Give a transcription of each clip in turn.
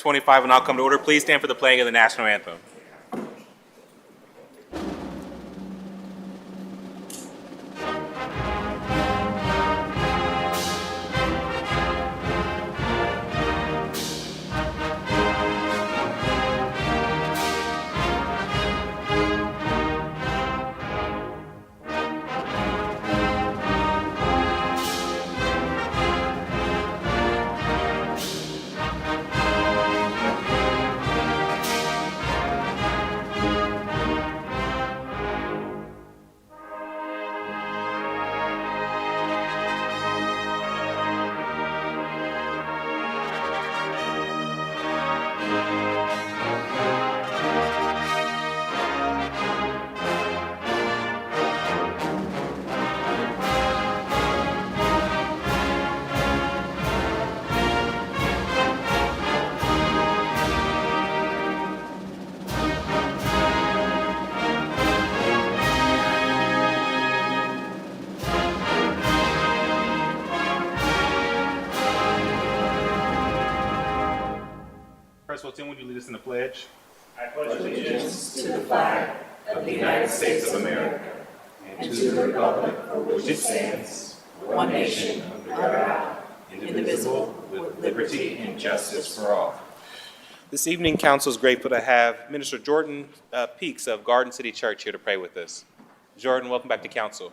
25 will now come to order. Please stand for the playing of the national anthem. First, Tim, would you lead us in the pledge? I pledge allegiance to the flag of the United States of America and to the republic for which it stands, one nation, under God, indivisible, with liberty and justice for all. This evening, Council is grateful to have Minister Jordan Peaks of Garden City Church here to pray with us. Jordan, welcome back to Council.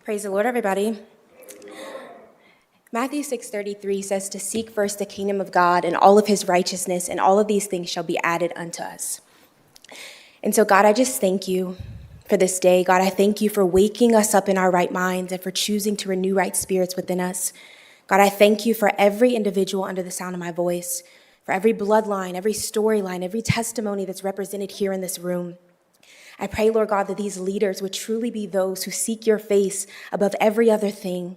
Praise the Lord, everybody. Matthew 6:33 says to seek first the kingdom of God and all of his righteousness, and all of these things shall be added unto us. And so, God, I just thank you for this day. God, I thank you for waking us up in our right minds and for choosing to renew right spirits within us. God, I thank you for every individual under the sound of my voice, for every bloodline, every storyline, every testimony that's represented here in this room. I pray, Lord God, that these leaders would truly be those who seek your face above every other thing,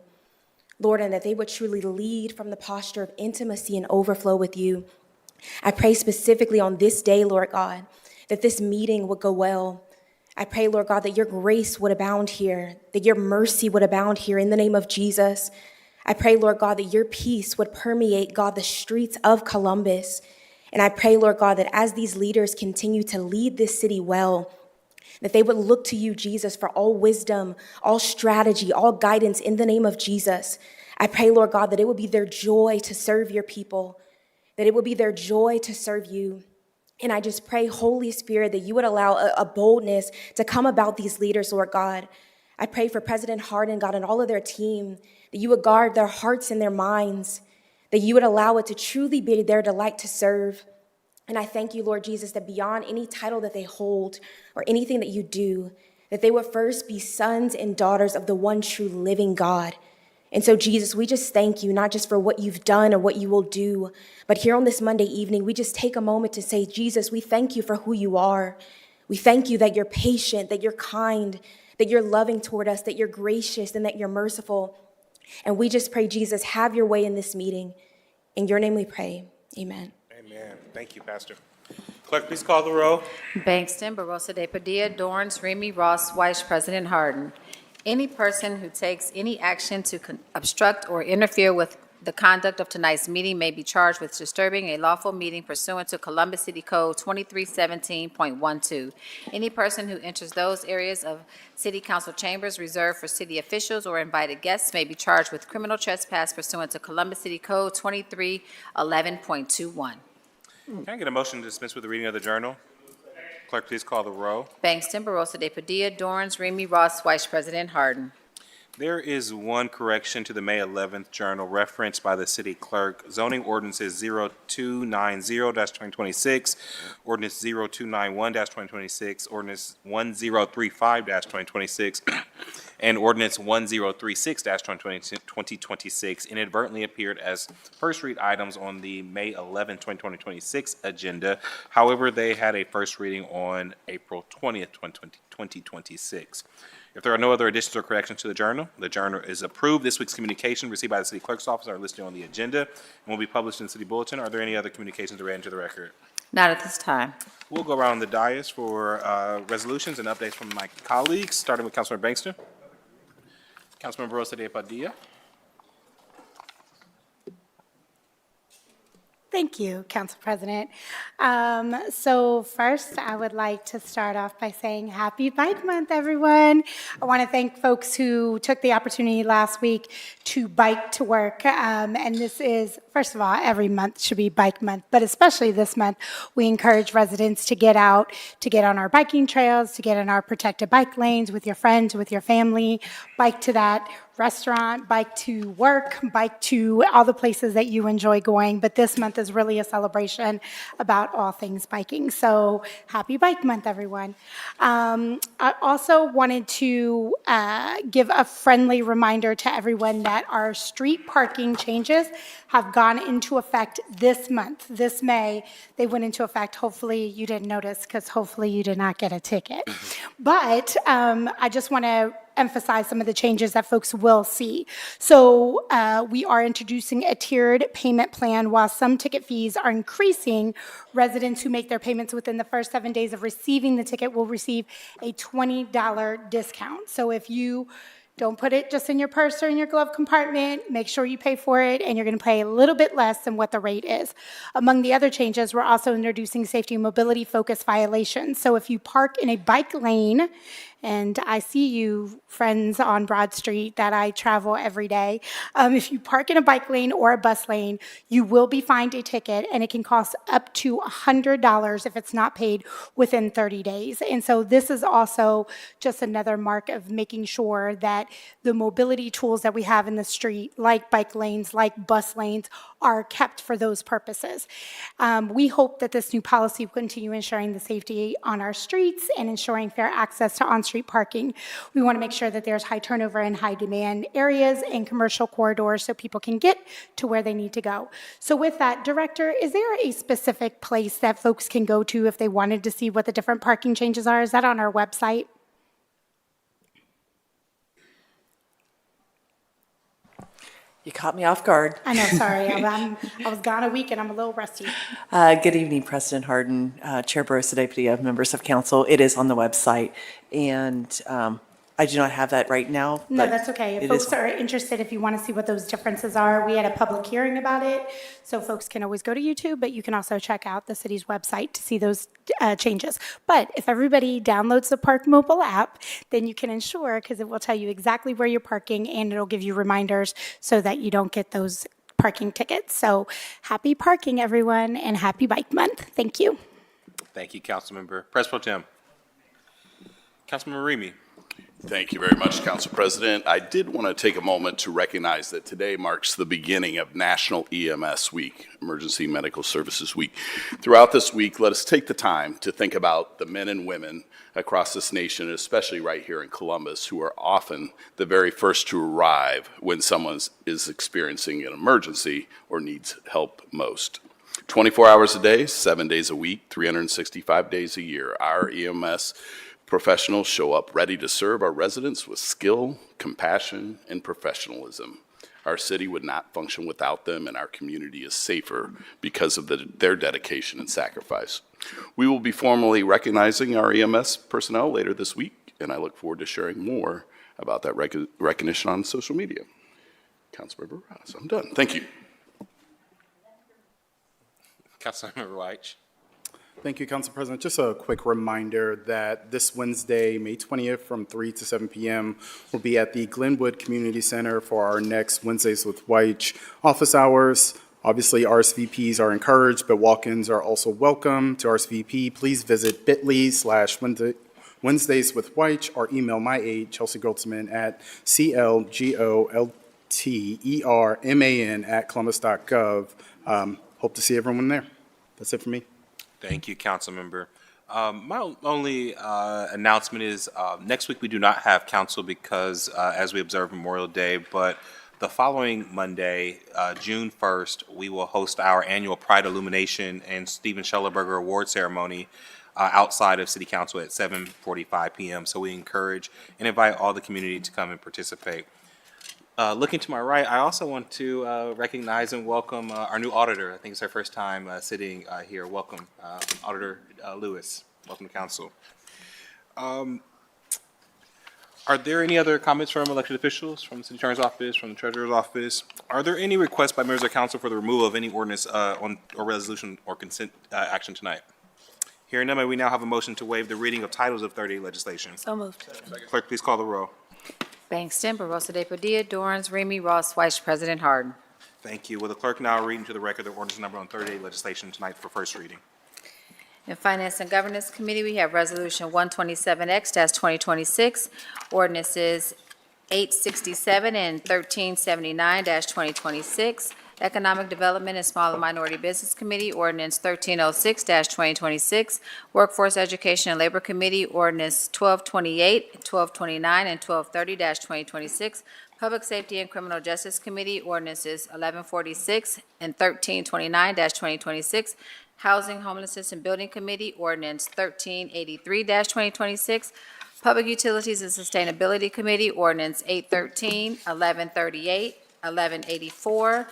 Lord, and that they would truly lead from the posture of intimacy and overflow with you. I pray specifically on this day, Lord God, that this meeting would go well. I pray, Lord God, that your grace would abound here, that your mercy would abound here in the name of Jesus. I pray, Lord God, that your peace would permeate, God, the streets of Columbus. And I pray, Lord God, that as these leaders continue to lead this city well, that they would look to you, Jesus, for all wisdom, all strategy, all guidance in the name of Jesus. I pray, Lord God, that it would be their joy to serve your people, that it would be their joy to serve you. And I just pray, Holy Spirit, that you would allow a boldness to come about these leaders, Lord God. I pray for President Hardin, God, and all of their team, that you would guard their hearts and their minds, that you would allow it to truly be their delight to serve. And I thank you, Lord Jesus, that beyond any title that they hold or anything that you do, that they would first be sons and daughters of the one true living God. And so, Jesus, we just thank you, not just for what you've done or what you will do, but here on this Monday evening, we just take a moment to say, Jesus, we thank you for who you are. We thank you that you're patient, that you're kind, that you're loving toward us, that you're gracious, and that you're merciful. And we just pray, Jesus, have your way in this meeting. In your name we pray. Amen. Amen. Thank you, Pastor. Clerk, please call the roll. Bankston, Barossa de Padilla, Dorrance, Remy, Ross, Weiss, President Harden. Any person who takes any action to obstruct or interfere with the conduct of tonight's meeting may be charged with disturbing a lawful meeting pursuant to Columbus City Code 2317.12. Any person who enters those areas of city council chambers reserved for city officials or invited guests may be charged with criminal trespass pursuant to Columbus City Code 2311.21. Can I get a motion to dispense with the reading of the journal? Clerk, please call the roll. Bankston, Barossa de Padilla, Dorrance, Remy, Ross, Weiss, President Harden. There is one correction to the May 11th journal referenced by the city clerk. Zoning ordinances 0290-2026, ordinance 0291-2026, ordinance 1035-2026, and ordinance 1036-2026 inadvertently appeared as first read items on the May 11, 2026 agenda. However, they had a first reading on April 20th, 2026. If there are no other additions or corrections to the journal is approved. This week's communication received by the city clerk's office are listed on the agenda and will be published in the city bulletin. Are there any other communications to read into the record? Not at this time. We'll go around the dais for resolutions and updates from my colleagues, starting with Councilmember Bangston. Councilmember Rosa de Padilla. Thank you, Council President. So first, I would like to start off by saying Happy Bike Month, everyone. I want to thank folks who took the opportunity last week to bike to work. And this is, first of all, every month should be Bike Month, but especially this month, we encourage residents to get out, to get on our biking trails, to get in our protected bike lanes with your friends, with your family, bike to that restaurant, bike to work, bike to all the places that you enjoy going. But this month is really a celebration about all things biking. So happy Bike Month, everyone. I also wanted to give a friendly reminder to everyone that our street parking changes have gone into effect this month, this May. They went into effect. Hopefully you didn't notice because hopefully you did not get a ticket. But I just want to emphasize some of the changes that folks will see. So we are introducing a tiered payment plan. While some ticket fees are increasing, residents who make their payments within the first 7 days of receiving the ticket will receive a $20 discount. So if you don't put it just in your purse or in your glove compartment. Make sure you pay for it, and you're going to pay a little bit less than what the rate is. Among the other changes, we're also introducing safety and mobility focused violations. So if you park in a bike lane, and I see you, friends on Broad Street, that I travel every day. If you park in a bike lane or a bus lane, you will be fined a ticket, and it can cost up to $100 if it's not paid within 30 days. And so this is also just another mark of making sure that the mobility tools that we have in the street, like bike lanes, like bus lanes, are kept for those purposes. We hope that this new policy will continue ensuring the safety on our streets and ensuring fair access to on-street parking. We want to make sure that there's high turnover in high demand areas and commercial corridors so people can get to where they need to go. So with that, Director, is there a specific place that folks can go to if they wanted to see what the different parking changes are? Is that on our website? You caught me off guard. I know, sorry. I was gone a week and I'm a little rusty. Good evening, President Harden, Chair Barosa de Padilla, members of council. It is on the website, and I do not have that right now. No, but that's okay. If it folks is- are interested, if you want to see what those differences are, we had a public hearing about it. So folks can always go to YouTube, but you can also check out the city's website to see those changes. But if everybody downloads the Park mobile app, then you can ensure, because it will tell you exactly where you're parking, and it'll give you reminders so that you don't get those parking tickets. So happy parking, everyone, and happy Bike Month. Thank you. Thank you, Councilmember. Press Pro Tem. Councilmember Remy. Thank you very much, Council President. I did want to take a moment to recognize that today marks the beginning of National EMS Week, Emergency Medical Services Week. Throughout this week, let us take the time to think about the men and women across this nation, especially right here in Columbus, who are often the very first to arrive when someone is experiencing an emergency or needs help most. 24 hours a day, 7 days a week, 365 days a year, our EMS professionals show up ready to serve our residents with skill, compassion, and professionalism. Our city would not function without them, and our community is safer because of their dedication and sacrifice. We will be formally recognizing our EMS personnel later this week, and I look forward to sharing more about that recognition on social media. Councilmember Ross, I'm done. Thank you. Councilmember White. Thank you, Council President. Just a quick reminder that this Wednesday, May 20th, from 3 to 7 p.m., we'll be at the Glenwood Community Center for our next Wednesdays with White office hours. Obviously, RSVPs are encouraged, but walk-ins are also welcome. To RSVP, please visit bit.ly/Wednesdays with White or email my aide, Chelsea Goldsman, at CLGOLTERMAN@columbus.gov. Hope to see everyone there. That's it for me. Thank you, Councilmember. My only announcement is next week we do not have council because as we observe Memorial Day, but the following Monday, June 1st, we will host our annual Pride Illumination and Stephen Schellerberger Award Ceremony outside of City Council at 7:45 p.m. So we encourage and invite all the community to come and participate. Looking to my right, I also want to recognize and welcome our new auditor. I think it's her first time sitting here. Welcome, Auditor Lewis. Welcome to council. Are there any other comments from elected officials, from the city attorney's office, from the treasurer's office? Are there any requests by members of council for the removal of any ordinance or resolution or consent action tonight? Hearing none, may we now have a motion to waive the reading of titles of 30 legislation? So moved. Clerk, please call the roll. Bangston, Barosa de Padilla, Dorans, Remy, Ross, Vice President Harden. Thank you. Will the clerk now read into the record the ordinance number on 30 legislation tonight for first reading? In Finance and Governance Committee, we have Resolution 127X-2026, ordinances 867 and 1379-2026. Economic Development and Small and Minority Business Committee, Ordinance 1306-2026. Workforce Education and Labor Committee, Ordinance 1228, 1229, and 1230-2026. Public Safety and Criminal Justice Committee, Ordinances 1146 and 1329-2026. Housing, Homelessness, and Building Committee, Ordinance 1383-2026. Public Utilities and Sustainability Committee, Ordinance 813, 1138, 1184,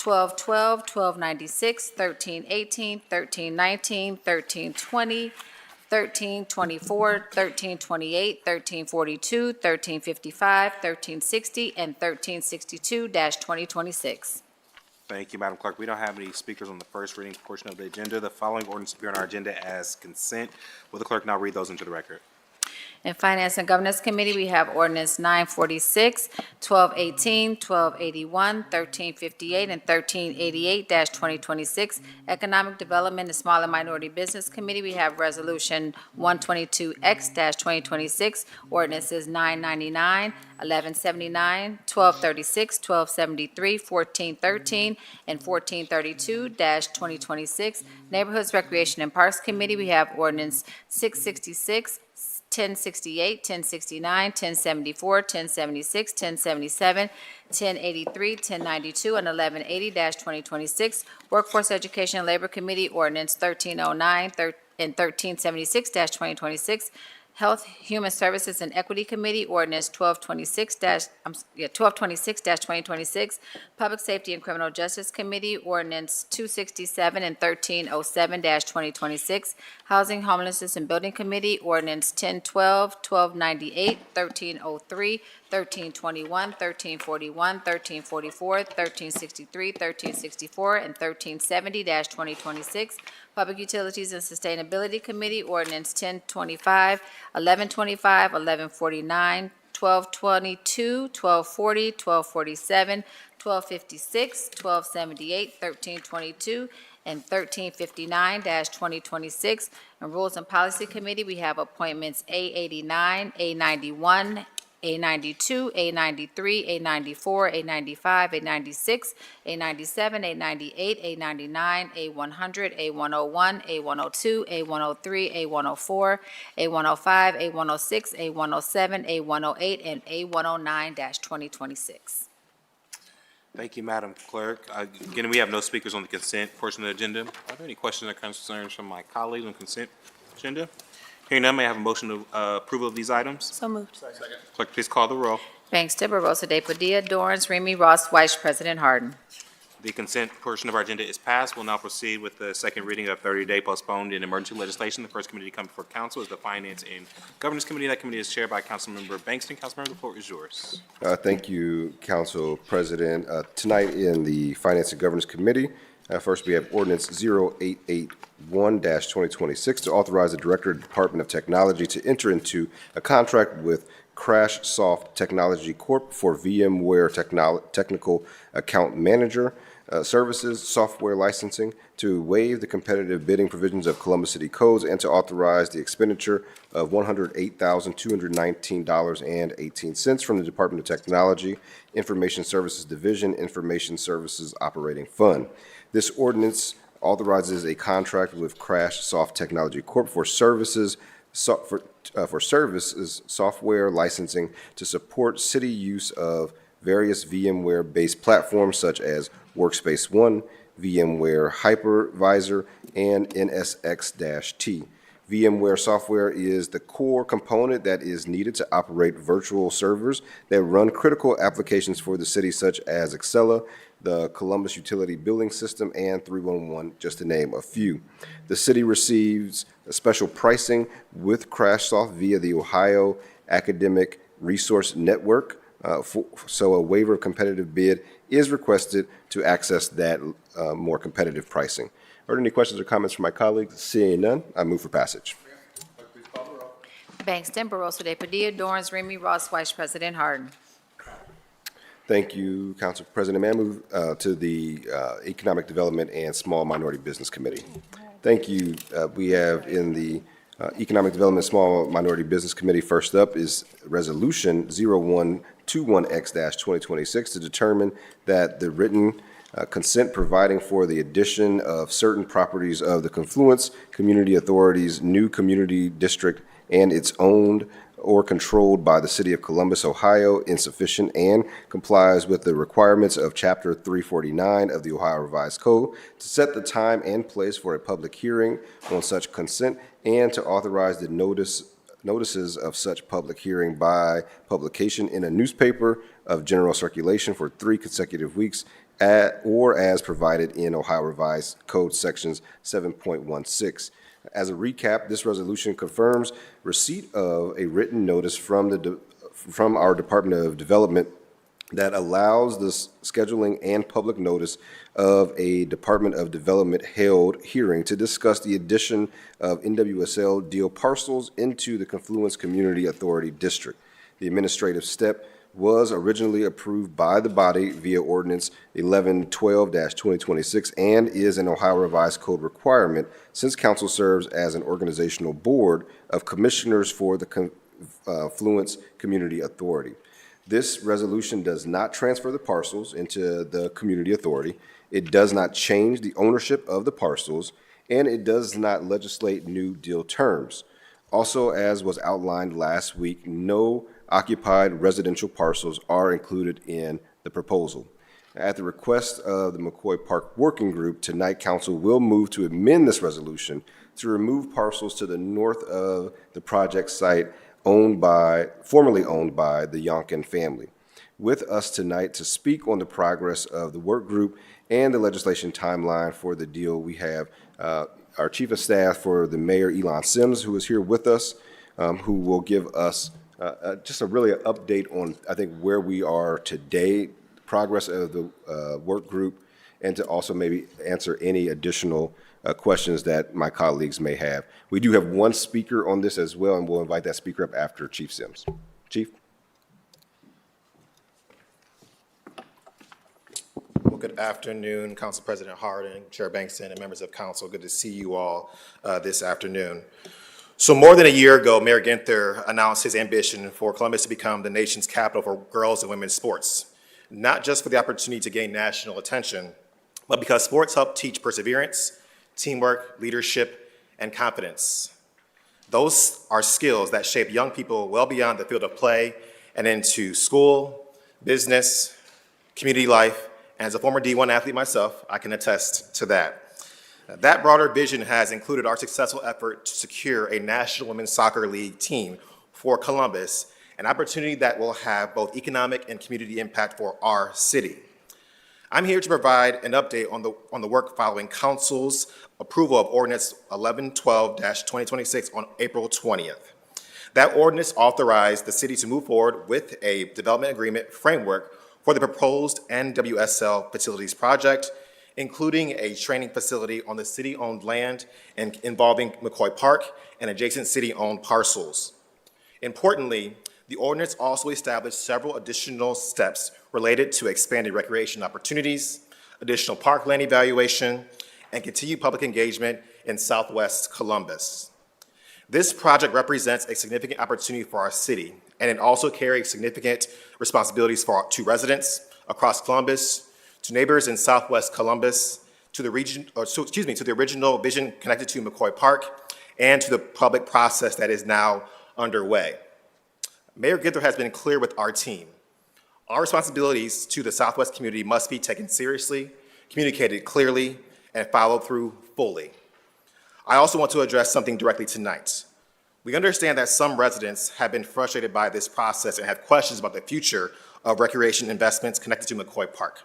1212, 1296, 1318, 1319, 1320, 1324, 1328, 1342, 1355, 1360, and 1362-2026. Thank you, Madam Clerk. We don't have any speakers on the first reading portion of the agenda. The following ordinances appear on our agenda as consent. Will the clerk now read those into the record? In Finance and Governance Committee, we have Ordinance 946, 1218, 1281, 1358, and 1388-2026. Economic Development and Small and Minority Business Committee, we have Resolution 122X-2026, Ordinances 999, 1179, 1236, 1273, 1413, and 1432-2026. Neighborhoods, Recreation, and Parks Committee, we have Ordinance 666, 1068, 1069, 1074, 1076, 1077, 1083, 1092, and 1180-2026. Workforce Education and Labor Committee, Ordinance 1309 and 1376-2026. Health, Human Services, and Equity Committee, Ordinance 1226-2026. Public Safety and Criminal Justice Committee, Ordinance 267 and 1307-2026. Housing, Homelessness, and Building Committee, Ordinance 1012, 1298, 1303, 1321, 1341, 1344, 1363, 1364, and 1370-2026. Public Utilities and Sustainability Committee, Ordinance 1025, 1125, 1149, 1222, 1240, 1247, 1256, 1278, 1322, and 1359-2026. And Rules and Policy Committee, we have appointments A89, A91, A92, A93, A94, A95, A96, A97, A98, A99, A100, A101, A102, A103, A104, A105, A106, A107, A108, and A109-2026. Thank you, Madam Clerk. Again, we have no speakers on the consent portion of the agenda. Are there any questions or concerns from my colleagues on consent agenda? Hearing none, may I have a motion to approval of these items? So moved. Clerk, please call the roll. Bangston, Barosa de Padilla, Dorans, Remy, Ross, Vice President Harden. The consent portion of our agenda is passed. We'll now proceed with the second reading of 30-day postponed and emergency legislation. The first committee to come before council is the Finance and Governance Committee. That committee is chaired by Councilmember Bangston. Councilmember, the floor is yours. Thank you, Council President. Tonight in the Finance and Governance Committee, first we have Ordinance 0881-2026 to authorize the Director of the Department of Technology to enter into a contract with CrashSoft Technology Corp. For VMware Technical Account Manager services, software licensing, to waive the competitive bidding provisions of Columbus City Codes and to authorize the expenditure of $108,219.18 from the Department of Technology, Information Services Division, Information Services Operating Fund. This ordinance authorizes a contract with CrashSoft Technology Corp. For services software licensing to support city use of various VMware-based platforms such as Workspace ONE, VMware Hypervisor, and NSX-T. VMware software is the core component that is needed to operate virtual servers that run critical applications for the city, such as Excella, the Columbus Utility Billing System, and 311, just to name a few. The city receives a special pricing with CrashSoft via the Ohio Academic Resource Network, so a waiver of competitive bid is requested to access that more competitive pricing. Are there any questions or comments from my colleagues? Seeing none, I move for passage. Bangston, Barosa de Padilla, Dorance, Remy, Ross, Vice President Harden. Thank you, Council President. May I move to the Economic Development and Small Minority Business Committee? Thank you. We have in the Economic Development Small Minority Business Committee, first up is Resolution 0121X-2026 to determine that the written consent providing for the addition of certain properties of the Confluence Community Authority's new community district and it's owned or controlled by the City of Columbus, Ohio, insufficient and complies with the requirements of Chapter 349 of the Ohio Revised Code, to set the time and place for a public hearing on such consent, and to authorize the notices of such public hearing by publication in a newspaper of general circulation for 3 consecutive weeks or as provided in Ohio Revised Code Sections 7.16. As a recap, this resolution confirms receipt of a written notice from our Department of Development that allows the scheduling and public notice of a Department of Development held hearing to discuss the addition of NWSL deal parcels into the Confluence Community Authority District. The administrative step was originally approved by the body via Ordinance 1112-2026 and is an Ohio Revised Code requirement since council serves as an organizational board of commissioners for the Confluence Community Authority. This resolution does not transfer the parcels into the community authority. It does not change the ownership of the parcels, and it does not legislate new deal terms. Also, as was outlined last week, no occupied residential parcels are included in the proposal. At the request of the McCoy Park Working Group, tonight council will move to amend this resolution to remove parcels to the north of the project site formerly owned by the Yonkin family. With us tonight to speak on the progress of the work group and the legislation timeline for the deal, we have our Chief of Staff for the Mayor, Elon Sims, who is here with us, who will give us just a really update on, I think, where we are today, progress of the work group, and to also maybe answer any additional questions that my colleagues may have. We do have one speaker on this as well, and we'll invite that speaker up after Chief Sims. Chief? Well, good afternoon, Council President Harden, Chair Bankston, and members of council. Good to see you all this afternoon. So more than a year ago, Mayor Ginther announced his ambition for Columbus to become the nation's capital for girls and women's sports, not just for the opportunity to gain national attention, but because sports help teach perseverance, teamwork, leadership, and confidence. Those are skills that shape young people well beyond the field of play and into school, business, community life, and as a former D1 athlete myself, I can attest to that. That broader vision has included our successful effort to secure a National Women's Soccer League team for Columbus, an opportunity that will have both economic and community impact for our city. I'm here to provide an update on the work following Council's approval of Ordinance 1112-2026 on April 20th. That ordinance authorized the city to move forward with a development agreement framework for the proposed NWSL facilities project, including a training facility on the city-owned land and involving McCoy Park and adjacent city-owned parcels. Importantly, the ordinance also established several additional steps related to expanded recreation opportunities, additional parkland evaluation, and continued public engagement in Southwest Columbus. This project represents a significant opportunity for our city, and it also carries significant responsibilities to residents across Columbus, to neighbors in Southwest Columbus, to the original vision connected to McCoy Park, and to the public process that is now underway. Mayor Ginther has been clear with our team. Our responsibilities to the Southwest community must be taken seriously, communicated clearly, and followed through fully. I also want to address something directly tonight. We understand that some residents have been frustrated by this process and have questions about the future of recreation investments connected to McCoy Park.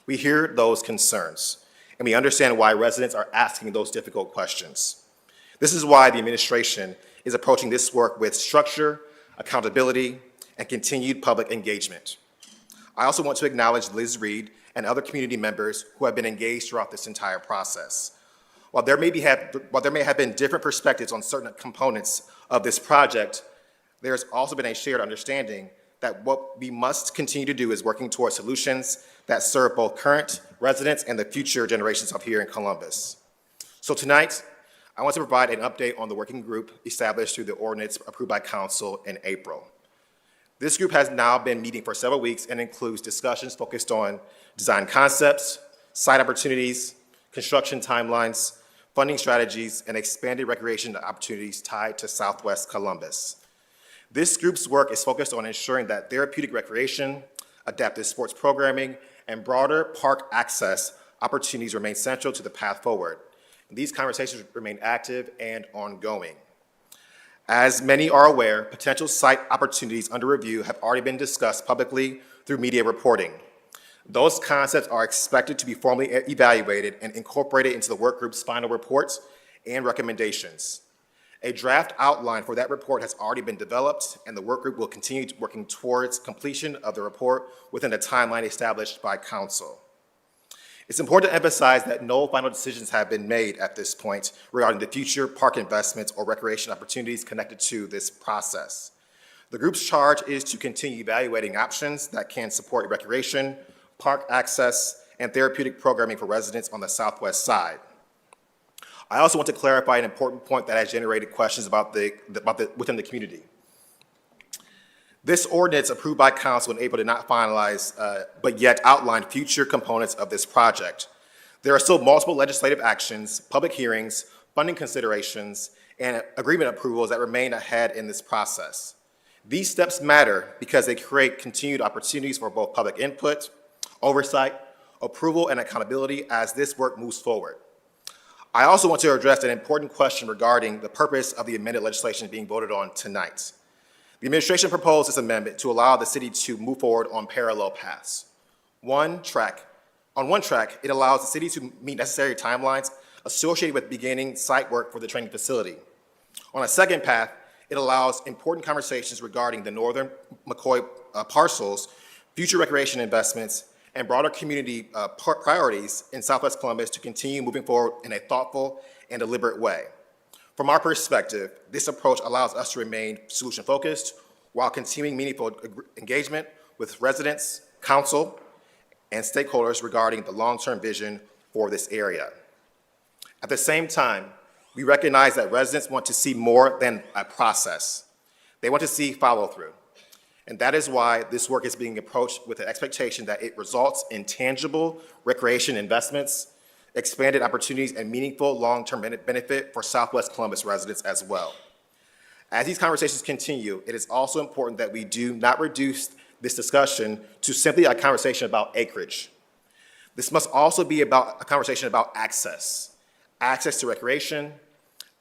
We hear those concerns, and we understand why residents are asking those difficult questions. This is why the administration is approaching this work with structure, accountability, and continued public engagement. I also want to acknowledge Liz Reed and other community members who have been engaged throughout this entire process. While there may have been different perspectives on certain components of this project, there's also been a shared understanding that what we must continue to do is working towards solutions that serve both current residents and the future generations of here in Columbus. So tonight, I want to provide an update on the working group established through the ordinance approved by council in April. This group has now been meeting for several weeks and includes discussions focused on design concepts, site opportunities, construction timelines, funding strategies, and expanded recreation opportunities tied to Southwest Columbus. This group's work is focused on ensuring that therapeutic recreation, adaptive sports programming, and broader park access opportunities remain central to the path forward. These conversations remain active and ongoing. As many are aware, potential site opportunities under review have already been discussed publicly through media reporting. Those concepts are expected to be formally evaluated and incorporated into the work group's final reports and recommendations. A draft outline for that report has already been developed, and the work group will continue working towards completion of the report within the timeline established by council. It's important to emphasize that no final decisions have been made at this point regarding the future park investments or recreation opportunities connected to this process. The group's charge is to continue evaluating options that can support recreation, park access, and therapeutic programming for residents on the southwest side. I also want to clarify an important point that has generated questions within the community. This ordinance approved by council in April did not finalize, but yet outlined future components of this project. There are still multiple legislative actions, public hearings, funding considerations, and agreement approvals that remain ahead in this process. These steps matter because they create continued opportunities for both public input, oversight, approval, and accountability as this work moves forward. I also want to address an important question regarding the purpose of the amended legislation being voted on tonight. The administration proposed this amendment to allow the city to move forward on parallel paths. On one track, it allows the city to meet necessary timelines associated with beginning site work for the training facility. On a second path, it allows important conversations regarding the northern McCoy parcels, future recreation investments, and broader community priorities in Southwest Columbus to continue moving forward in a thoughtful and deliberate way. From our perspective, this approach allows us to remain solution-focused while continuing meaningful engagement with residents, council, and stakeholders regarding the long-term vision for this area. At the same time, we recognize that residents want to see more than a process. They want to see follow-through. And that is why this work is being approached with the expectation that it results in tangible recreation investments, expanded opportunities, and meaningful long-term benefit for Southwest Columbus residents as well. As these conversations continue, it is also important that we do not reduce this discussion to simply a conversation about acreage. This must also be about a conversation about access to recreation,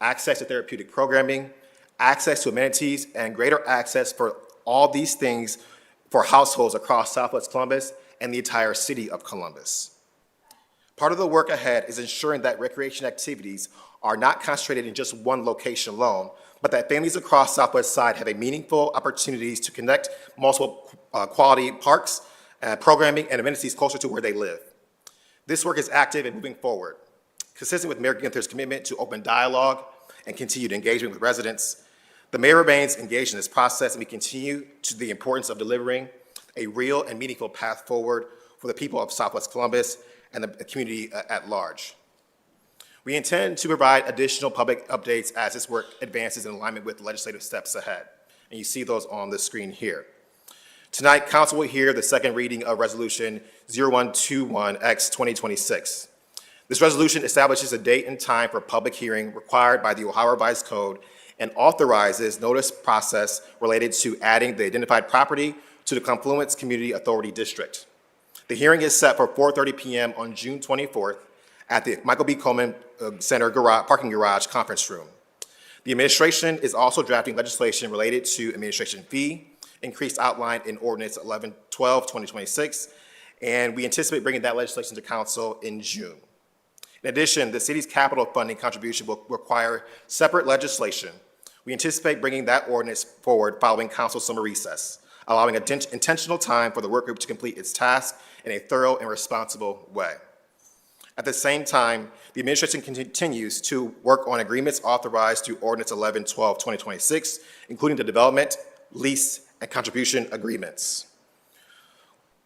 access to therapeutic programming, access to amenities, and greater access for all these things for households across Southwest Columbus and the entire city of Columbus. Part of the work ahead is ensuring that recreation activities are not concentrated in just one location alone, but that families across Southwest Side have a meaningful opportunities to connect multiple quality parks, programming, and amenities closer to where they live. This work is active and moving forward. Consistent with Mayor Ginther's commitment to open dialogue and continued engagement with residents, the mayor remains engaged in this process, and we continue to the importance of delivering a real and meaningful path forward for the people of Southwest Columbus and the community at large. We intend to provide additional public updates as this work advances in alignment with legislative steps ahead, and you see those on the screen here. Tonight, Council will hear the second reading of Resolution 0121X 2026. This resolution establishes a date and time for public hearing required by the Ohio Revised Code and authorizes notice process related to adding the identified property to the Confluence Community Authority District. The hearing is set for 4:30 p.m. on June 24th at the Michael B. Coleman Center parking garage conference room. The administration is also drafting legislation related to administration fee, increased outline in Ordinance 1112-2026, and we anticipate bringing that legislation to council in June. In addition, the city's capital funding contribution will require separate legislation. We anticipate bringing that ordinance forward following council summer recess, allowing intentional time for the work group to complete its task in a thorough and responsible way. At the same time, the administration continues to work on agreements authorized through Ordinance 1112-2026, including the development, lease, and contribution agreements.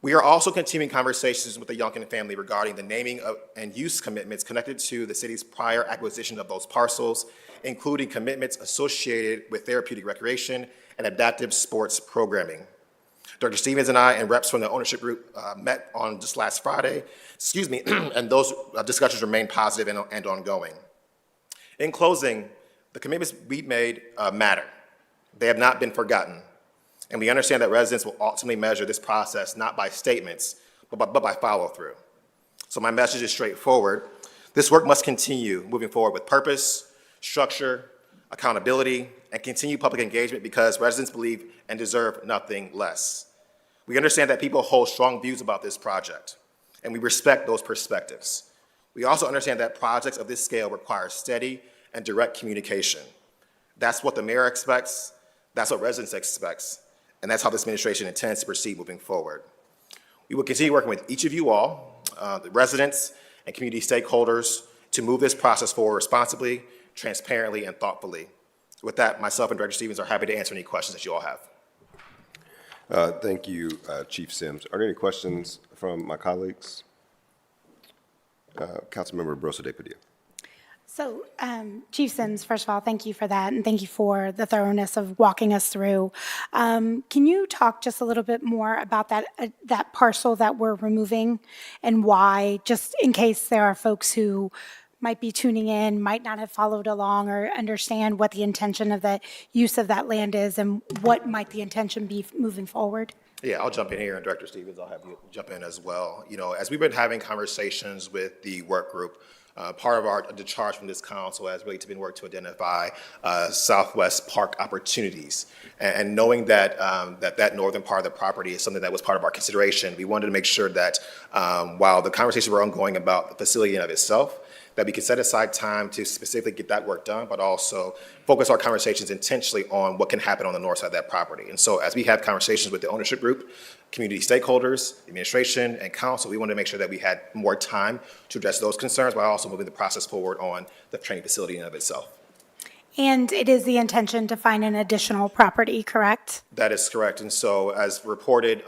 We are also continuing conversations with the Youngkin family regarding the naming and use commitments connected to the city's prior acquisition of those parcels, including commitments associated with therapeutic recreation and adaptive sports programming. Dr. Stevens and I and reps from the ownership group met on just last Friday, and those discussions remain positive and ongoing. In closing, the commitments we made matter. They have not been forgotten. And we understand that residents will ultimately measure this process not by statements, but by follow-through. So my message is straightforward. This work must continue moving forward with purpose, structure, accountability, and continued public engagement because residents believe and deserve nothing less. We understand that people hold strong views about this project, and we respect those perspectives. We also understand that projects of this scale require steady and direct communication. That's what the mayor expects, that's what residents expect, and that's how this administration intends to proceed moving forward. We will continue working with each of you all, the residents and community stakeholders, to move this process forward responsibly, transparently, and thoughtfully. With that, myself and Director Stevens are happy to answer any questions that you all have. Thank you, Chief Sims. Are there any questions from my colleagues? Councilmember Brosa de Padilla. So, Chief Sims, first of all, thank you for that, and thank you for the thoroughness of walking us through. Can you talk just a little bit more about that parcel that we're removing and why, just in case there are folks who might be tuning in, might not have followed along or understand what the intention of the use of that land is and what might the intention be moving forward? Yeah, I'll jump in here, and Director Stevens, I'll have you jump in as well. You know, as we've been having conversations with the work group, part of the charge from this council has really been work to identify Southwest Park opportunities. And knowing that that northern part of the property is something that was part of our consideration, we wanted to make sure that while the conversations were ongoing about the facility in and of itself, that we could set aside time to specifically get that work done, but also focus our conversations intentionally on what can happen on the north side of that property. And so as we have conversations with the ownership group, community stakeholders, administration, and council, we wanted to make sure that we had more time to address those concerns while also moving the process forward on the training facility in and of itself. And it is the intention to find an additional property, correct? That is correct. And so as reported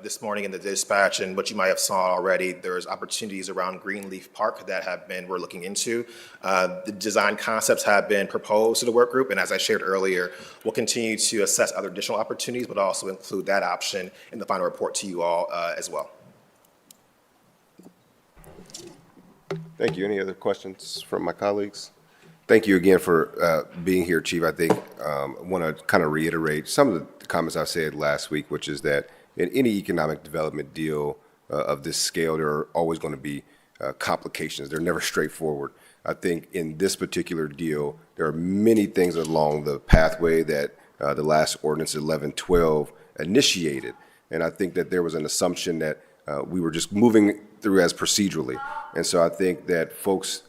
this morning in the dispatch and what you might have saw already, there's opportunities around Greenleaf Park that we're looking into. The design concepts have been proposed to the work group. And as I shared earlier, we'll continue to assess other additional opportunities, but also include that option in the final report to you all as well. Thank you. Any other questions from my colleagues? Thank you again for being here, Chief. I think I want to kind of reiterate some of the comments I said last week, which is that in any economic development deal of this scale, there are always going to be complications. They're never straightforward. I think in this particular deal, there are many things along the pathway that the last ordinance 1112 initiated. And I think that there was an assumption that we were just moving through as procedurally. And so I think that folks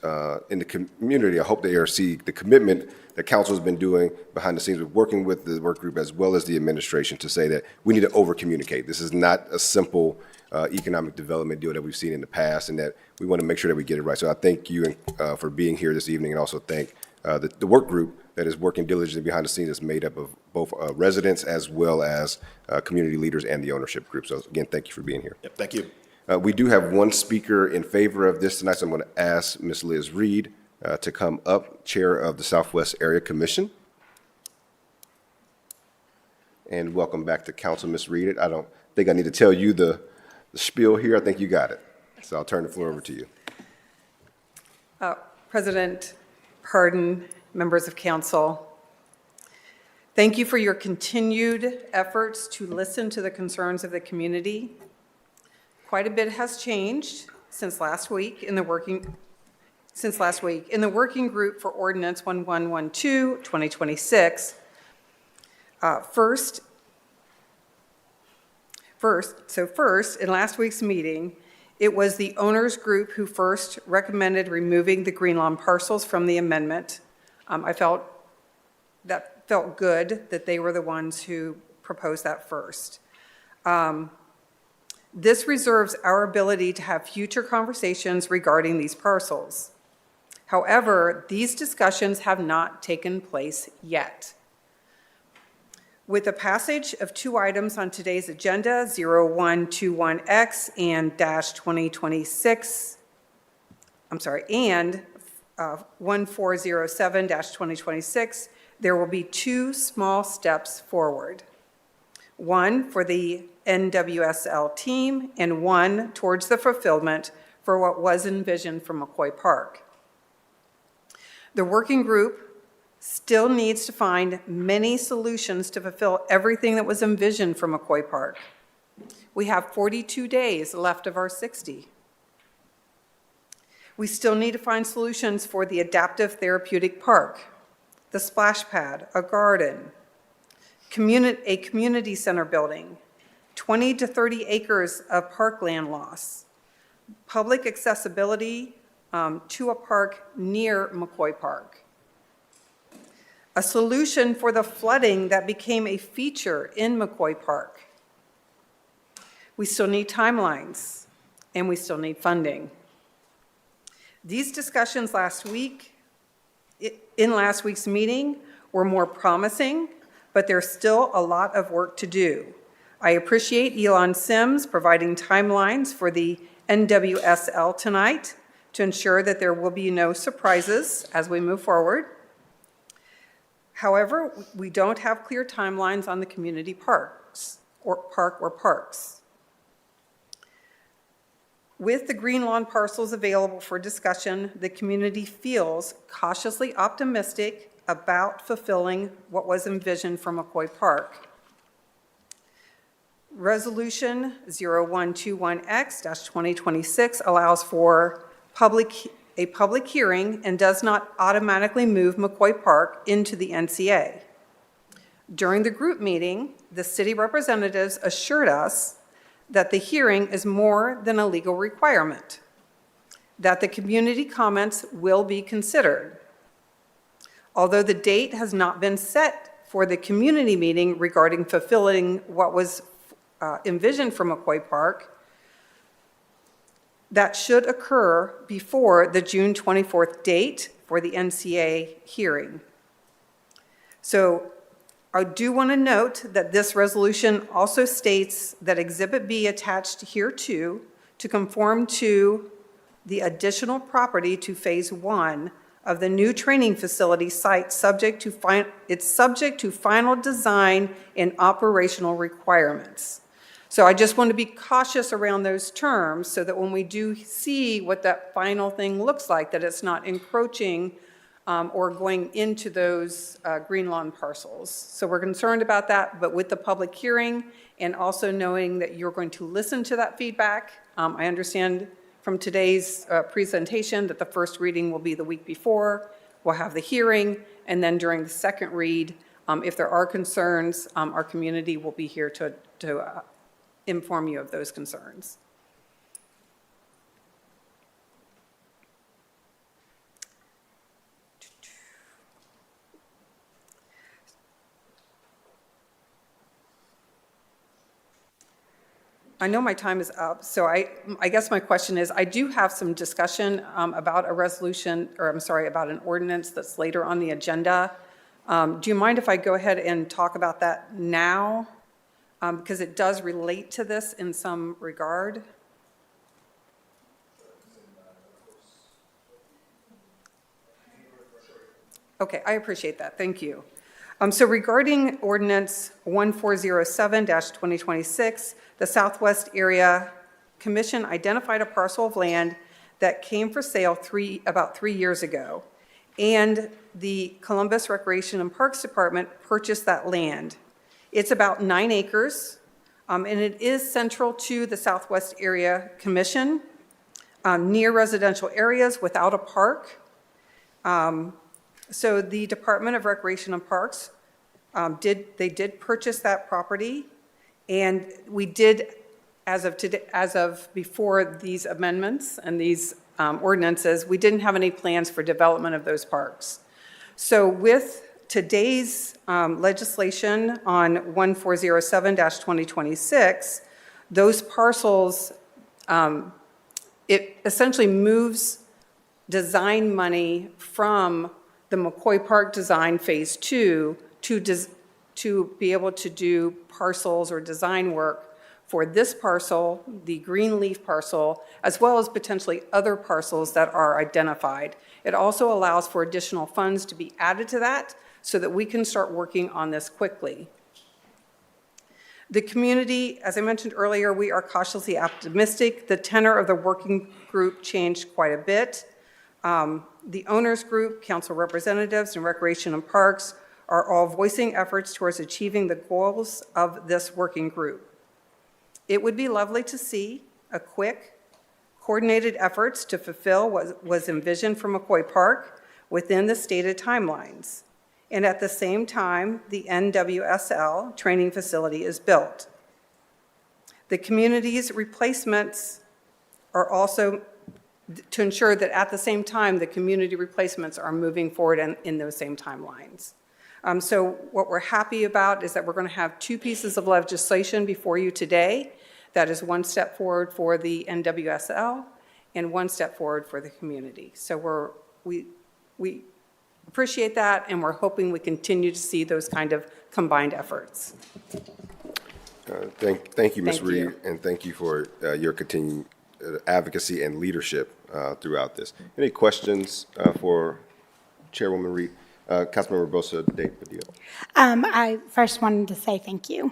in the community, I hope they see the commitment that council has been doing behind the scenes with working with the work group as well as the administration to say that we need to over-communicate. This is not a simple economic development deal that we've seen in the past, and that we want to make sure that we get it right. So I thank you for being here this evening, and also thank the work group that is working diligently behind the scenes, that's made up of both residents as well as community leaders and the ownership group. So again, thank you for being here. Yep, thank you. We do have one speaker in favor of this tonight, so I'm going to ask Ms. Liz Reed to come up, Chair of the Southwest Area Commission. And welcome back to Council, Ms. Reed. I don't think I need to tell you the spiel here. I think you got it. So I'll turn the floor over to you. President Hardin, members of council, thank you for your continued efforts to listen to the concerns of the community. Quite a bit has changed since last week in the working since last week. In the working group for ordinance 1112, 2026, First, in last week's meeting, it was the owners group who first recommended removing the green lawn parcels from the amendment. I felt good that they were the ones who proposed that first. This reserves our ability to have future conversations regarding these parcels. However, these discussions have not taken place yet. With the passage of two items on today's agenda, 0121X and -2026, and 1407-2026, there will be two small steps forward. One for the NWSL team and one towards the fulfillment for what was envisioned for McCoy Park. The working group still needs to find many solutions to fulfill everything that was envisioned for McCoy Park. We have 42 days left of our 60. We still need to find solutions for the adaptive therapeutic park, the splash pad, a garden, a community center building, 20 to 30 acres of parkland loss, public accessibility to a park near McCoy Park, a solution for the flooding that became a feature in McCoy Park. We still need timelines, and we still need funding. These discussions in last week's meeting were more promising, but there's still a lot of work to do. I appreciate Elon Sims providing timelines for the NWSL tonight to ensure that there will be no surprises as we move forward. However, we don't have clear timelines on the community parks or parks. With the green lawn parcels available for discussion, the community feels cautiously optimistic about fulfilling what was envisioned for McCoy Park. Resolution 0121X-2026 allows for a public hearing and does not automatically move McCoy Park into the NCA. During the group meeting, the city representatives assured us that the hearing is more than a legal requirement, that the community comments will be considered. Although the date has not been set for the community meeting regarding fulfilling what was envisioned for McCoy Park, that should occur before the June 24th date for the NCA hearing. So I do want to note that this resolution also states that Exhibit B attached hereto to conform to the additional property to Phase 1 of the new training facility site it's subject to final design and operational requirements. So I just want to be cautious around those terms so that when we do see what that final thing looks like, that it's not encroaching or going into those green lawn parcels. So we're concerned about that, but with the public hearing and also knowing that you're going to listen to that feedback, I understand from today's presentation that the first reading will be the week before. We'll have the hearing, and then during the second read, if there are concerns, our community will be here to inform you of those concerns. I know my time is up, so I guess my question is, I do have some discussion about about an ordinance that's later on the agenda. Do you mind if I go ahead and talk about that now? Because it does relate to this in some regard. Okay, I appreciate that. Thank you. So regarding ordinance 1407-2026, the Southwest Area Commission identified a parcel of land that came for sale about 3 years ago, and the Columbus Recreation and Parks Department purchased that land. It's about 9 acres, and it is central to the Southwest Area Commission. near residential areas without a park. So the Department of Recreation and Parks did purchase that property, and we did, as of before these amendments and these ordinances, we didn't have any plans for development of those parks. So with today's legislation on 1407-2026, those parcels, it essentially moves design money from the McCoy Park Design Phase 2 to be able to do parcels or design work for this parcel, the Greenleaf parcel, as well as potentially other parcels that are identified. It also allows for additional funds to be added to that so that we can start working on this quickly. The community, as I mentioned earlier, we are cautiously optimistic. The tenor of the working group changed quite a bit. The owners group, council representatives, and Recreation and Parks are all voicing efforts towards achieving the goals of this working group. It would be lovely to see a quick, coordinated efforts to fulfill what was envisioned for McCoy Park within the stated timelines. And at the same time, the NWSL training facility is built. The community's replacements are also to ensure that at the same time, the community replacements are moving forward in those same timelines. So what we're happy about is that we're going to have two pieces of legislation before you today. That is one step forward for the NWSL and one step forward for the community. So we appreciate that, and we're hoping we continue to see those kind of combined efforts. Thank you, Ms. Thank Reed, you. and thank you for your continued advocacy and leadership throughout this. Any questions for Chairwoman Reed? Councilmember Bosa de Padilla. I first wanted to say thank you.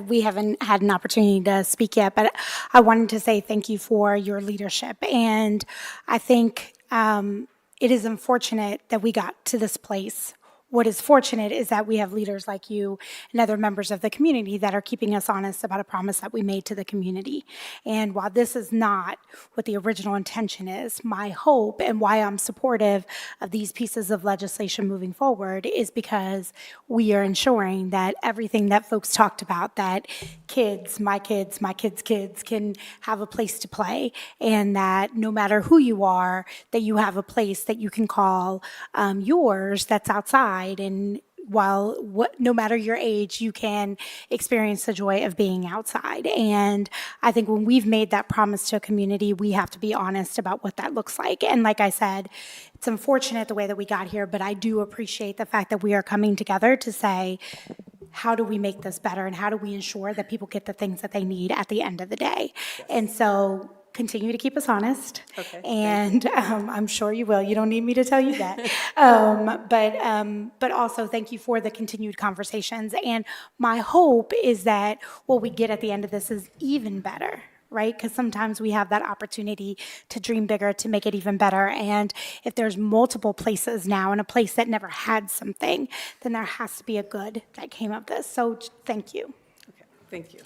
We haven't had an opportunity to speak yet, but I wanted to say thank you for your leadership. And I think it is unfortunate that we got to this place. What is fortunate is that we have leaders like you and other members of the community that are keeping us honest about a promise that we made to the community. And while this is not what the original intention is, my hope and why I'm supportive of these pieces of legislation moving forward is because we are ensuring that everything that folks talked about, that my kids, kids can have a place to play, and that no matter who you are, that you have a place that you can call yours that's outside. And no matter your age, you can experience the joy of being outside. And I think when we've made that promise to a community, we have to be honest about what that looks like. And like I said, it's unfortunate the way that we got here, but I do appreciate the fact that we are coming together to say, how do we make this better, and how do we ensure that people get the things that they need at the end of the day? Yes. And so continue to keep us honest. Okay. And I'm sure you will. You don't need me to tell you that. But also thank you for the continued conversations. And my hope is that what we get at the end of this is even better, right? Because sometimes we have that opportunity to dream bigger, to make it even better. And if there's multiple places now and a place that never had something, then there has to be a good that came of this. So thank you. Okay, thank you.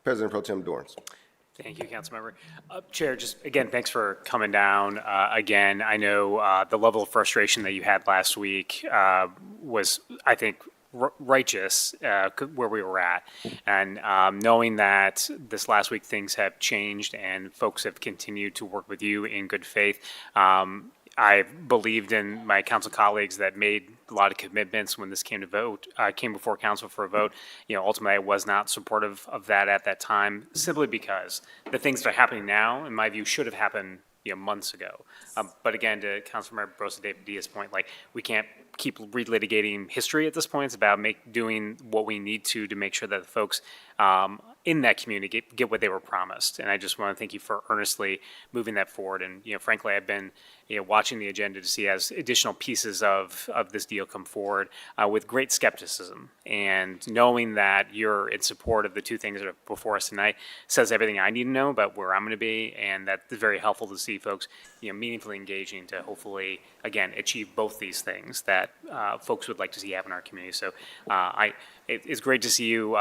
President Pro Tem Dorns. Thank you, Councilmember. Chair, just again, thanks for coming down. Again, I know the level of frustration that you had last week was, I think, righteous where we were at. And knowing that this last week things have changed and folks have continued to work with you in good faith, I believed in my council colleagues that made a lot of commitments when this came to vote, came before council for a vote. You know, ultimately, I was not supportive of that at that time, simply because the things that are happening now, in my view, should have happened, months ago. But again, to Councilmember Brosa de Padilla's point, like, we can't keep relitigating history at this point. It's about doing what we need to make sure that the folks in that community get what they were promised. And I just want to thank you for earnestly moving that forward. And, frankly, I've been, watching the agenda to see as additional pieces of this deal come forward with great skepticism. And knowing that you're in support of the two things that are before us tonight says everything I need to know about where I'm going to be. And that's very helpful to see folks, meaningfully engaging to hopefully, again, achieve both these things that folks would like to see happen in our community. So I it's great to see you,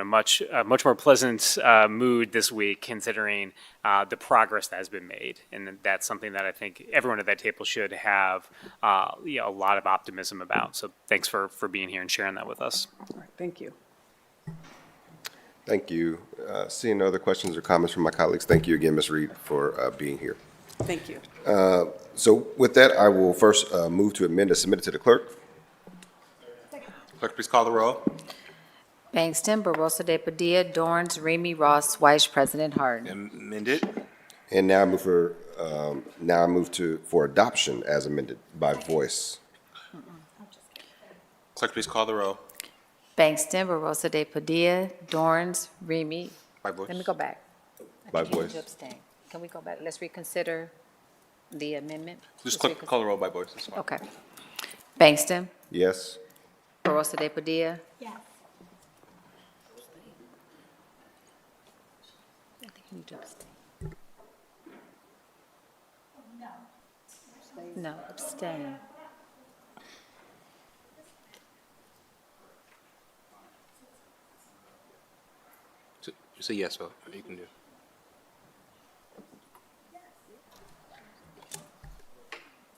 much more pleasant mood this week, considering the progress that has been made. And that's something that I think everyone at that table should have a lot of optimism about. So thanks for being here and sharing that with us. All right, thank you. Thank you. Seeing no other questions or comments from my colleagues, thank you again, Ms. Reed, for being here. Thank you. So with that, I will first move to amend as submitted to the clerk. Clerk, please call the roll. Bangston, Barosa de Padilla, Dorns, Remy, Ross, Weiss, President Harden. Amended. And now I move for adoption as amended by voice. Clerk, please call the roll. Bangston, Barosa de Padilla, Dorns, Remy. By voice. Let me go back. By I think you need voice. to abstain. Can we go back? Let's reconsider the amendment. Just Let's call the roll by voice. It's fine. Okay. Bangston, Yes? Barosa de Padilla. Yes. I think you need to abstain. No, abstain. Just a yes vote. You can do.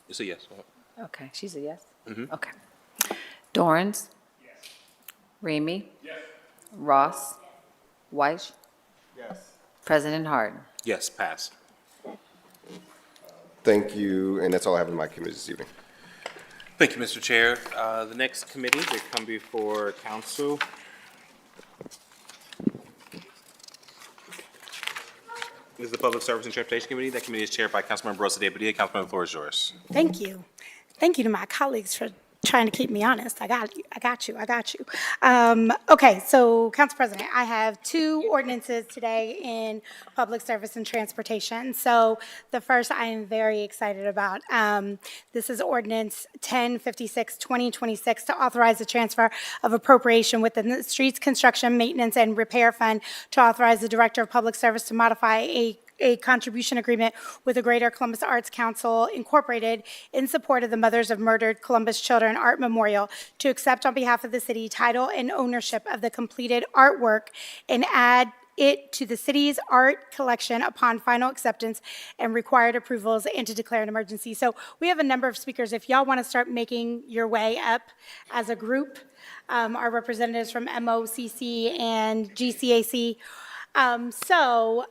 It's a yes vote. Okay, she's a yes? Okay. Dorans? Yes. Remy? Yes. Ross? Weiss? Yes. President Harden? Yes, pass. Thank you, and that's all I have in my committee this evening. Thank you, Mr. Chair. The next committee that come before council is the Public Service and Transportation Committee. That committee is chaired by Councilmember Rosa DePadilla. Councilmember, the floor is yours. Thank you. Thank you to my colleagues for trying to keep me honest. I got you. Okay, so Council President, I have two ordinances today in public service and transportation. So the first I am very excited about. This is ordinance 1056, 2026 to authorize the transfer of appropriation within the Streets Construction, Maintenance, and Repair Fund to authorize the Director of Public Service to modify a contribution agreement with the Greater Columbus Arts Council Incorporated in support of the Mothers of Murdered Columbus Children Art Memorial to accept on behalf of the city title and ownership of the completed artwork and add it to the city's art collection upon final acceptance and required approvals and to declare an emergency. So we have a number of speakers. If y'all want to start making your way up as a group, our representatives from MOCC and GCAC. So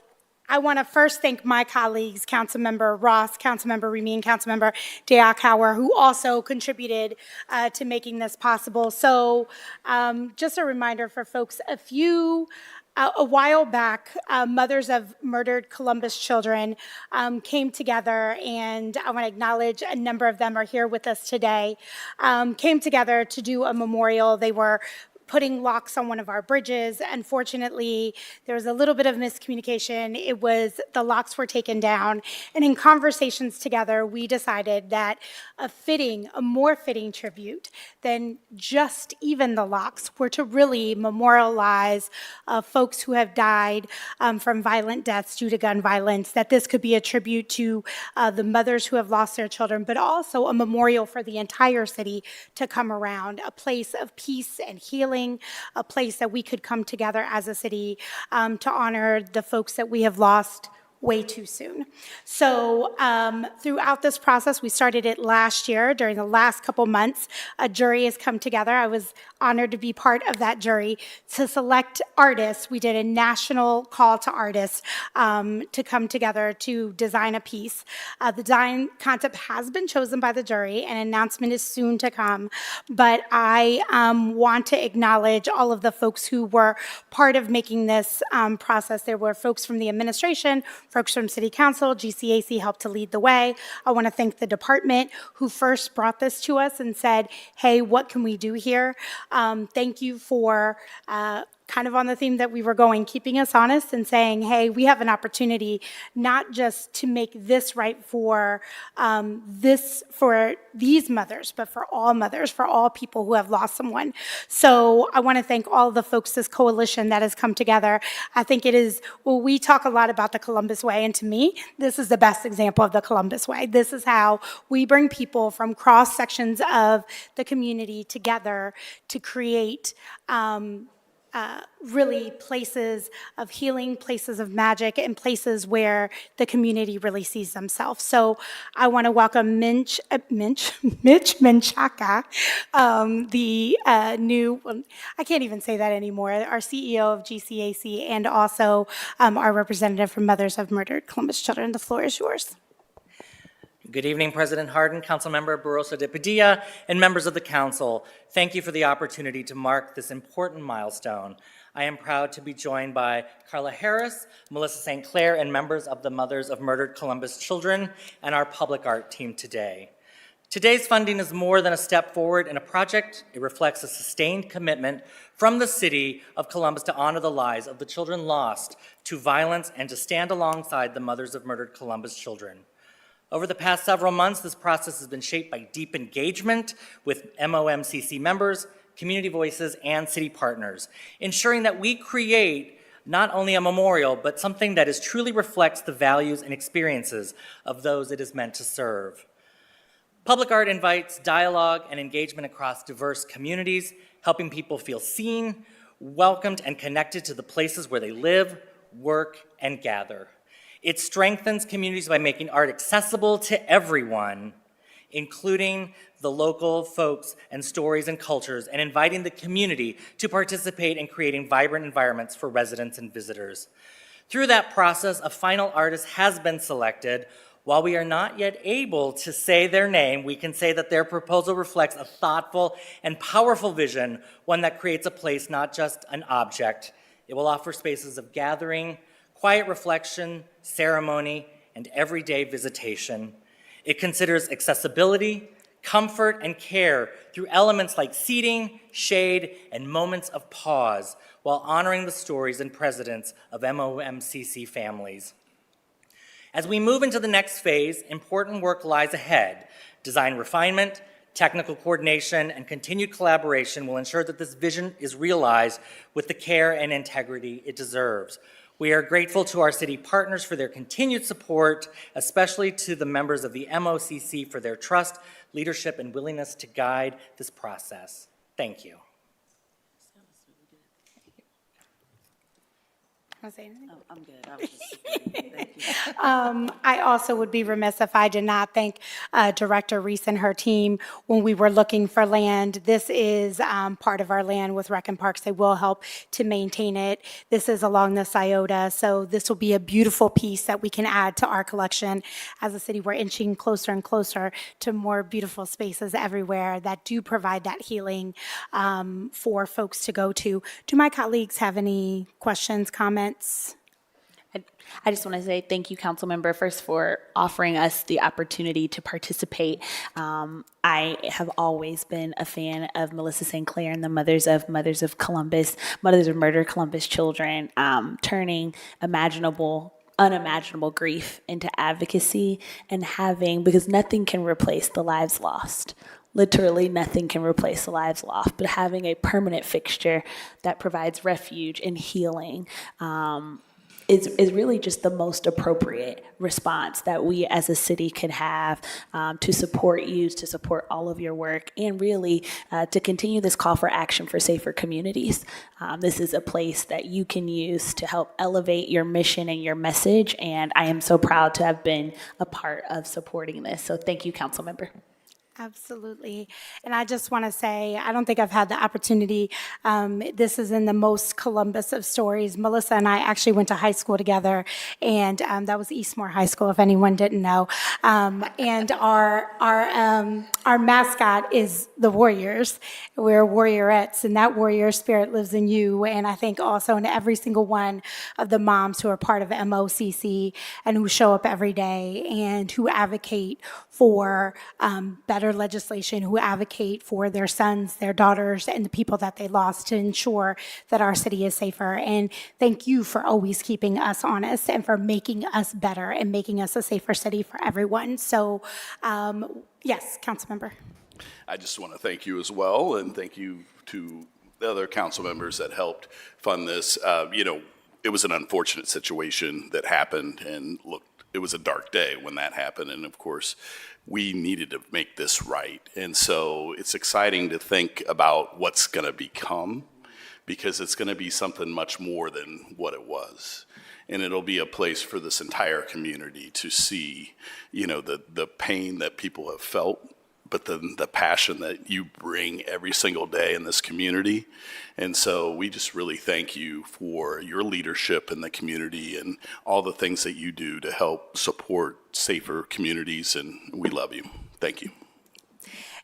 I want to first thank my colleagues, Councilmember Ross, Councilmember Remy, and Councilmember Deakauer, who also contributed to making this possible. So just a reminder for folks, a while back, Mothers of Murdered Columbus Children came together, and I want to acknowledge a number of them are here with us today, came together to do a memorial. They were putting locks on one of our bridges. Unfortunately, there was a little bit of miscommunication. The locks were taken down. And in conversations together, we decided that a more fitting tribute than just even the locks were to really memorialize folks who have died from violent deaths due to gun violence, that this could be a tribute to the mothers who have lost their children, but also a memorial for the entire city to come around, a place of peace and healing, a place that we could come together as a city to honor the folks that we have lost way too soon. So throughout this process, we started it last year. During the last couple months, a jury has come together. I was honored to be part of that jury to select artists. We did a national call to artists to come together to design a piece. The design concept has been chosen by the jury. An announcement is soon to come. But I want to acknowledge all of the folks who were part of making this process. There were folks from the administration, folks from City Council, GCAC helped to lead the way. I want to thank the department who first brought this to us and said, hey, what can we do here? Thank you for kind of on the theme that we were going, keeping us honest and saying, hey, we have an opportunity not just to make this right for these mothers, but for all mothers, for all people who have lost someone. So I want to thank all of the folks, this coalition that has come together. I think it is, well, we talk a lot about the Columbus Way, and to me, this is the best example of the Columbus Way. This is how we bring people from cross sections of the community together to create really places of healing, places of magic, and places where the community really sees themselves. So I want to welcome Mitch Menchaca, the new, I can't even say that anymore, our CEO of GCAC, and also our representative from Mothers of Murdered Columbus Children. The floor is yours. Good evening, President Hardin, Councilmember Barroso de Padilla, and members of the council. Thank you for the opportunity to mark this important milestone. I am proud to be joined by Carla Harris, Melissa St. Clair, and members of the Mothers of Murdered Columbus Children and our public art team today. Today's funding is more than a step forward in a project. It reflects a sustained commitment from the city of Columbus to honor the lives of the children lost to violence and to stand alongside the Mothers of Murdered Columbus Children. Over the past several months, this process has been shaped by deep engagement with MOMCC members, community voices, and city partners, ensuring that we create not only a memorial, but something that truly reflects the values and experiences of those it is meant to serve. Public art invites dialogue and engagement across diverse communities, helping people feel seen, welcomed, and connected to the places where they live, work, and gather. It strengthens communities by making art accessible to everyone, including the local folks and stories and cultures, and inviting the community to participate in creating vibrant environments for residents and visitors. Through that process, a final artist has been selected. While we are not yet able to say their name, we can say that their proposal reflects a thoughtful and powerful vision, one that creates a place, not just an object. It will offer spaces of gathering, quiet reflection, ceremony, and everyday visitation. It considers accessibility, comfort, and care through elements like seating, shade, and moments of pause, while honoring the stories and presidents of MOMCC families. As we move into the next phase, important work lies ahead. Design refinement, technical coordination, and continued collaboration will ensure that this vision is realized with the care and integrity it deserves. We are grateful to our city partners for their continued support, especially to the members of the MOCC for their trust, leadership, and willingness to guide this process. Thank you. I'm good. I was just thank you. I also would be remiss if I did not thank Director Reese and her team when we were looking for land. This is part of our land with Rec and Parks. They will help to maintain it. This is along the Scioto, so this will be a beautiful piece that we can add to our collection. As a city, we're inching closer and closer to more beautiful spaces everywhere that do provide that healing for folks to go to. Do my colleagues have any questions, comments? I just want to say thank you, Councilmember, first for offering us the opportunity to participate. I have always been a fan of Melissa St. Clair and the Mothers of Columbus, Mothers of Murdered Columbus Children, turning unimaginable grief into advocacy and because nothing can replace the lives lost. Literally nothing can replace the lives lost, but having a permanent fixture that provides refuge and healing is really just the most appropriate response that we as a city could have to support you, to support all of your work, and really to continue this call for action for safer communities. This is a place that you can use to help elevate your mission and your message, and I am so proud to have been a part of supporting this. So thank you, Councilmember. Absolutely. And I just want to say, I don't think I've had the opportunity. This is in the most Columbus of stories. Melissa and I actually went to high school together, and that was Eastmore High School, if anyone didn't know. And our mascot is the Warriors. We're Warriorettes, and that warrior spirit lives in you. And I think also in every single one of the moms who are part of MOCC and who show up every day and who advocate for better better legislation, who advocate for their sons, their daughters, and the people that they lost to ensure that our city is safer. And thank you for always keeping us honest and for making us better and making us a safer city for everyone. So, yes, Councilmember. I just want to thank you as well, and thank you to the other council members that helped fund this. It was an unfortunate situation that happened, and look, it was a dark day when that happened, and of course, we needed to make this right. And so it's exciting to think about what's going to become, because it's going to be something much more than what it was. And it'll be a place for this entire community to see, the pain that people have felt, but the passion that you bring every single day in this community. And so we just really thank you for your leadership in the community and all the things that you do to help support safer communities, and we love you. Thank you.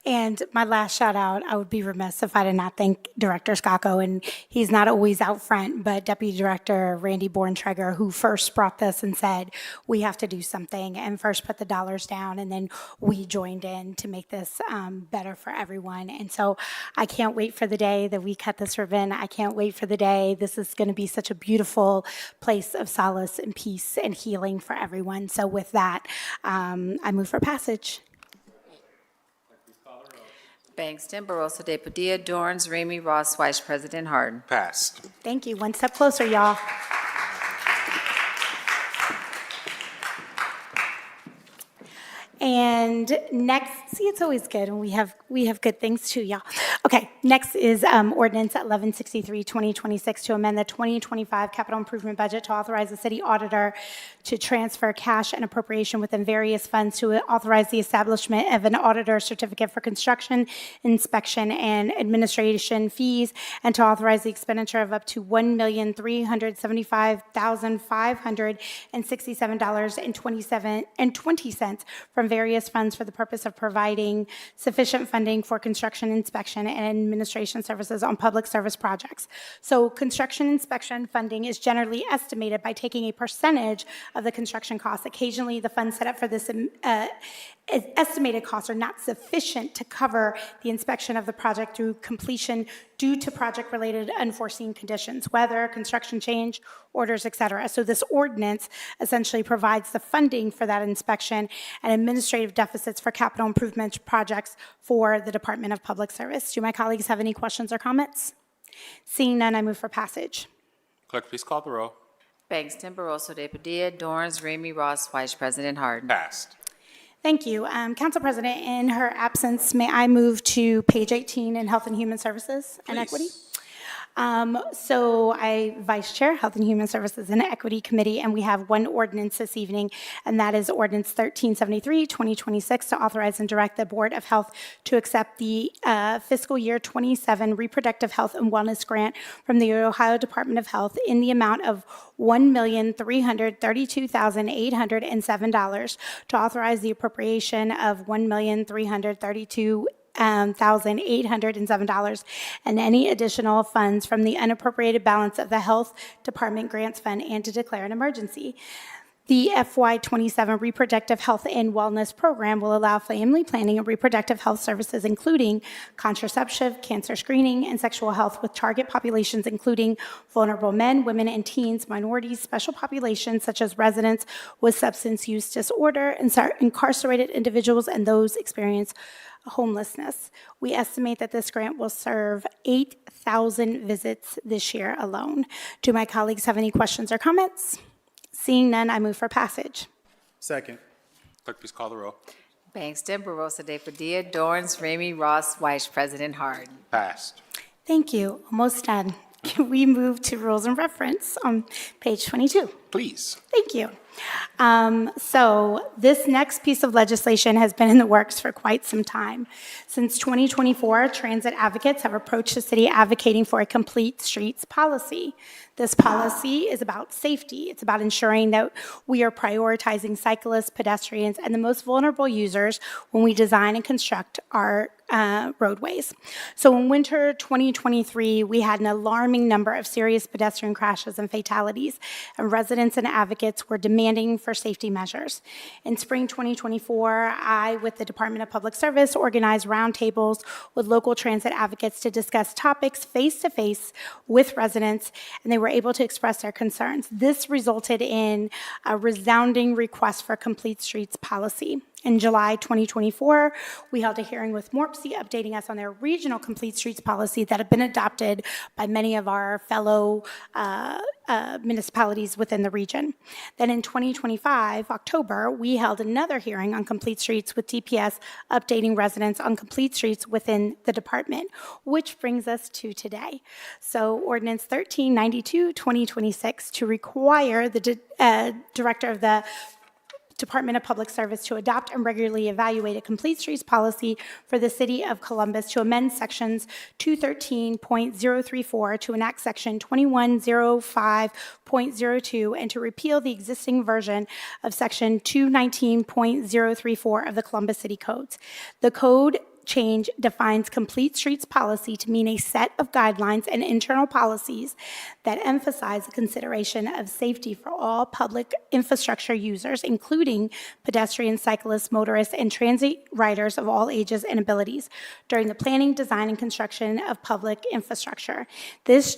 And my last shout out, I would be remiss if I did not thank Director Scacco, and he's not always out front, but Deputy Director Randy Borntrager, who first brought this and said, we have to do something, and first put the dollars down, and then we joined in to make this better for everyone. And so I can't wait for the day that we cut this ribbon. I can't wait for the day. This is going to be such a beautiful place of solace and peace and healing for everyone. So with that, I move for passage. Bangston, Barosa de Padilla, Dorns, Remy, Ross, Vice President Harden. Passed. Thank you. One step closer, y'all. And next, see, it's always good when we have good things too, y'all. Okay, next is Ordinance 1163, 2026, to amend the 2025 capital improvement budget to authorize the city auditor to transfer cash and appropriation within various funds to authorize the establishment of an auditor certificate for construction, inspection, and administration fees, and to authorize the expenditure of up to $1,375,567.20 from various funds for the purpose of providing sufficient funding for construction, inspection, and administration services on public service projects. So construction inspection funding is generally estimated by taking a percentage of the construction costs. Occasionally, the funds set up for this estimated costs are not sufficient to cover the inspection of the project through completion due to project-related unforeseen conditions, weather, construction change, orders, et cetera. So this ordinance essentially provides the funding for that inspection and administrative deficits for capital improvement projects for the Department of Public Service. Do my colleagues have any questions or comments? Seeing none, I move for passage. Clerk, please call the row. Bangston, Barosa de Padilla, Dorns, Remy, Ross, Vice President Harden. Passed. Thank you. Council President, in her absence, may I move to page 18 in Health and Human Services and Equity? So I Vice Chair, Health and Human Services and Equity Committee, and we have one ordinance this evening, and that is Ordinance 1373, 2026, to authorize and direct the Board of Health to accept the fiscal year 27 Reproductive Health and Wellness Grant from the Ohio Department of Health in the amount of $1,332,807 to authorize the appropriation of $1,332,807 and any additional funds from the unappropriated balance of the Health Department Grants Fund and to declare an emergency. The FY27 Reproductive Health and Wellness Program will allow family planning and reproductive health services, including contraception, cancer screening, and sexual health, with target populations including vulnerable men, women, and teens, minorities, special populations such as residents with substance use disorder, incarcerated individuals, and those experiencing homelessness. We estimate that this grant will serve 8,000 visits this year alone. Do my colleagues have any questions or comments? Seeing none, I move for passage. Second. Clerk, please call the row. Bangston, Barosa de Padilla, Dorns, Remy, Ross, Vice President Harden. Passed. Thank you. Almost done. Can we move to rules and reference on page 22? Please. Thank you. So this next piece of legislation has been in the works for quite some time. Since 2024, transit advocates have approached the city advocating for a complete streets policy. This policy is about safety. It's about ensuring that we are prioritizing cyclists, pedestrians, and the most vulnerable users when we design and construct our roadways. So in winter 2023, we had an alarming number of serious pedestrian crashes and fatalities, and residents and advocates were demanding for safety measures. In spring 2024, I, with the Department of Public Service, organized roundtables with local transit advocates to discuss topics face-to-face with residents, and they were able to express their concerns. This resulted in a resounding request for complete streets policy. In July 2024, we held a hearing with MORPC updating us on their regional complete streets policy that had been adopted by many of our fellow municipalities within the region. Then in 2025, October, we held another hearing on complete streets with DPS updating residents on complete streets within the department, which brings us to today. So Ordinance 1392, 2026, to require the Director of the Department of Public Service to adopt and regularly evaluate a complete streets policy for the city of Columbus, to amend sections 213.034 to enact section 2105.02 and to repeal the existing version of section 219.034 of the Columbus City Codes. The code change defines complete streets policy to mean a set of guidelines and internal policies that emphasize the consideration of safety for all public infrastructure users, including pedestrians, cyclists, motorists, and transit riders of all ages and abilities during the planning, design, and construction of public infrastructure. This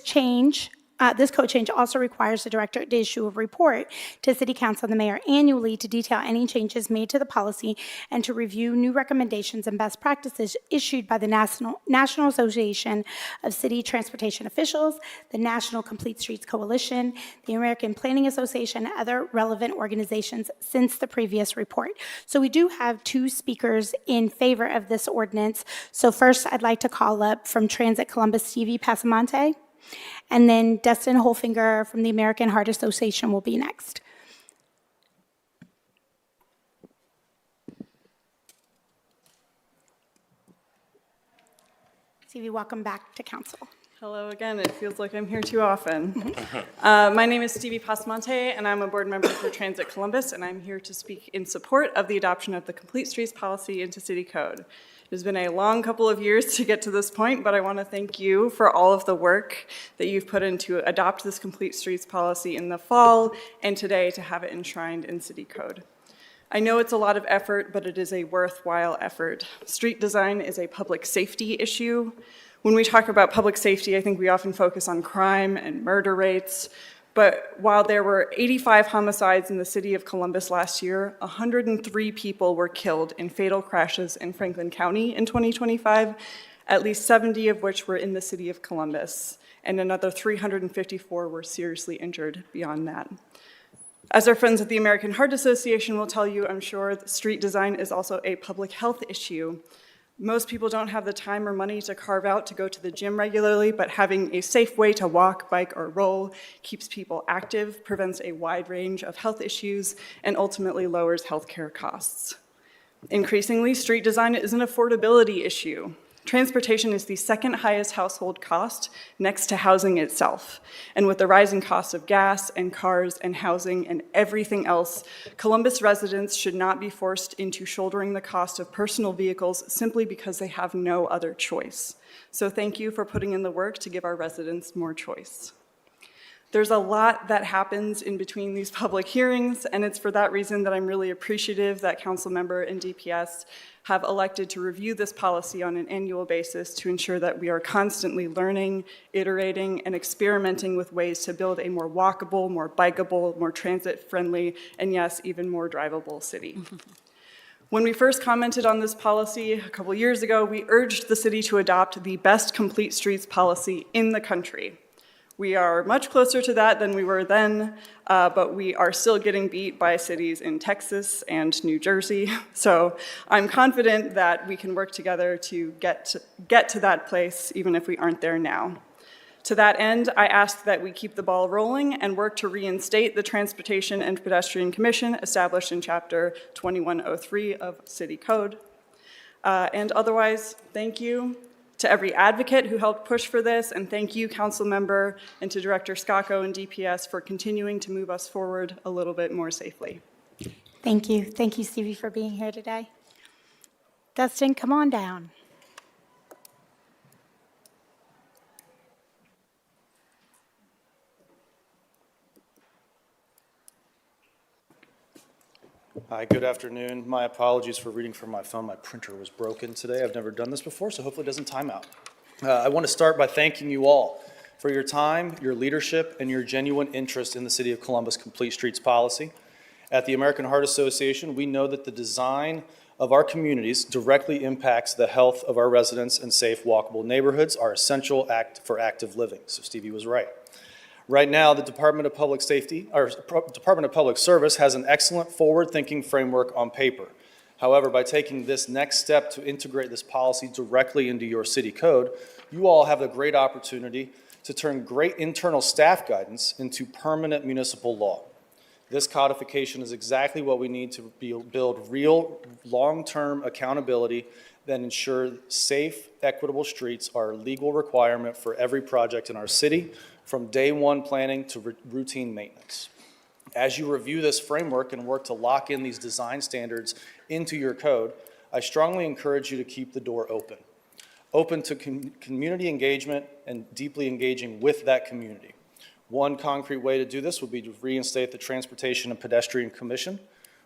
code change also requires the director to issue a report to City Council and the mayor annually to detail any changes made to the policy and to review new recommendations and best practices issued by the National Association of City Transportation Officials, the National Complete Streets Coalition, the American Planning Association, and other relevant organizations since the previous report. So we do have two speakers in favor of this ordinance. So first, I'd like to call up from Transit Columbus, Stevie Passamonte. And then Dustin Holfinger from the American Heart Association will be next. Stevie, welcome back to council. Hello again. It feels like I'm here too often. My name is Stevie Passamonte, and I'm a board member for Transit Columbus, and I'm here to speak in support of the adoption of the Complete Streets policy into City Code. It has been a long couple of years to get to this point, but I want to thank you for all of the work that you've put in to adopt this Complete Streets policy in the fall, and today to have it enshrined in City Code. I know it's a lot of effort, but it is a worthwhile effort. Street design is a public safety issue. When we talk about public safety, I think we often focus on crime and murder rates. But while there were 85 homicides in the city of Columbus last year, 103 people were killed in fatal crashes in Franklin County in 2025, at least 70 of which were in the city of Columbus, and another 354 were seriously injured beyond that. As our friends at the American Heart Association will tell you, I'm sure, street design is also a public health issue. Most people don't have the time or money to carve out to go to the gym regularly, but having a safe way to walk, bike, or roll keeps people active, prevents a wide range of health issues, and ultimately lowers healthcare costs. Increasingly, street design is an affordability issue. Transportation is the second highest household cost next to housing itself. And with the rising cost of gas and cars and housing and everything else, Columbus residents should not be forced into shouldering the cost of personal vehicles simply because they have no other choice. So thank you for putting in the work to give our residents more choice. There's a lot that happens in between these public hearings, and it's for that reason that I'm really appreciative that council member and DPS have elected to review this policy on an annual basis to ensure that we are constantly learning, iterating, and experimenting with ways to build a more walkable, more bikeable, more transit-friendly, and yes, even more drivable city. When we first commented on this policy a couple years ago, we urged the city to adopt the best complete streets policy in the country. We are much closer to that than we were then, but we are still getting beat by cities in Texas and New Jersey. So I'm confident that we can work together to get to that place, even if we aren't there now. To that end, I ask that we keep the ball rolling and work to reinstate the Transportation and Pedestrian Commission established in Chapter 2103 of City Code. And otherwise, thank you to every advocate who helped push for this, and thank you, council member, and to Director Skako and DPS for continuing to move us forward a little bit more safely. Thank you. Thank you, Stevie, for being here today. Dustin, come on down. Hi, good afternoon. My apologies for reading from my phone. My printer was broken today. I've never done this before, so hopefully it doesn't time out. I want to start by thanking you all for your time, your leadership, and your genuine interest in the City of Columbus Complete Streets policy. At the American Heart Association, we know that the design of our communities directly impacts the health of our residents, and safe, walkable neighborhoods are essential for active living. So Stevie was right. Right now, the Department of Public Safety, or Department of Public Service, has an excellent forward-thinking framework on paper. However, by taking this next step to integrate this policy directly into your city code, you all have a great opportunity to turn great internal staff guidance into permanent municipal law. This codification is exactly what we need to build real, long-term accountability that ensure safe, equitable streets are a legal requirement for every project in our city, from day one planning to routine maintenance. As you review this framework and work to lock in these design standards into your code, I strongly encourage you to keep the door open to community engagement and deeply engaging with that community. One concrete way to do this would be to reinstate the Transportation and Pedestrian Commission.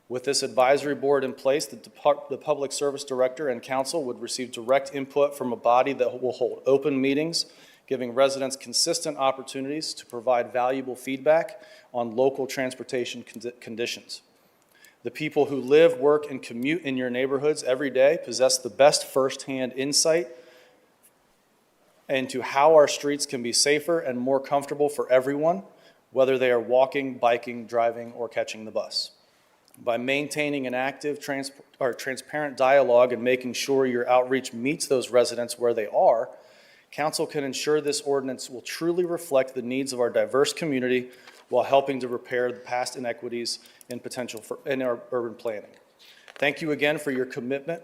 With this advisory board in place, the Public Service Director and Council would receive direct input from a body that will hold open meetings, giving residents consistent opportunities to provide valuable feedback on local transportation conditions. The people who live, work, and commute in your neighborhoods every day possess the best firsthand insight into how our streets can be safer and more comfortable for everyone, whether they are walking, biking, driving, or catching the bus. By maintaining an active, transparent dialogue and making sure your outreach meets those residents where they are, Council can ensure this ordinance will truly reflect the needs of our diverse community while helping to repair the past inequities in our urban planning. Thank you again for your commitment.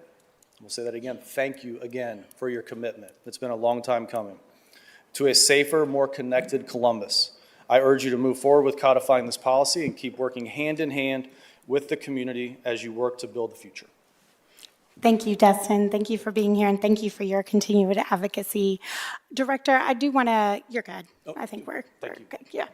We'll say that again. Thank you again for your commitment. It's been a long time coming. To a safer, more connected Columbus. I urge you to move forward with codifying this policy and keep working hand in hand with the community as you work to build the future. Thank you, Dustin. Thank you for being here, and thank you for your continued advocacy. Director, I do want to, you're good. I think we're good, yeah.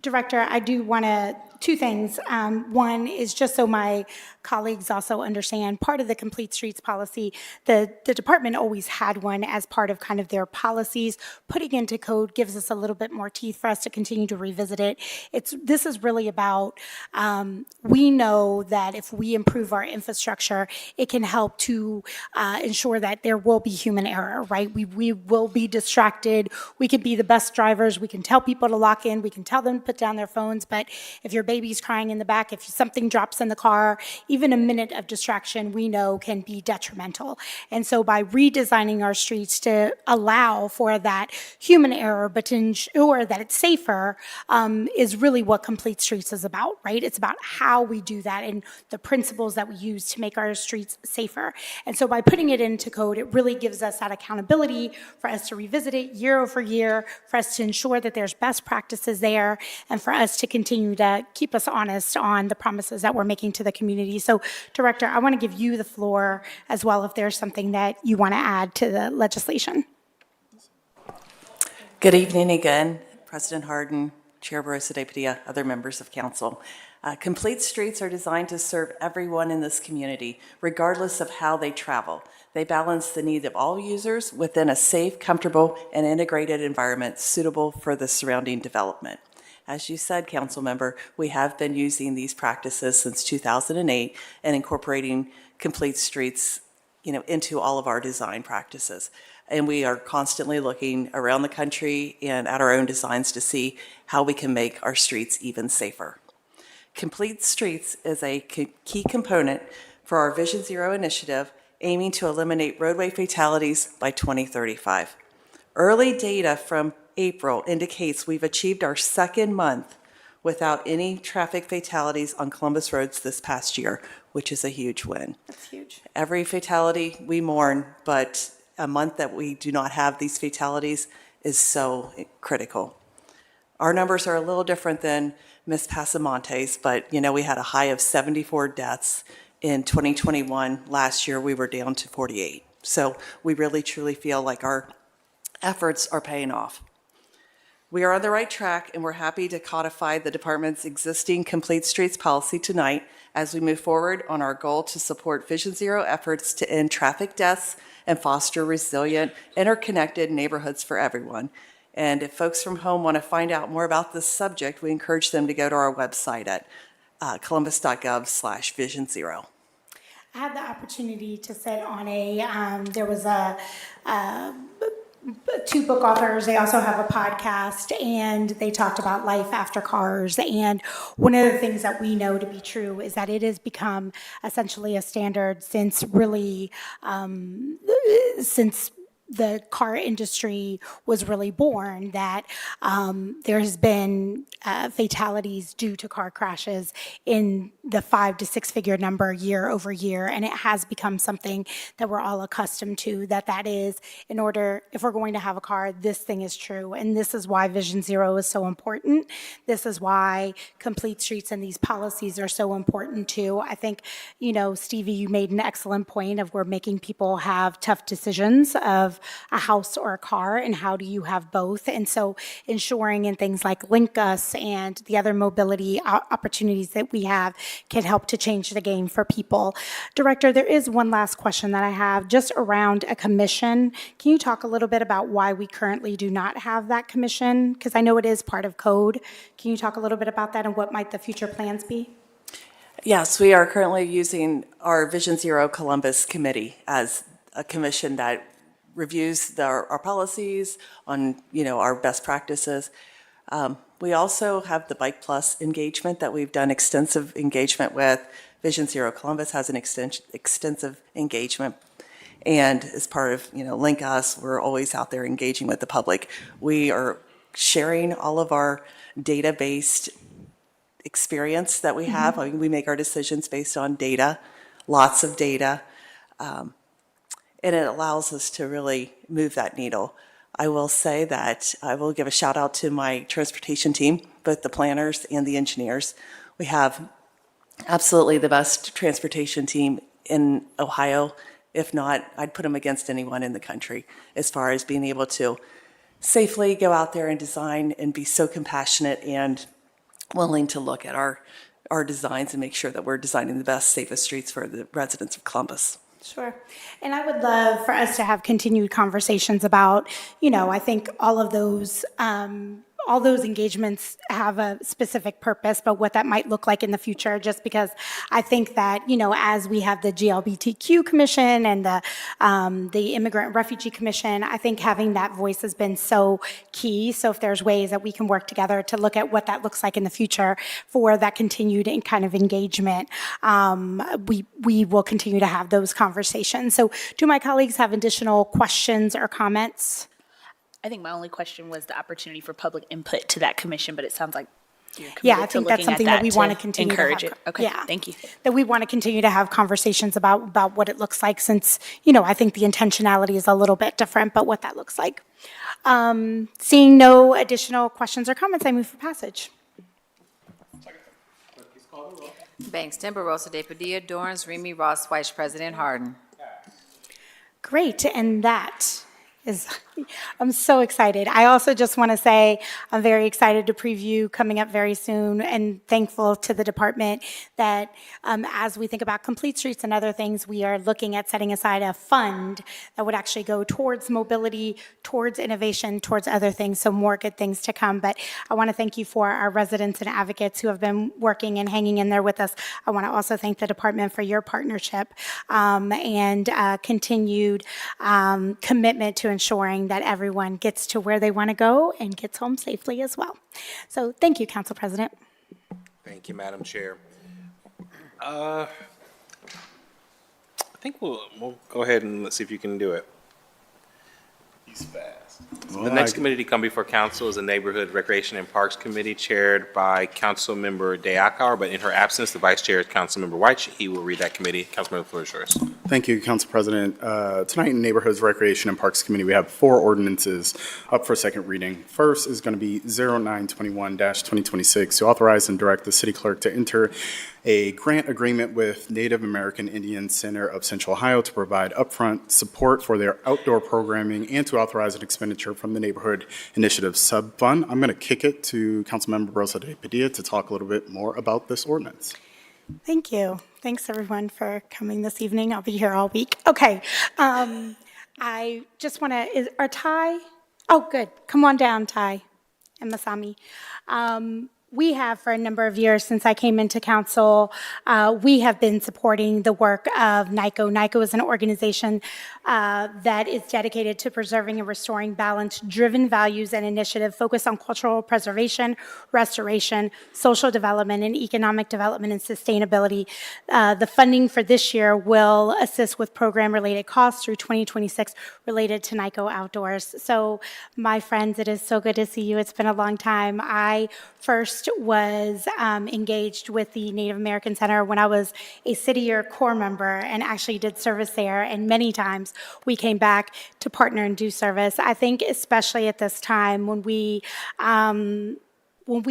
Director, I do want to, two things. One is just so my colleagues also understand, part of the Complete Streets policy, the department always had one as part of kind of their policies. Putting into code gives us a little bit more teeth for us to continue to revisit it. This is really about, we know that if we improve our infrastructure, it can help to ensure that there will be human error, right? We will be distracted. We can be the best drivers. We can tell people to lock in. We can tell them to put down their phones. But if your baby's crying in the back, if something drops in the car, even a minute of distraction, we know can be detrimental. And so by redesigning our streets to allow for that human error, but to ensure that it's safer, is really what Complete Streets is about, right? It's about how we do that and the principles that we use to make our streets safer. And so by putting it into code, it really gives us that accountability for us to revisit it year over year, for us to ensure that there's best practices there, and for us to continue to keep us honest on the promises that we're making to the community. So, Director, I want to give you the floor as well if there's something that you want to add to the legislation. Good evening again, President Harden, Chair Barosa de Padilla, other members of council. Complete Streets are designed to serve everyone in this community, regardless of how they travel. They balance the needs of all users within a safe, comfortable, and integrated environment suitable for the surrounding development. As you said, council member, we have been using these practices since 2008 and incorporating Complete Streets, into all of our design practices. And we are constantly looking around the country and at our own designs to see how we can make our streets even safer. Complete Streets is a key component for our Vision Zero initiative, aiming to eliminate roadway fatalities by 2035. Early data from April indicates we've achieved our second month without any traffic fatalities on Columbus roads this past year, which is a huge win. That's huge. Every fatality we mourn, but a month that we do not have these fatalities is so critical. Our numbers are a little different than Ms. Pasamonte's, but we had a high of 74 deaths in 2021. Last year we were down to 48. So we really truly feel like our efforts are paying off. We are on the right track, and we're happy to codify the department's existing Complete Streets policy tonight as we move forward on our goal to support Vision Zero efforts to end traffic deaths and foster resilient, interconnected neighborhoods for everyone. And if folks from home want to find out more about this subject, we encourage them to go to our website at columbus.gov/Vision Zero. I had the opportunity to sit on there was two book authors. They also have a podcast, and they talked about life after cars. And one of the things that we know to be true is that it has become essentially a standard since the car industry was really born, that there has been fatalities due to car crashes in the 5 to 6 figure number year over year, and it has become something that we're all accustomed to, that is, in order, if we're going to have a car, this thing is true, and this is why Vision Zero is so important. This is why Complete Streets and these policies are so important too. I think, Stevie, you made an excellent point of we're making people have tough decisions of a house or a car, and how do you have both? And so ensuring in things like Link Us and the other mobility opportunities that we have can help to change the game for people. Director, there is one last question that I have just around a commission. Can you talk a little bit about why we currently do not have that commission? Because I know it is part of code. Can you talk a little bit about that and what might the future plans be? Yes, we are currently using our Vision Zero Columbus Committee as a commission that reviews our policies on, our best practices. We also have the Bike Plus engagement that we've done extensive engagement with. Vision Zero Columbus has an extensive engagement. And as part of, Link Us, we're always out there engaging with the public. We are sharing all of our data-based experience that we have. I mean, we make our decisions based on data, lots of data. And it allows us to really move that needle. I will say that I will give a shout out to my transportation team, both the planners and the engineers. We have absolutely the best transportation team in Ohio. If not, I'd put them against anyone in the country as far as being able to safely go out there and design and be so compassionate and willing to look at our designs and make sure that we're designing the best, safest streets for the residents of Columbus. Sure. And I would love for us to have continued conversations about, I think all those engagements have a specific purpose, but what that might look like in the future, just because I think that, as we have the GLBTQ Commission and the Immigrant and Refugee Commission, I think having that voice has been so key. So if there's ways that we can work together to look at what that looks like in the future for that continued kind of engagement, we will continue to have those conversations. So do my colleagues have additional questions or comments? I think my only question was the opportunity for public input to that commission, but it sounds like you're committed Yeah, I to think that's looking at something that we to want to continue encourage to have. it. Okay, Yeah. thank you. That we want to continue to have conversations about what it looks like, since, I think the intentionality is a little bit different, but what that looks like. Seeing no additional questions or comments, I move for passage. Bangston, Barosa de Padilla, Dorans, Remy, Ross, Vice President Harden. Great, and that I'm so excited. I also just want to say I'm very excited to preview coming up very soon, and thankful to the department that as we think about Complete Streets and other things, we are looking at setting aside a fund that would actually go towards mobility, towards innovation, towards other things, so more good things to come. But I want to thank you for our residents and advocates who have been working and hanging in there with us. I want to also thank the department for your partnership and continued commitment to ensuring that everyone gets to where they want to go and gets home safely as well. So thank you, Council President. Thank you, Madam Chair. I think we'll go ahead and let's see if you can do it. He's fast. So the next committee to come before council is the Neighborhood Recreation and Parks Committee chaired by Councilmember Deakar, but in her absence, the vice chair is Councilmember White. He will read that committee. Councilmember, the floor is yours. Thank you, Council President. Tonight in Neighborhoods, Recreation, and Parks Committee, we have 4 ordinances up for second reading. First is going to be 0921-2026 to authorize and direct the city clerk to enter a grant agreement with Native American Indian Center of Central Ohio to provide upfront support for their outdoor programming and to authorize an expenditure from the Neighborhood Initiative Sub-Fund. I'm going to kick it to Councilmember Rosa de Padilla to talk a little bit more about this ordinance. Thank you. Thanks, everyone, for coming this evening. I'll be here all week. Okay. I just want to, are Ty? Oh, good. Come on down, Ty and Masami. We have, for a number of years since I came into council, we have been supporting the work of NICO. NICO is an organization that is dedicated to preserving and restoring balance-driven values and initiative focused on cultural preservation, restoration, social development, and economic development and sustainability. The funding for this year will assist with program-related costs through 2026 related to NICO Outdoors. So, my friends, it is so good to see you. It's been a long time. I first was engaged with the Native American Center when I was a city year core member and actually did service there. And many times we came back to partner and do service. I think especially at this time when we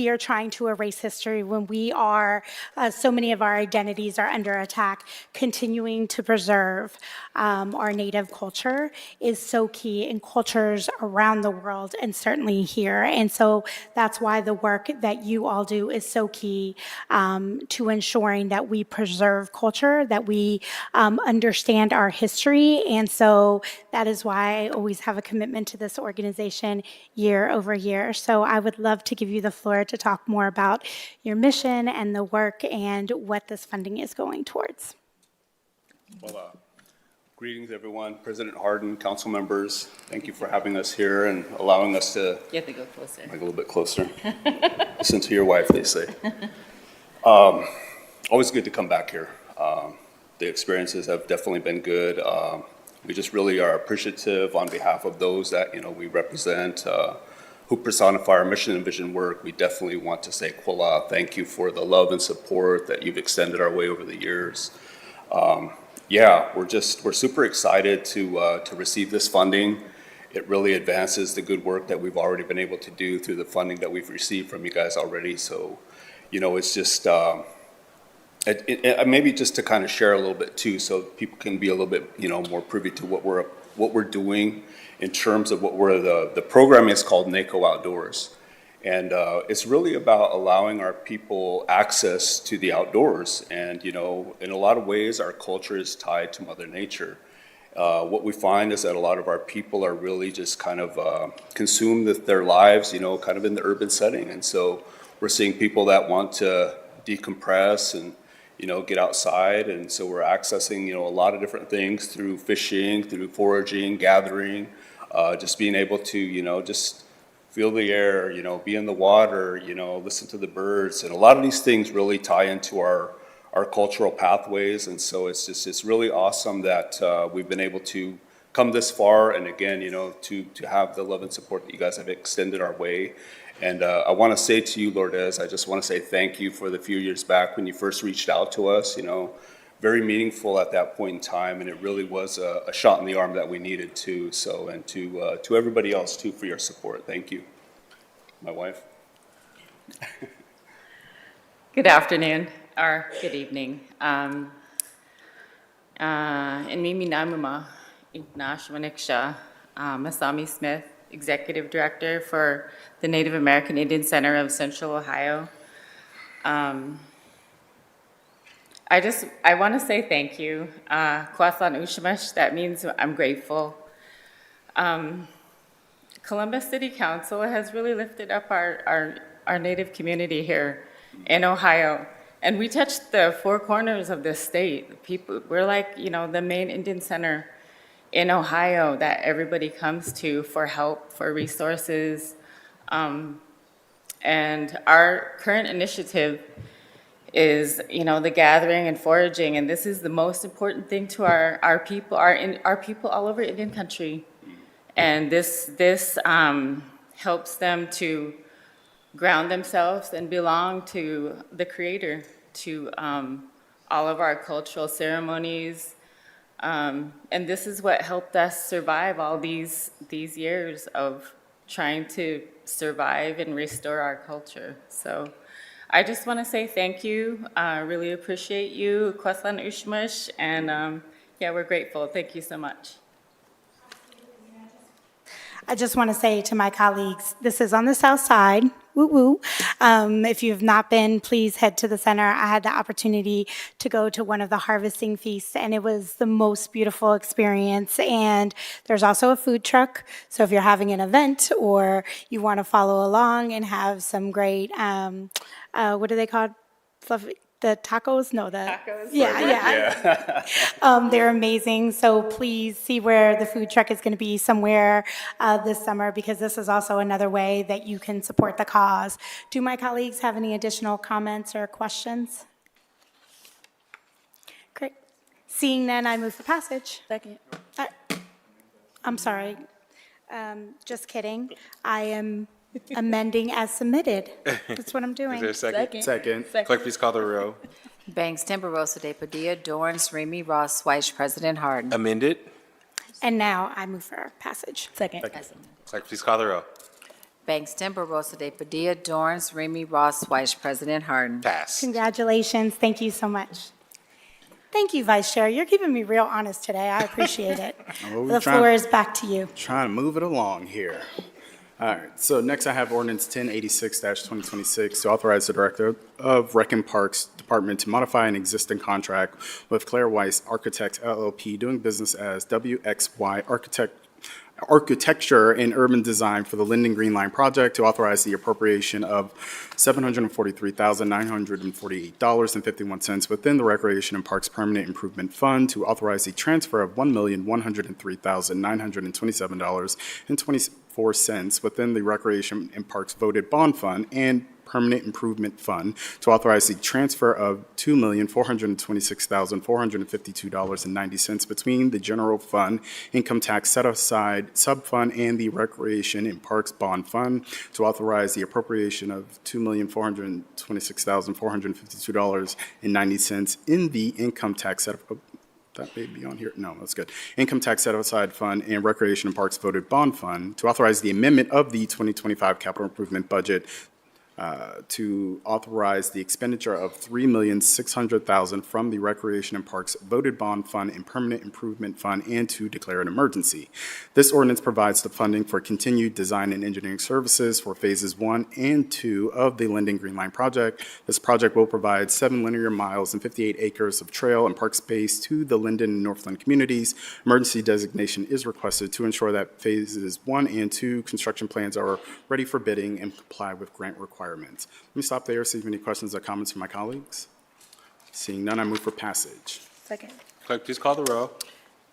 are trying to erase history, when we are, so many of our identities are under attack, continuing to preserve our Native culture is so key in cultures around the world and certainly here. And so that's why the work that you all do is so key to ensuring that we preserve culture, that we understand our history. And so that is why I always have a commitment to this organization year over year. So I would love to give you the floor to talk more about your mission and the work and what this funding is going towards. Well, greetings, everyone. President Harden, council members, thank you for having us here and allowing us to. You have to go closer. Like a little bit closer. Listen to your wife, they say. Always good to come back here. The experiences have definitely been good. We just really are appreciative on behalf of those that, we represent, who personify our mission and vision work. We definitely want to say, Kwala, thank you for the love and support that you've extended our way over the years. We're super excited to receive this funding. It really advances the good work that we've already been able to do through the funding that we've received from you guys already. So, it's just, maybe just to kind of share a little bit too, so people can be a little bit, more privy to what we're doing in terms of the program is called NACO Outdoors. And it's really about allowing our people access to the outdoors. And, in a lot of ways, our culture is tied to Mother Nature. What we find is that a lot of our people are really just kind of consumed with their lives, kind of in the urban setting. And so we're seeing people that want to decompress and, get outside. And so we're accessing, a lot of different things through fishing, through foraging, gathering, just being able to, just feel the air, be in the water, listen to the birds. And a lot of these things really tie into our cultural pathways. And so it's really awesome that we've been able to come this far. And again, to have the love and support that you guys have extended our way. And I want to say to you, Lourdes, I just want to say thank you for the few years back when you first reached out to us, very meaningful at that point in time. And it really was a shot in the arm that we needed too. So, and to everybody else too for your support. Thank you. My wife. Good afternoon, or good evening. In Mimi Namuma, Ignash Maniksha, Masami Smith, Executive Director for the Native American Indian Center of Central Ohio. I want to say thank you. Kwathan Ushamash, that means I'm grateful. Columbus City Council has really lifted up our Native community here in Ohio. And we touch the four corners of this state. We're like, the main Indian center in Ohio that everybody comes to for help, for resources. And our current initiative is, the gathering and foraging, and this is the most important thing to our people, our people all over Indian country. And this helps them to ground themselves and belong to the Creator, to all of our cultural ceremonies, And this is what helped us survive all these years of trying to survive and restore our culture. So I just want to say thank you. I really appreciate you, Kwaslan Ushmush, and yeah, we're grateful. Thank you so much. I just want to say to my colleagues, this is on the south side, woo-woo. If you've not been, please head to the center. I had the opportunity to go to one of the harvesting feasts, and it was the most beautiful experience. And there's also a food truck, so if you're having an event or you want to follow along and have some great, what do they call fluffy? The tacos? No, the Tacos? yeah. They're amazing. So please see where the food truck is going to be somewhere this summer, because this is also another way that you can support the cause. Do my colleagues have any additional comments or questions? Great. Seeing none, I move for passage. Second. I'm sorry. Just kidding. I am amending as submitted. That's what I'm doing. Is there a second? Second. Clerk, please call the row. Banks, Timber-Rosa de Padilla, Dorns, Remy Ross, Vice President Harden. Amended. And now I move for passage. Second. Clerk, please call the row. Banks, Timber-Rosa de Padilla, Dorns, Remy Ross, Vice President Harden. Pass. Congratulations. Thank you so much. Thank you, Vice Chair. You're keeping me real honest today. I appreciate it. Well, we're The floor is back to you. Trying to move it along here. All right, so next I have ordinance 1086-2026 to authorize the Director of Rec and Parks Department to modify an existing contract with Claire Weiss Architects LLP doing business as WXY Architecture and Urban Design for the Linden Green Line project, to authorize the appropriation of $743,948.51 within the Recreation and Parks Permanent Improvement Fund, to authorize the transfer of $1,103,927.24 within the Recreation and Parks Voted Bond Fund and Permanent Improvement Fund, to authorize the transfer of $2,426,452.90 between the General Fund Income Tax Set-Aside Subfund and the Recreation and Parks Bond Fund, to authorize the appropriation of $2,426,452.90 in the Income Tax that may be on here. No, that's good. Income Tax Set-Aside Fund and Recreation and Parks Voted Bond Fund, to authorize the amendment of the 2025 capital improvement budget to authorize the expenditure of $3,600,000 from the Recreation and Parks Voted Bond Fund and Permanent Improvement Fund, and to declare an emergency. This ordinance provides the funding for continued design and engineering services for phases 1 and 2 of the Linden Green Line project. This project will provide 7 linear miles and 58 acres of trail and park space to the Linden and Northland communities. Emergency designation is requested to ensure that phases 1 and 2 construction plans are ready for bidding and comply with grant requirements. Let me stop there, see if any questions or comments from my colleagues. Seeing none, I move for passage. Second. Clerk, please call the row.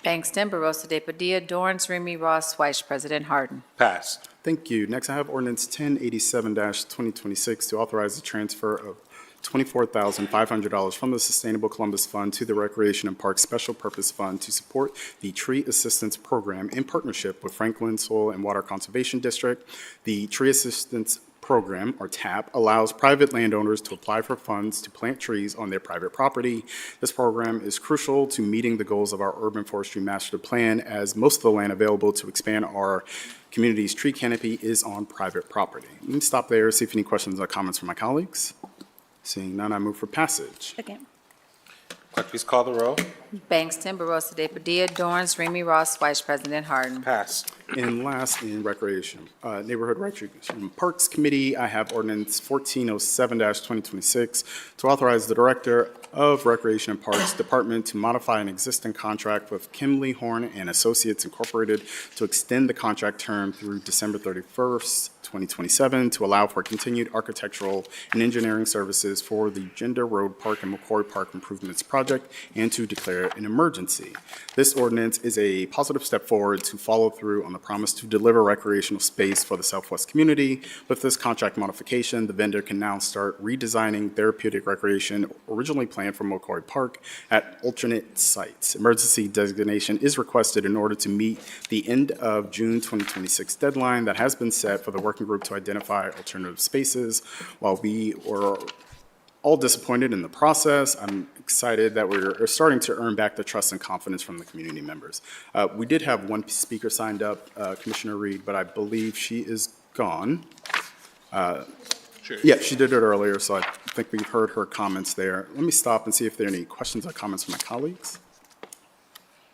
Banks, Timber-Rosa de Padilla, Dorns, Remy Ross, Vice President Harden. Pass. Thank you. Next, I have ordinance 1087-2026 to authorize the transfer of $24,500 from the Sustainable Columbus Fund to the Recreation and Parks Special Purpose Fund to support the Tree Assistance Program in partnership with Franklin Soil and Water Conservation District. The Tree Assistance Program, or TAP, allows private landowners to apply for funds to plant trees on their private property. This program is crucial to meeting the goals of our Urban Forestry Master Plan, as most of the land available to expand our community's tree canopy is on private property. Let me stop there, see if any questions or comments from my colleagues. Seeing none, I move for passage. Second. Clerk, please call the row. Banks, Timber-Rosa de Padilla, Dorns, Remy Ross, Vice President Harden. Pass. And last, in Recreation, Neighborhood Recreation Parks Committee, I have ordinance 1407-2026 to authorize the Director of Recreation and Parks Department to modify an existing contract with Kimley Horn and Associates Incorporated to extend the contract term through December 31st, 2027, to allow for continued architectural and engineering services for the Gender Road Park and McCoy Park Improvements Project, and to declare an emergency. This ordinance is a positive step forward to follow through on the promise to deliver recreational space for the Southwest community. With this contract modification, the vendor can now start redesigning therapeutic recreation originally planned for McCoy Park at alternate sites. Emergency designation is requested in order to meet the end of June 2026 deadline that has been set for the working group to identify alternative spaces. While we are all disappointed in the process. I'm excited that we're starting to earn back the trust and confidence from the community members. We did have one speaker signed up, Commissioner Reed, but I believe she is gone. Sure. Yeah, she did it earlier, so I think we've heard her comments there. Let me stop and see if there are any questions or comments from my colleagues.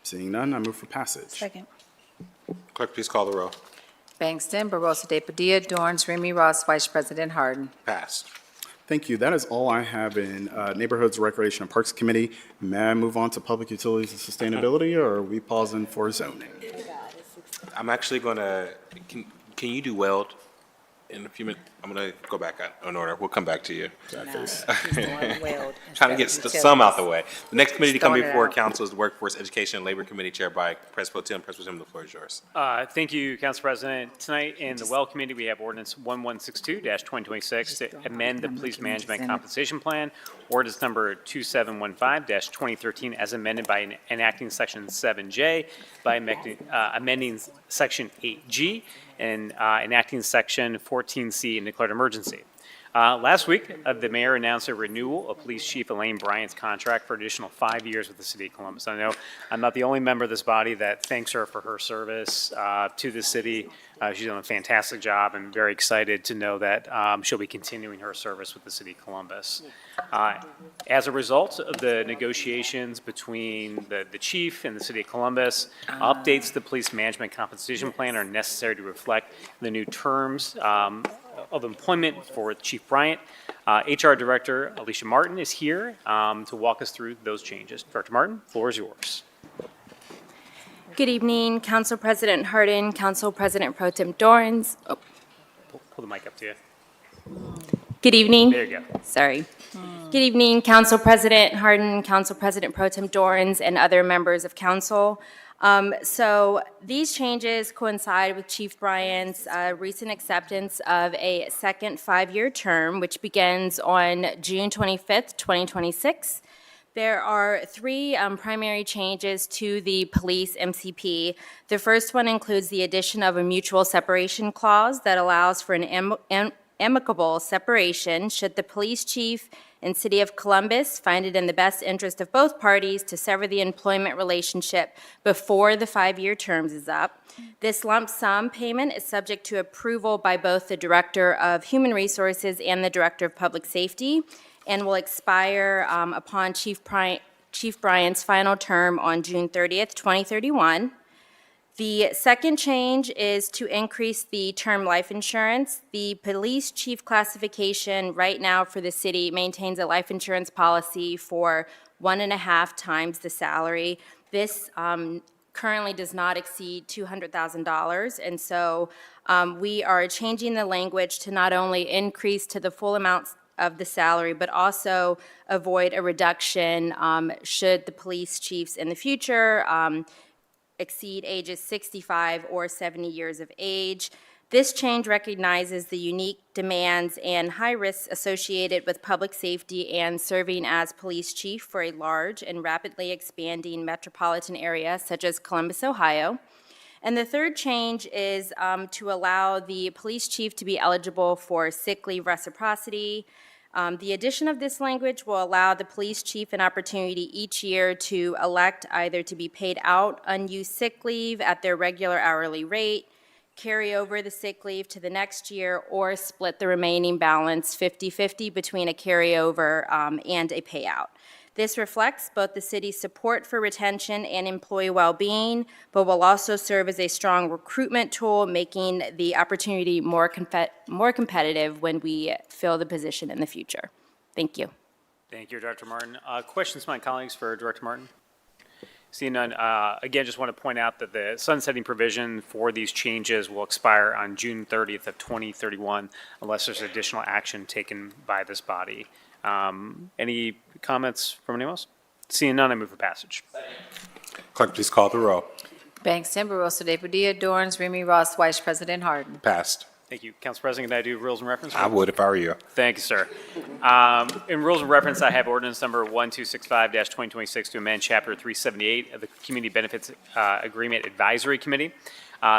Seeing none, I move for passage. Second. Clerk, please call the row. Bangston, Barosa de Padilla, Dorns, Remy Ross, Vice President Harden. Passed. Thank you. That is all I have in Neighborhoods, Recreation, and Parks Committee. May I move on to Public Utilities and Sustainability, or are we pausing for zoning? I'm actually gonna, can you do weld in a few minutes? I'm gonna go back in order. We'll come back to you. Trying to get some out the way. The next committee to come before council is the Workforce, Education, and Labor Committee chaired by Pres Pro Tem. Pres Pro Tem, the floor is yours. Thank you, Council President. Tonight in the Well Committee, we have ordinance 1162-2026 to amend the Police Management Compensation Plan, ordinance number 2715-2013 as amended by enacting Section 7J, by amending Section 8G, and enacting Section 14C and declared emergency. Last week, the mayor announced a renewal of Police Chief Elaine Bryant's contract for additional 5 years with the city of Columbus. I know I'm not the only member of this body that thanks her for her service to the city. She's done a fantastic job, and very excited to know that she'll be continuing her service with the city of Columbus. As a result of the negotiations between the chief and the city of Columbus, updates to the police management compensation plan are necessary to reflect the new terms of employment for Chief Bryant. HR Director Alicia Martin is here to walk us through those changes. Director Martin, floor is yours. Good evening, Council President Harden, Council President Pro Tem Dorans. Oh, Pull the mic up to you. good evening. There you go. Sorry. Good evening, Council President Harden, Council President Pro Tem Dorans, and other members of council. So these changes coincide with Chief Bryant's recent acceptance of a second 5-year term, which begins on June 25th, 2026. There are 3 primary changes to the police MCP. The first one includes the addition of a mutual separation clause that allows for an amicable separation should the police chief and City of Columbus find it in the best interest of both parties to sever the employment relationship before the 5-year terms is up. This lump sum payment is subject to approval by both the Director of Human Resources and the Director of Public Safety, and will expire upon Chief Bryant's final term on June 30th, 2031. The second change is to increase the term life insurance. The police chief classification right now for the city maintains a life insurance policy for 1.5 times the salary. This currently does not exceed $200,000, and so we are changing the language to not only increase to the full amount of the salary, but also avoid a reduction should the police chiefs in the future exceed ages 65 or 70 years of age. This change recognizes the unique demands and high risks associated with public safety and serving as police chief for a large and rapidly expanding metropolitan area such as Columbus, Ohio. And the third change is to allow the police chief to be eligible for sick leave reciprocity. The addition of this language will allow the police chief an opportunity each year to elect either to be paid out unused sick leave at their regular hourly rate, carry over the sick leave to the next year, or split the remaining balance 50-50 between a carryover and a payout. This reflects both the city's support for retention and employee well-being, but will also serve as a strong recruitment tool, making the opportunity more competitive when we fill the position in the future. Thank you. Thank you, Director Martin. Questions from my colleagues for Director Martin? Seeing none, again, just want to point out that the sunsetting provision for these changes will expire on June 30th of 2031 unless there's additional action taken by this body. Any comments from anyone else? Seeing none, I move for passage. Clerk, please call the row. Bangston, Barosa de Padilla, Dorns, Remy Ross, Vice President Harden. Passed. Thank you. Council President, can I do rules and reference? I would if I were you. Thank you, sir. In rules of reference, I have ordinance number 1265-2026 to amend Chapter 378 of the Community Benefits Agreement Advisory Committee.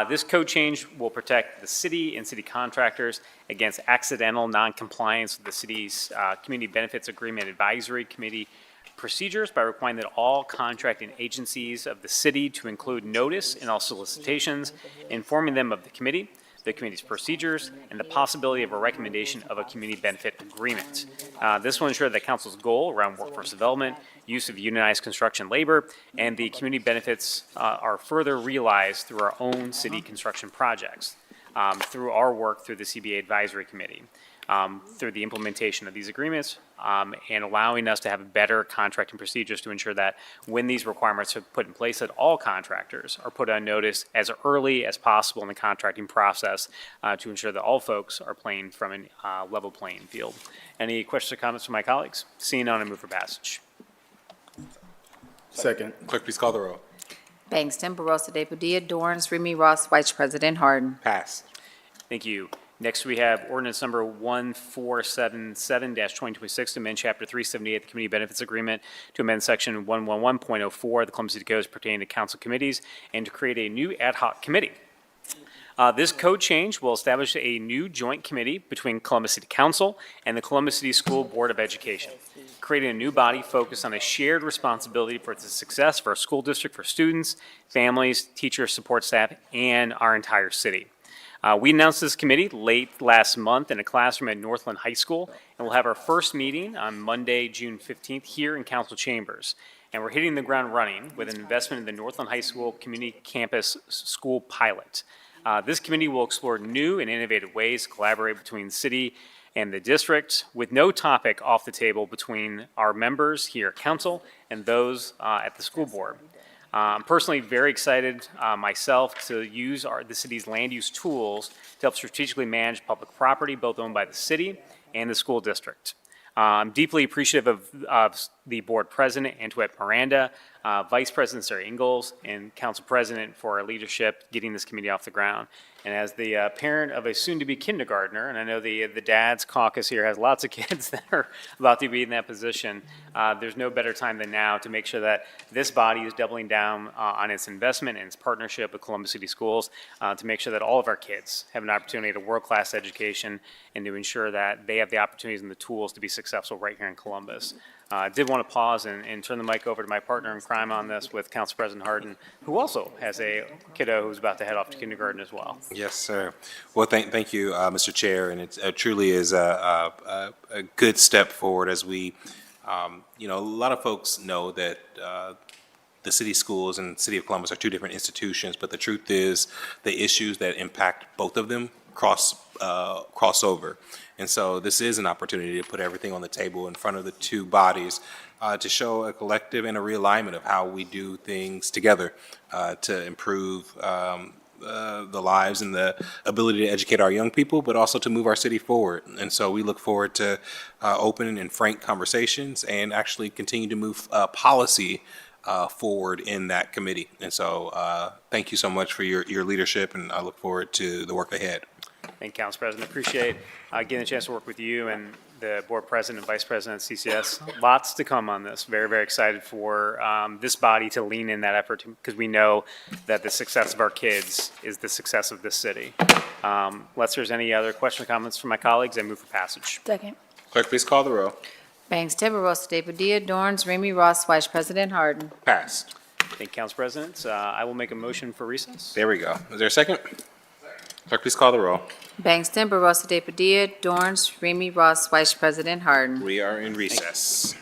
This code change will protect the city and city contractors against accidental noncompliance with the city's Community Benefits Agreement Advisory Committee procedures by requiring that all contracting agencies of the city to include notice in all solicitations, informing them of the committee's procedures, and the possibility of a recommendation of a community benefit agreement. This will ensure that council's goal around workforce development, use of unionized construction labor, and the community benefits are further realized through our own city construction projects, through our work through the CBA Advisory Committee, through the implementation of these agreements, and allowing us to have better contracting procedures to ensure that when these requirements are put in place, that all contractors are put on notice as early as possible in the contracting process to ensure that all folks are playing from a level playing field. Any questions or comments from my colleagues? Seeing none, I move for passage. Second. Clerk, please call the row. Bangston, Barosa de Padilla, Dorns, Remy Ross, Vice President Harden. Pass. Thank you. Next, we have ordinance number 1477-2026 to amend Chapter 378 of the Community Benefits Agreement to amend Section 111.04 of the Columbus City Codes pertaining to council committees and to create a new ad hoc committee. This code change will establish a new joint committee between Columbus City Council and the Columbus City School Board of Education, creating a new body focused on a shared responsibility for the success of our school district for students, families, teachers, support staff, and our entire city. We announced this committee late last month in a classroom at Northland High School, and we'll have our first meeting on Monday, June 15th, here in council chambers. And we're hitting the ground running with an investment in the Northland High School Community Campus School Pilot. This committee will explore new and innovative ways to collaborate between the city and the district, with no topic off the table between our members here at council and those at the school board. I'm personally very excited myself to use the city's land use tools to help strategically manage public property, both owned by the city and the school district. I'm deeply appreciative of the board president, Antoinette Miranda, Vice President Sarah Ingalls, and Council President for our leadership getting this committee off the ground. And as the parent of a soon-to-be kindergartner, and I know the Dads Caucus here has lots of kids that are about to be in that position, there's no better time than now to make sure that this body is doubling down on its investment and its partnership with Columbus City Schools to make sure that all of our kids have an opportunity at a world-class education and to ensure that they have the opportunities and the tools to be successful right here in Columbus. I did want to pause and turn the mic over to my partner in crime on this with Council President Harden, who also has a kiddo who's about to head off to kindergarten as well. Yes, sir. Well, thank you, Mr. Chair, and it truly is a good step forward as we, a lot of folks know that the city schools and City of Columbus are two different institutions, but the truth is the issues that impact both of them cross over. And so this is an opportunity to put everything on the table in front of the two bodies to show a collective and a realignment of how we do things together to improve the lives and the ability to educate our young people, but also to move our city forward. And so we look forward to open and frank conversations and actually continue to move policy forward in that committee. And so thank you so much for your leadership, and I look forward to the work ahead. Thank you, Council President. Appreciate getting a chance to work with you and the board president and vice president of CCS. Lots to come on this. Very, very excited for this body to lean in that effort because we know that the success of our kids is the success of this city. Unless there's any other questions or comments from my colleagues, I move for passage. Second. Clerk, please call the row. Bangston, Barosa de Padilla, Dorns, Remy Ross, Vice President Harden. Passed. Thank you, Council President. I will make a motion for recess. There we go. Is there a second? Clerk, please call the row. Bangston, Barosa de Padilla, Dorns, Remy Ross, Vice President Harden. We are in recess.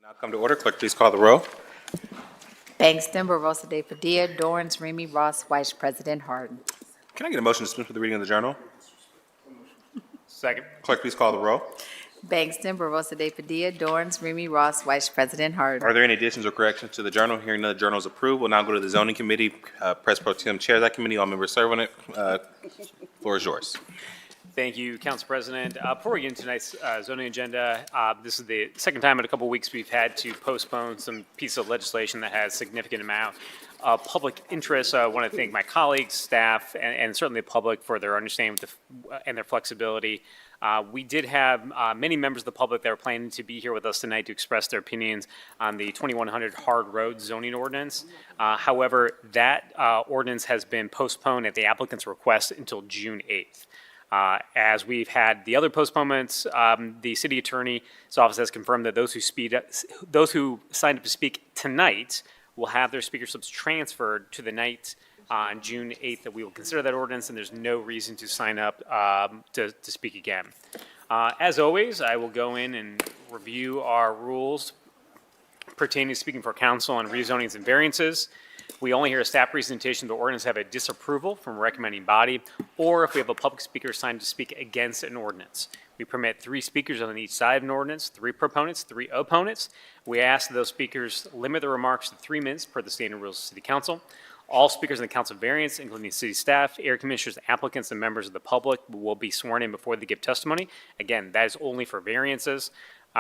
Now come to order. Clerk, please call the row. Bangston, Barosa de Padilla, Dorans, Remy, Ross, Vice President Harden. Can I get a motion to dispense with the reading of the journal? Second. Clerk, please call the row. Bangston, Barosa de Padilla, Dorans, Remy, Ross, Vice President Harden. Are there any additions or corrections to the journal? Hearing none, the journal is approved. We'll now go to the zoning committee. Press Pro Tem chairs that committee. All members serve on it. Floor is yours. Thank you, Council President. Before we get into tonight's zoning agenda, this is the second time in a couple of weeks we've had to postpone some piece of legislation that has significant amount of public interest. I want to thank my colleagues, staff, and certainly the public for their understanding and their flexibility. We did have many members of the public that were planning to be here with us tonight to express their opinions on the 2100 Hard Road zoning ordinance. However, that ordinance has been postponed at the applicant's request until June 8th. As we've had the other postponements, the city attorney's office has confirmed that those who signed up to speak tonight will have their speaker slips transferred to the night on June 8th that we will consider that ordinance, and there's no reason to sign up to speak again. As always, I will go in and review our rules pertaining to speaking for council on rezonings and variances. We only hear a staff presentation of the ordinance have a disapproval from a recommending body, or if we have a public speaker assigned to speak against an ordinance. We permit 3 speakers on each side of an ordinance, 3 proponents, 3 opponents. We ask that those speakers limit their remarks to 3 minutes per the standard rules of City Council. All speakers in the council variance, including city staff, area commissioners, applicants, and members of the public, will be sworn in before they give testimony. Again, that is only for variances.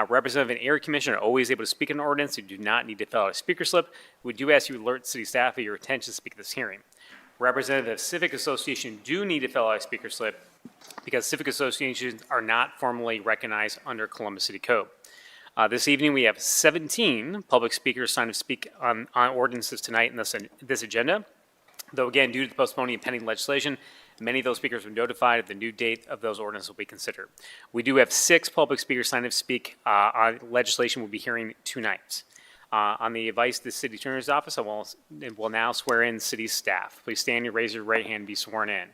Representative and area commissioner are always able to speak in an ordinance. You do not need to fill out a speaker slip. We do ask you alert city staff of your intention to speak at this hearing. Representative of civic association do need to fill out a speaker slip because civic associations are not formally recognized under Columbus City Code. This evening, we have 17 public speakers signed to speak on ordinances tonight in this agenda. Though again, due to the postponing of pending legislation, many of those speakers were notified of the new date of those ordinances will be considered. We do have 6 public speakers signed to speak on legislation we'll be hearing tonight. On the advice of the city attorney's office, I will now swear in city staff. Please stand and raise your right hand and be sworn in.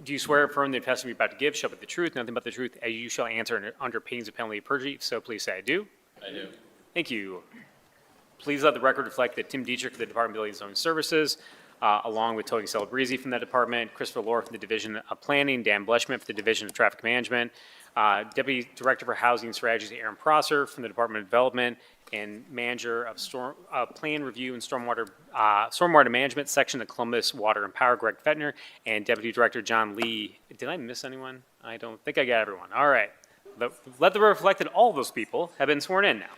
Do you swear or affirm the testimony you're about to give shall be the truth, nothing but the truth, as you shall answer under pains of penalty of perjury? If so, please say I do. I do. Thank you. Please let the record reflect that Tim Dietrich of the Department of Building and Zoning Services, along with Tony Celebrezzi from that department, Christopher Lohr from the Division of Planning, Dan Bleshman from the Division of Traffic Management, Deputy Director for Housing and Strategies Aaron Prosser from the Department of Development, and Manager of Plan Review and Stormwater Management Section of Columbus Water and Power, Greg Fettner, and Deputy Director John Lee. Did I miss anyone? I don't think I got everyone. All right. Let the record reflect that all of those people have been sworn in now.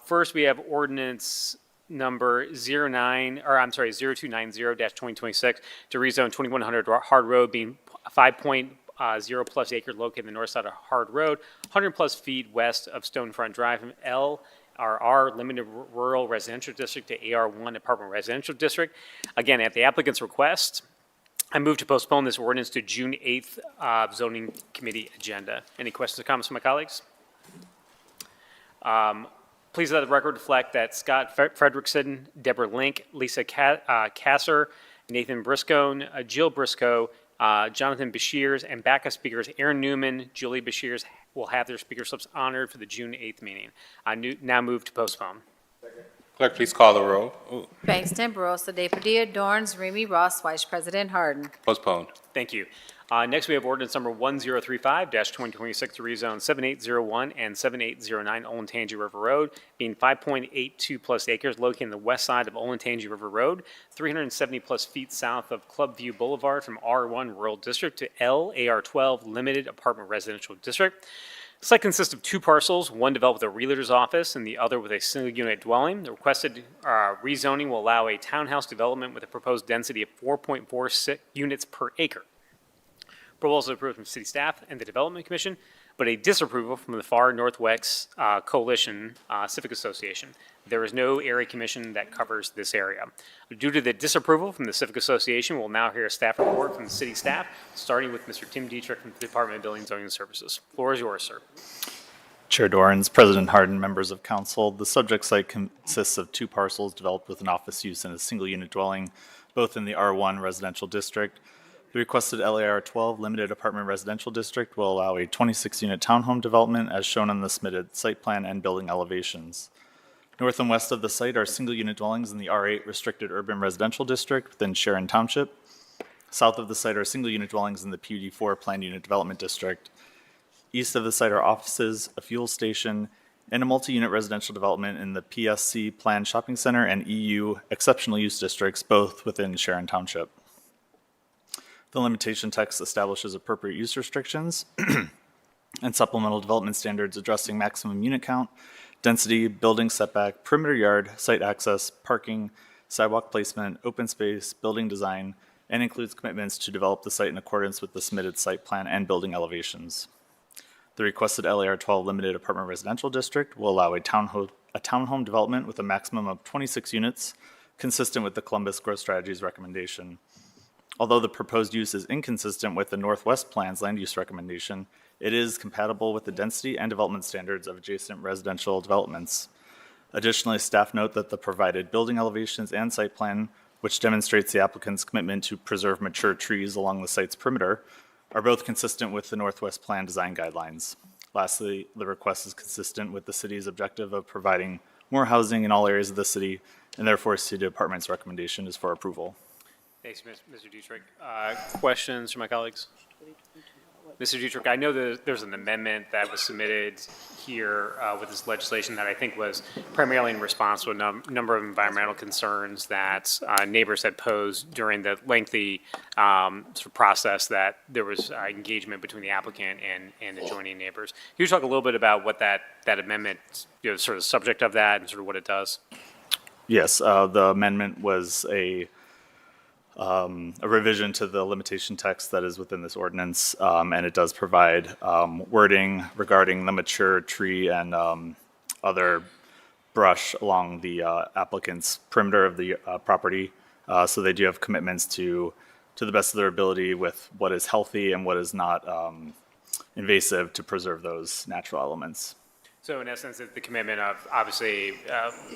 First, we have ordinance number 0290-2026 to rezone 2100 Hard Road, being 5.0 plus acres located in the north side of Hard Road, 100 plus feet west of Stonefront Drive, from LRR Limited Rural Residential District to AR1 Apartment Residential District. Again, at the applicant's request, I move to postpone this ordinance to June 8th zoning committee agenda. Any questions or comments from my colleagues? Please let the record reflect that Scott Frederickson, Deborah Link, Lisa Kasser, Nathan Briscoe, Jill Briscoe, Jonathan Bashirs, and backup speakers Aaron Newman, Julie Bashirs will have their speaker slips honored for the June 8th meeting. I now move to postpone. Clerk, please call the roll. Ooh. Bangston, Barosa de Padilla, Dorans, Remy, Ross, Vice President Harden. Postponed. Thank you. Next, we have ordinance number 1035-2026 to rezone 7801 and 7809 Olentangy River Road, being 5.82 plus acres located in the west side of Olentangy River Road, 370 plus feet south of Clubview Boulevard, from R1 Rural District to LAR12 Limited Apartment Residential District. The site consists of 2 parcels, one developed with a realtor's office and the other with a single-unit dwelling. The requested rezoning will allow a townhouse development with a proposed density of 4.46 units per acre. Proposal is approved from city staff and the Development Commission, but a disapproval from the Far Northwest Coalition Civic Association. There is no area commission that covers this area. Due to the disapproval from the Civic Association, we'll now hear a staff report from the city staff, starting with Mr. Tim Dietrich from the Department of Building and Zoning Services. Floor is yours, sir. Chair Dorans, President Harden, members of council, the subject site consists of 2 parcels developed with an office use and a single-unit dwelling, both in the R1 residential district. The requested LAR 12 Limited Apartment Residential District will allow a 26-unit townhome development as shown on the submitted site plan and building elevations. North and west of the site are single-unit dwellings in the R8 Restricted Urban Residential District within Sharon Township. South of the site are single-unit dwellings in the PUD4 Planned Unit Development District. East of the site are offices, a fuel station, and a multi-unit residential development in the PSC Planned Shopping Center and EU Exceptional Use Districts, both within Sharon Township. The limitation text establishes appropriate use restrictions and supplemental development standards addressing maximum unit count, density, building setback, perimeter yard, site access, parking, sidewalk placement, open space, building design, and includes commitments to develop the site in accordance with the submitted site plan and building elevations. The requested LAR 12 Limited Apartment Residential District will allow a townhome development with a maximum of 26 units, consistent with the Columbus Growth Strategy's recommendation. Although the proposed use is inconsistent with the Northwest Plan's land use recommendation, it is compatible with the density and development standards of adjacent residential developments. Additionally, staff note that the provided building elevations and site plan, which demonstrates the applicant's commitment to preserve mature trees along the site's perimeter, are both consistent with the Northwest Plan design guidelines. Lastly, the request is consistent with the city's objective of providing more housing in all areas of the city, and therefore City Department's recommendation is for approval. Thanks, Mr. Dietrich. Questions from my colleagues? Mr. Dietrich, I know that there's an amendment that was submitted here with this legislation that I think was primarily in response to a number of environmental concerns that neighbors had posed during the lengthy sort of process that there was engagement between the applicant and adjoining neighbors. Can you talk a little bit about what that amendment, sort of the subject of that and sort of what it does? Yes, the amendment was a revision to the limitation text that is within this ordinance, and it does provide wording regarding the mature tree and other brush along the applicant's perimeter of the property. So they do have commitments to the best of their ability with what is healthy and what is not invasive to preserve those natural elements. So in essence, it's the commitment of, obviously,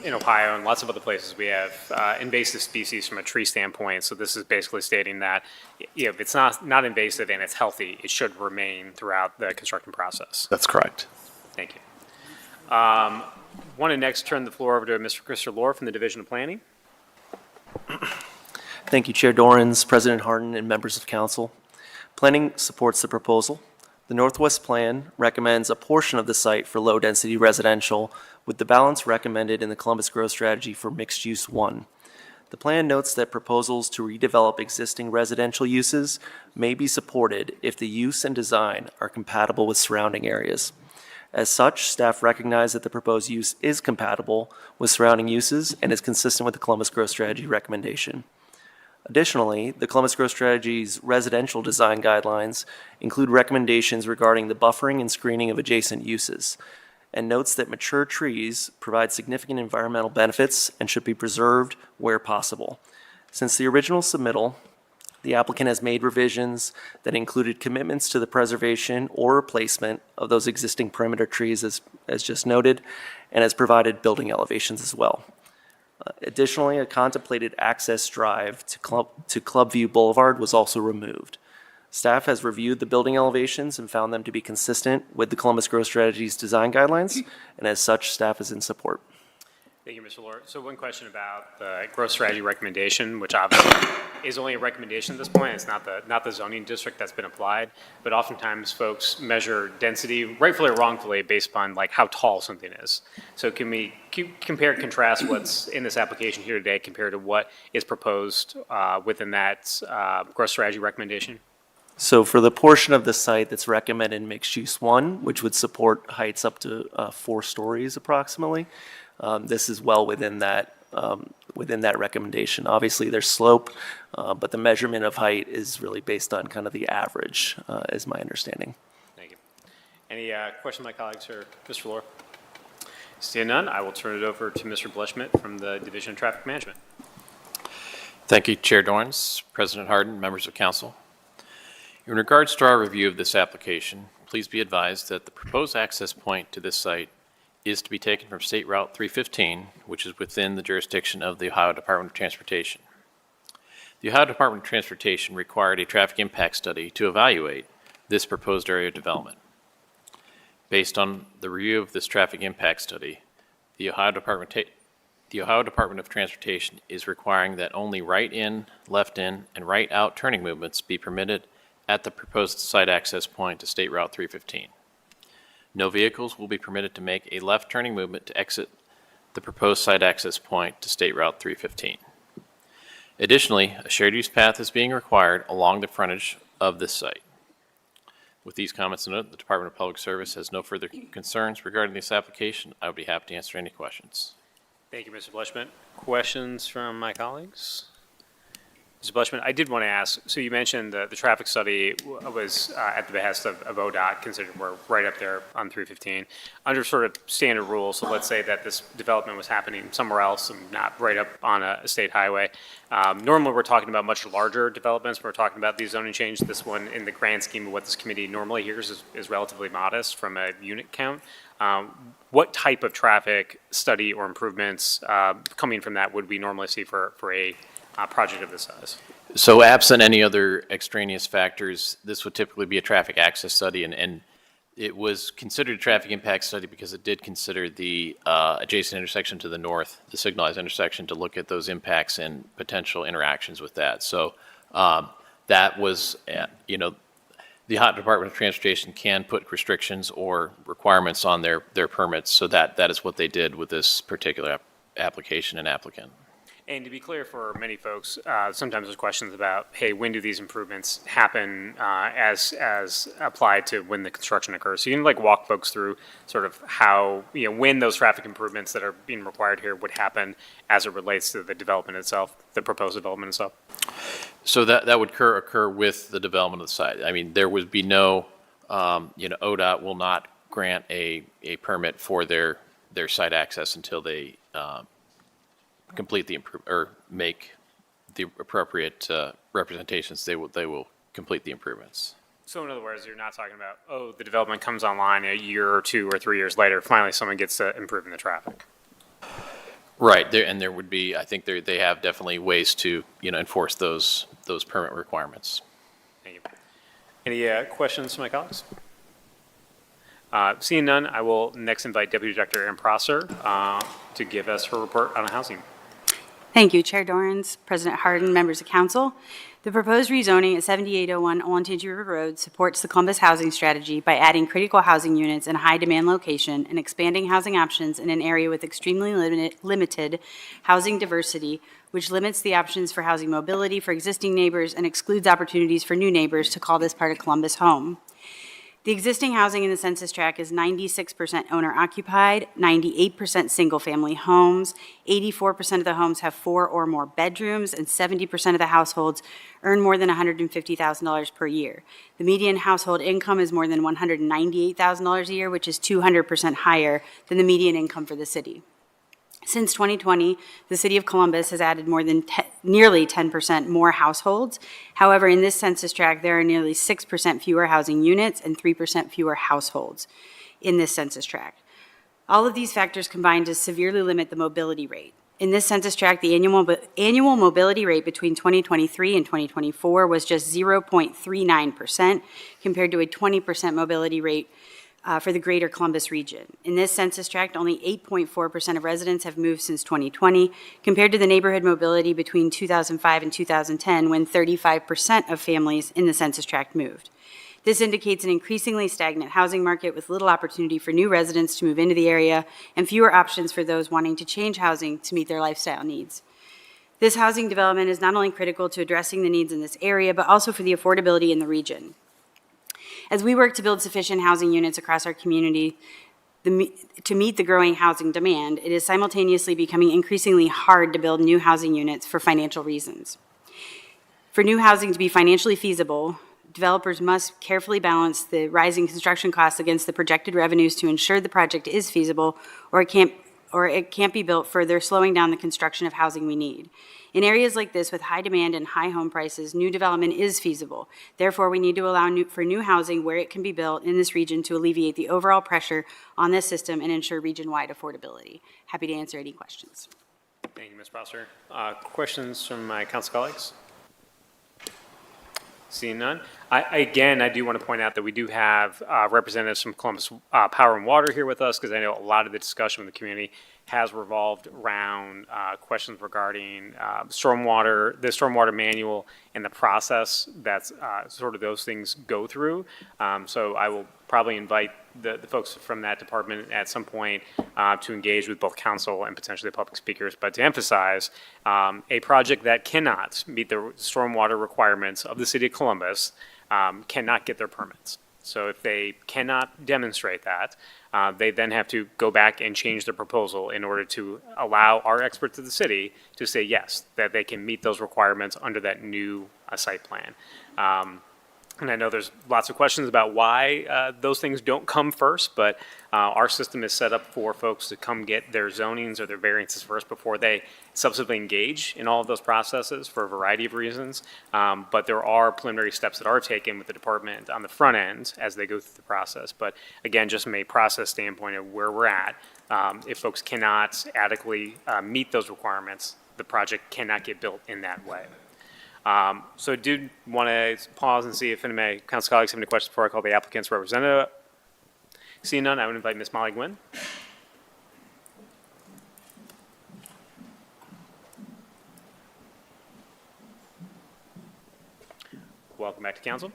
in Ohio and lots of other places, we have invasive species from a tree standpoint. So this is basically stating that if it's not invasive and it's healthy, it should remain throughout the construction process. That's correct. Thank you. Want to next turn the floor over to Mr. Christopher Lohr from the Division of Planning. Thank you, Chair Dorans, President Harden, and members of council. Planning supports the proposal. The Northwest Plan recommends a portion of the site for low-density residential, with the balance recommended in the Columbus Growth Strategy for Mixed-Use 1. The plan notes that proposals to redevelop existing residential uses may be supported if the use and design are compatible with surrounding areas. As such, staff recognize that the proposed use is compatible with surrounding uses and is consistent with the Columbus Growth Strategy recommendation. Additionally, the Columbus Growth Strategy's residential design guidelines include recommendations regarding the buffering and screening of adjacent uses, and notes that mature trees provide significant environmental benefits and should be preserved where possible. Since the original submittal, the applicant has made revisions that included commitments to the preservation or replacement of those existing perimeter trees as just noted, and has provided building elevations as well. Additionally, a contemplated access drive to Clubview Boulevard was also removed. Staff has reviewed the building elevations and found them to be consistent with the Columbus Growth Strategy's design guidelines, and as such, staff is in support. Thank you, Mr. Lohr. So one question about the growth strategy recommendation, which obviously is only a recommendation at this point. It's not the zoning district that's been applied, but oftentimes folks measure density, rightfully or wrongfully, based upon like how tall something is. So can we compare and contrast what's in this application here today compared to what is proposed within that growth strategy recommendation? So for the portion of the site that's recommended in Mixed Use 1, which would support heights up to 4 stories approximately, this is well within that recommendation. Obviously, there's slope, but the measurement of height is really based on kind of the average, is my understanding. Thank you. Any questions, my colleagues, or Mr. Lohr? Seeing none, I will turn it over to Mr. Bleshmidt from the Division of Traffic Management. Thank you, Chair Dorans, President Harden, members of council. In regards to our review of this application, please be advised that the proposed access point to this site is to be taken from State Route 315, which is within the jurisdiction of the Ohio Department of Transportation. The Ohio Department of Transportation required a traffic impact study to evaluate this proposed area of development. Based on the review of this traffic impact study, the Ohio Department of Transportation is requiring that only right-in, left-in, and right-out turning movements be permitted at the proposed site access point to State Route 315. No vehicles will be permitted to make a left turning movement to exit the proposed site access point to State Route 315. Additionally, a shared use path is being required along the frontage of this site. With these comments noted, the Department of Public Service has no further concerns regarding this application. I would be happy to answer any questions. Thank you, Mr. Bleshman. Questions from my colleagues? Mr. Bleshman, I did want to ask, so you mentioned the traffic study was at the behest of ODOT, considered we're right up there on 315. Under sort of standard rules, so let's say that this development was happening somewhere else and not right up on a state highway. Normally, we're talking about much larger developments. We're talking about the zoning change. This one, in the grand scheme of what this committee normally hears, is relatively modest from a unit count. What type of traffic study or improvements coming from that would we normally see for a project of this size? So absent any other extraneous factors, this would typically be a traffic access study, and it was considered a traffic impact study because it did consider the adjacent intersection to the north, the signalized intersection, to look at those impacts and potential interactions with that. So that was, the Ohio Department of Transportation can put restrictions or requirements on their permits, so that is what they did with this particular application and applicant. And to be clear for many folks, sometimes there's questions about, hey, when do these improvements happen as applied to when the construction occurs? So you can walk folks through sort of how, when those traffic improvements that are being required here would happen as it relates to the development itself, the proposed development itself? So that would occur with the development of the site. I mean, there would be no, ODOT will not grant a permit for their site access until they complete the or make the appropriate representations. They will complete the improvements. So in other words, you're not talking about, oh, the development comes online a year or 2 or 3 years later, finally someone gets to improving the traffic. Right, there would be, I think they have definitely ways to, enforce those permit requirements. Thank you. Any questions from my colleagues? Seeing none, I will next invite Deputy Director Erin Prosser to give us her report on housing. Thank you, Chair Dorans, President Hardin, members of council. The proposed rezoning at 7801 Olentangy River Road supports the Columbus housing strategy by adding critical housing units in a high-demand location and expanding housing options in an area with extremely limited housing diversity, which limits the options for housing mobility for existing neighbors and excludes opportunities for new neighbors to call this part of Columbus home. The existing housing in the census tract is 96% owner-occupied, 98% single-family homes, 84% of the homes have 4 or more bedrooms, and 70% of the households earn more than $150,000 per year. The median household income is more than $198,000 a year, which is 200% higher than the median income for the city. Since 2020, the City of Columbus has added nearly 10% more households. However, in this census tract, there are nearly 6% fewer housing units and 3% fewer households in this census tract. All of these factors combine to severely limit the mobility rate. In this census tract, the annual mobility rate between 2023 and 2024 was just 0.39%, compared to a 20% mobility rate for the greater Columbus region. In this census tract, only 8.4% of residents have moved since 2020, compared to the neighborhood mobility between 2005 and 2010, when 35% of families in the census tract moved. This indicates an increasingly stagnant housing market with little opportunity for new residents to move into the area and fewer options for those wanting to change housing to meet their lifestyle needs. This housing development is not only critical to addressing the needs in this area, but also for the affordability in the region. As we work to build sufficient housing units across our community to meet the growing housing demand, it is simultaneously becoming increasingly hard to build new housing units for financial reasons. For new housing to be financially feasible, developers must carefully balance the rising construction costs against the projected revenues to ensure the project is feasible, or it can't be built further, slowing down the construction of housing we need. In areas like this with high demand and high home prices, new development is feasible. Therefore, we need to allow for new housing where it can be built in this region to alleviate the overall pressure on this system and ensure region-wide affordability. Happy to answer any questions. Thank you, Ms. Prosser. Questions from my council colleagues? Seeing none. Again, I do want to point out that we do have representatives from Columbus Power and Water here with us, because I know a lot of the discussion with the community has revolved around questions regarding the stormwater manual and the process that's sort of those things go through. So I will probably invite the folks from that department at some point to engage with both council and potentially the public speakers, but to emphasize a project that cannot meet the stormwater requirements of the city of Columbus cannot get their permits. So if they cannot demonstrate that, they then have to go back and change their proposal in order to allow our experts of the city to say yes, that they can meet those requirements under that new site plan. And I know there's lots of questions about why those things don't come first, but our system is set up for folks to come get their zonings or their variances first before they subsequently engage in all of those processes for a variety of reasons. But there are preliminary steps that are taken with the department on the front end as they go through the process. But again, just from a process standpoint of where we're at, if folks cannot adequately meet those requirements, the project cannot get built in that way. So I did want to pause and see if any of my council colleagues have any questions before I call the applicant's representative. Seeing none, I would invite Ms. Molly Gwynn. Welcome back to council.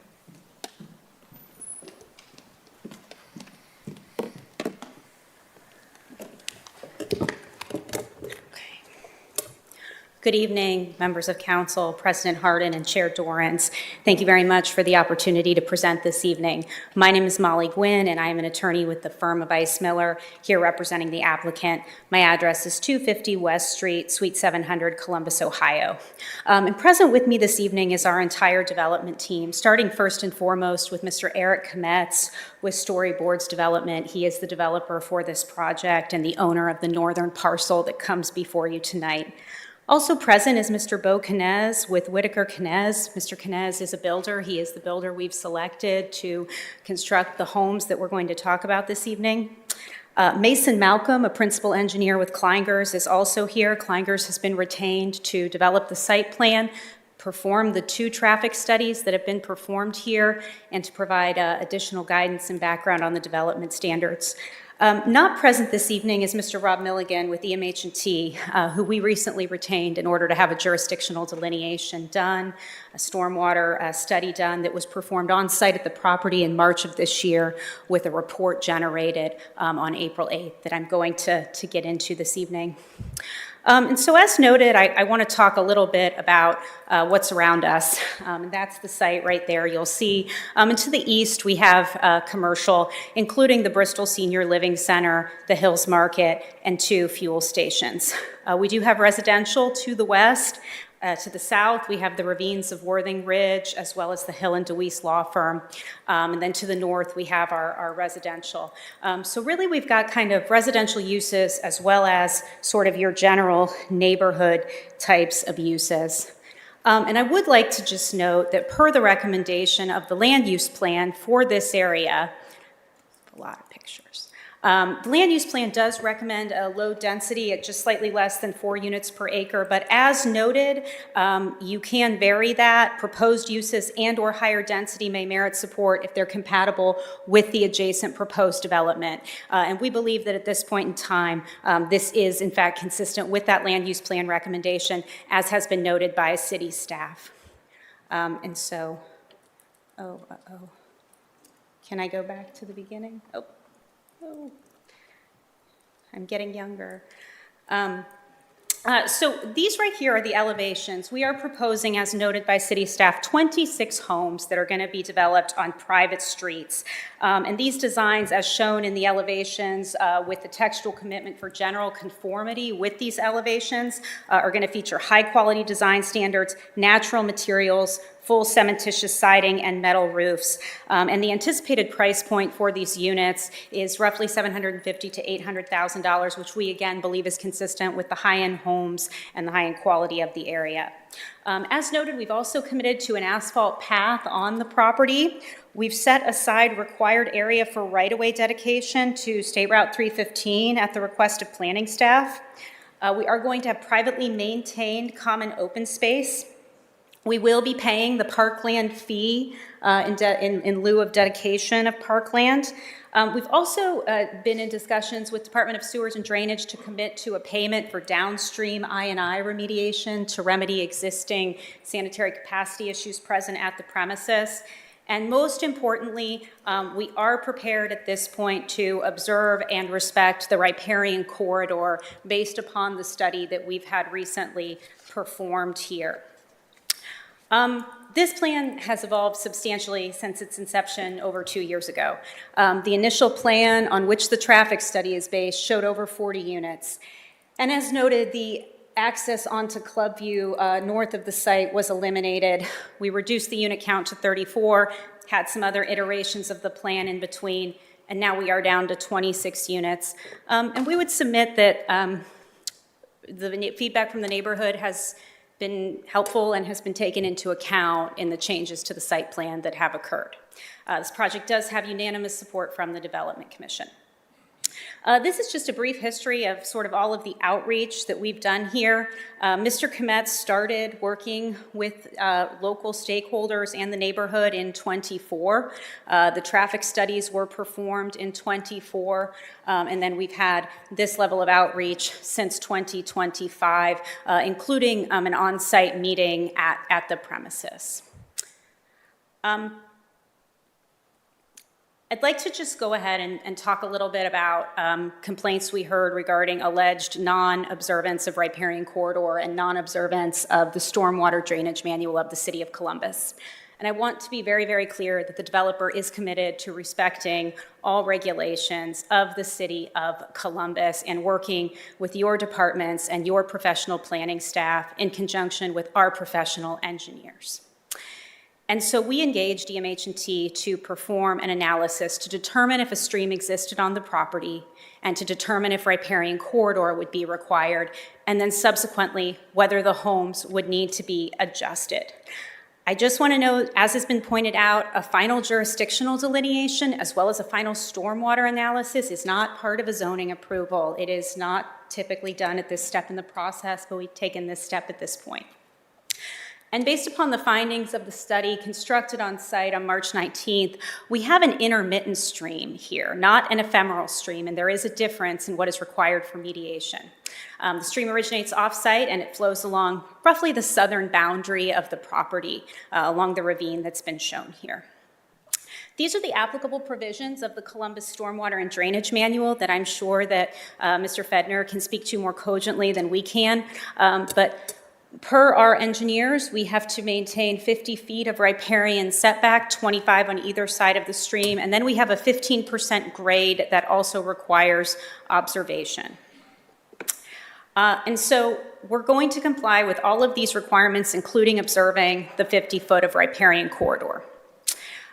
Good evening, members of council, President Hardin, and Chair Dorrance. Thank you very much for the opportunity to present this evening. My name is Molly Gwynn, and I am an attorney with the firm of Ice Miller, here representing the applicant. My address is 250 West Street, Suite 700, Columbus, Ohio. And present with me this evening is our entire development team, starting first and foremost with Mr. Eric Kometz with Storyboards Development. He is the developer for this project and the owner of the northern parcel that comes before you tonight. Also present is Mr. Bo Knez with Whitaker Knez. Mr. Knez is a builder. He is the builder we've selected to construct the homes that we're going to talk about this evening. Mason Malcolm, a principal engineer with Kleingers, is also here. Kleingers has been retained to develop the site plan, perform the 2 traffic studies that have been performed here, and to provide additional guidance and background on the development standards. Not present this evening is Mr. Rob Milligan with EMH&T, who we recently retained in order to have a jurisdictional delineation done, a stormwater study done that was performed on site at the property in March of this year with a report generated on April 8th that I'm going to get into this evening. And so as noted, I want to talk a little bit about what's around us. And that's the site right there. You'll see and to the east, we have commercial, including the Bristol Senior Living Center, the Hills Market, and 2 fuel stations. We do have residential to the west. To the south, we have the ravines of Worthing Ridge, as well as the Hill and DeWeese Law Firm. And then to the north, we have our residential. So really, we've got kind of residential uses as well as sort of your general neighborhood types of uses. And I would like to just note that per the recommendation of the land use plan for this area, a lot of pictures. The land use plan does recommend a low density at just slightly less than 4 units per acre, but as noted, you can vary that. Proposed uses and or higher density may merit support if they're compatible with the adjacent proposed development. And we believe that at this point in time, this is in fact consistent with that land use plan recommendation, as has been noted by city staff. And so, can I go back to the beginning? Oh, I'm getting younger. So these right here are the elevations. We are proposing, as noted by city staff, 26 homes that are going to be developed on private streets. And these designs, as shown in the elevations with the textual commitment for general conformity with these elevations, are going to feature high-quality design standards, natural materials, full cementitious siding, and metal roofs. And the anticipated price point for these units is roughly $750,000 to $800,000, which we again believe is consistent with the high-end homes and the high-end quality of the area. As noted, we've also committed to an asphalt path on the property. We've set aside required area for right-of-way dedication to State Route 315 at the request of planning staff. We are going to have privately maintained common open space We will be paying the parkland fee in lieu of dedication of parkland. We've also been in discussions with Department of Sewers and Drainage to commit to a payment for downstream I&I remediation to remedy existing sanitary capacity issues present at the premises. And most importantly, we are prepared at this point to observe and respect the riparian corridor based upon the study that we've had recently performed here. This plan has evolved substantially since its inception over 2 years ago. The initial plan on which the traffic study is based showed over 40 units. And as noted, the access onto Clubview north of the site was eliminated. We reduced the unit count to 34, had some other iterations of the plan in between, and now we are down to 26 units. And we would submit that the feedback from the neighborhood has been helpful and has been taken into account in the changes to the site plan that have occurred. This project does have unanimous support from the Development Commission. This is just a brief history of sort of all of the outreach that we've done here. Mr. Kometz started working with local stakeholders and the neighborhood in '24. The traffic studies were performed in '24, and then we've had this level of outreach since 2025, including an on-site meeting at the premises. I'd like to just go ahead and talk a little bit about complaints we heard regarding alleged non-observance of riparian corridor and non-observance of the stormwater drainage manual of the City of Columbus. And I want to be very, very clear that the developer is committed to respecting all regulations of the City of Columbus and working with your departments and your professional planning staff in conjunction with our professional engineers. And so we engaged EMH&T to perform an analysis to determine if a stream existed on the property and to determine if riparian corridor would be required, and then subsequently whether the homes would need to be adjusted. I just want to note, as has been pointed out, a final jurisdictional delineation as well as a final stormwater analysis is not part of a zoning approval. It is not typically done at this step in the process, but we've taken this step at this point. And based upon the findings of the study constructed on site on March 19th, we have an intermittent stream here, not an ephemeral stream, and there is a difference in what is required for mediation. The stream originates off-site and it flows along roughly the southern boundary of the property along the ravine that's been shown here. These are the applicable provisions of the Columbus Stormwater and Drainage Manual that I'm sure that Mr. Fedner can speak to more cogently than we can, but per our engineers, we have to maintain 50 feet of riparian setback, 25 on either side of the stream, and then we have a 15% grade that also requires observation. And so we're going to comply with all of these requirements, including observing the 50 foot of riparian corridor.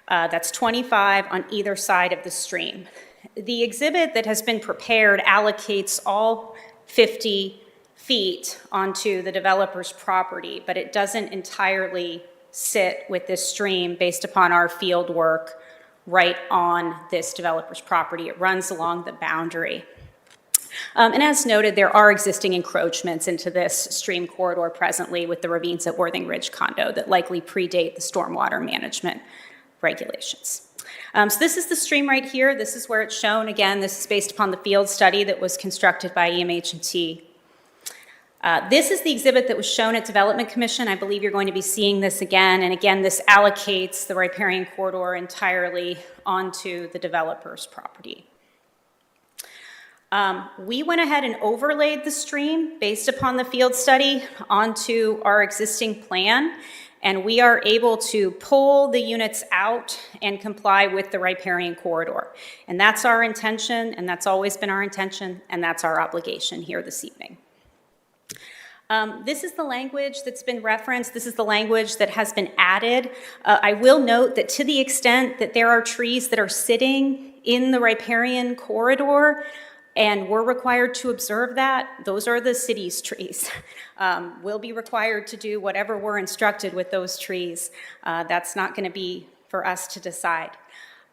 That's 25 on either side of the stream. The exhibit that has been prepared allocates all 50 feet onto the developer's property, but it doesn't entirely sit with this stream based upon our field work right on this developer's property. It runs along the boundary. And as noted, there are existing encroachments into this stream corridor presently with the ravines at Worthing Ridge condo that likely predate the stormwater management regulations. So this is the stream right here. This is where it's shown. Again, this is based upon the field study that was constructed by EMH&T. This is the exhibit that was shown at Development Commission. I believe you're going to be seeing this again. And again, this allocates the riparian corridor entirely onto the developer's property. We went ahead and overlaid the stream based upon the field study onto our existing plan, and we are able to pull the units out and comply with the riparian corridor. And that's our intention, and that's always been our intention, and that's our obligation here this evening. This is the language that's been referenced. This is the language that has been added. I will note that to the extent that there are trees that are sitting in the riparian corridor, and we're required to observe that, those are the city's trees. We'll be required to do whatever we're instructed with those trees. That's not going to be for us to decide.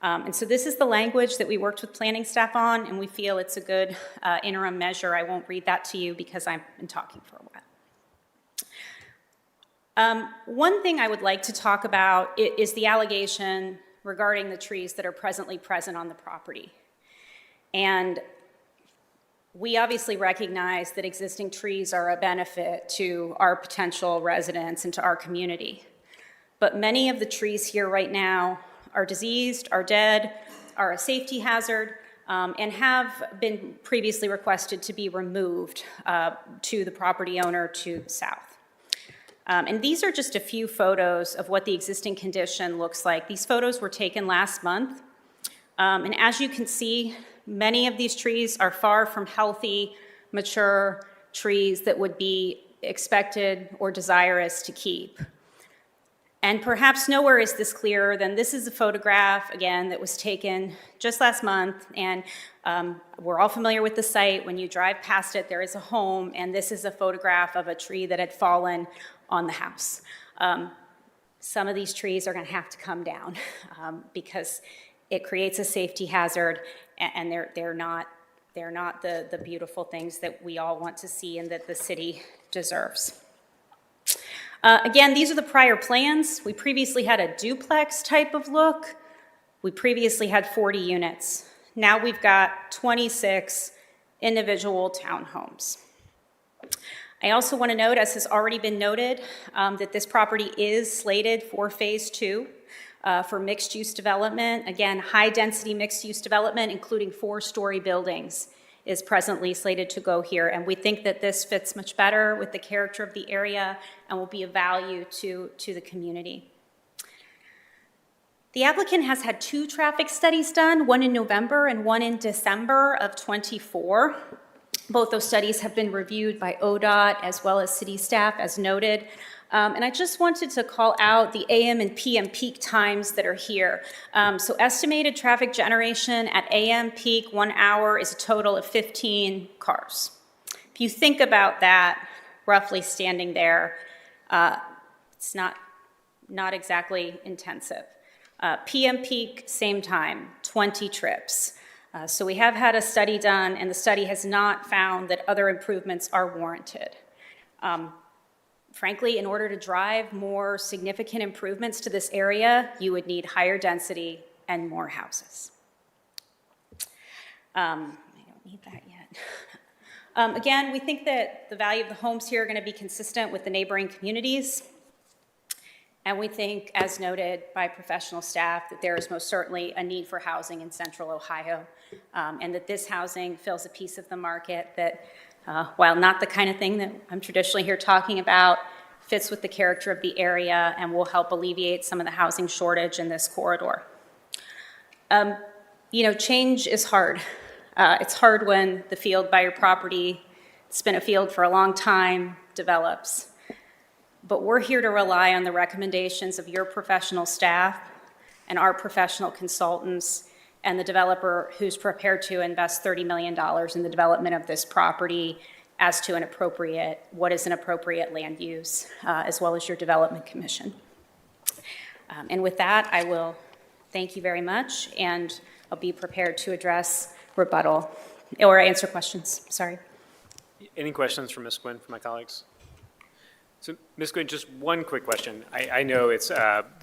And so this is the language that we worked with planning staff on, and we feel it's a good interim measure. I won't read that to you because I've been talking for a while. One thing I would like to talk about is the allegation regarding the trees that are presently present on the property. And we obviously recognize that existing trees are a benefit to our potential residents and to our community. But many of the trees here right now are diseased, are dead, are a safety hazard, and have been previously requested to be removed to the property owner to the south. And these are just a few photos of what the existing condition looks like. These photos were taken last month. And as you can see, many of these trees are far from healthy, mature trees that would be expected or desirous to keep. And perhaps nowhere is this clearer than this is a photograph, again, that was taken just last month. And we're all familiar with the site. When you drive past it, there is a home, and this is a photograph of a tree that had fallen on the house. Some of these trees are going to have to come down because it creates a safety hazard, and they're not the beautiful things that we all want to see and that the city deserves. Again, these are the prior plans. We previously had a duplex type of look. We previously had 40 units. Now we've got 26 individual townhomes. I also want to note, as has already been noted, that this property is slated for phase 2 for mixed-use development. Again, high-density mixed-use development, including 4-story buildings, is presently slated to go here. And we think that this fits much better with the character of the area and will be of value to the community. The applicant has had 2 traffic studies done, one in November and one in December of '24. Both those studies have been reviewed by ODOT as well as city staff, as noted. And I just wanted to call out the AM and PM peak times that are here. So estimated traffic generation at AM peak 1 hour is a total of 15 cars. If you think about that, roughly standing there, it's not exactly intensive. PM peak, same time, 20 trips. So we have had a study done, and the study has not found that other improvements are warranted. Frankly, in order to drive more significant improvements to this area, you would need higher density and more houses. I don't need that yet. Again, we think that the value of the homes here are going to be consistent with the neighboring communities. And we think, as noted by professional staff, that there is most certainly a need for housing in central Ohio, and that this housing fills a piece of the market that, while not the kind of thing that I'm traditionally here talking about, fits with the character of the area and will help alleviate some of the housing shortage in this corridor. Change is hard. It's hard when the field by your property, it's been a field for a long time, develops. But we're here to rely on the recommendations of your professional staff and our professional consultants and the developer who's prepared to invest $30 million in the development of this property as to what is an appropriate land use, as well as your development commission. And with that, I will thank you very much, and I'll be prepared to address rebuttal or answer questions. Sorry. Any questions for Ms. Gwynn, from my colleagues? So, Ms. Gwynn, just one quick question. I know it's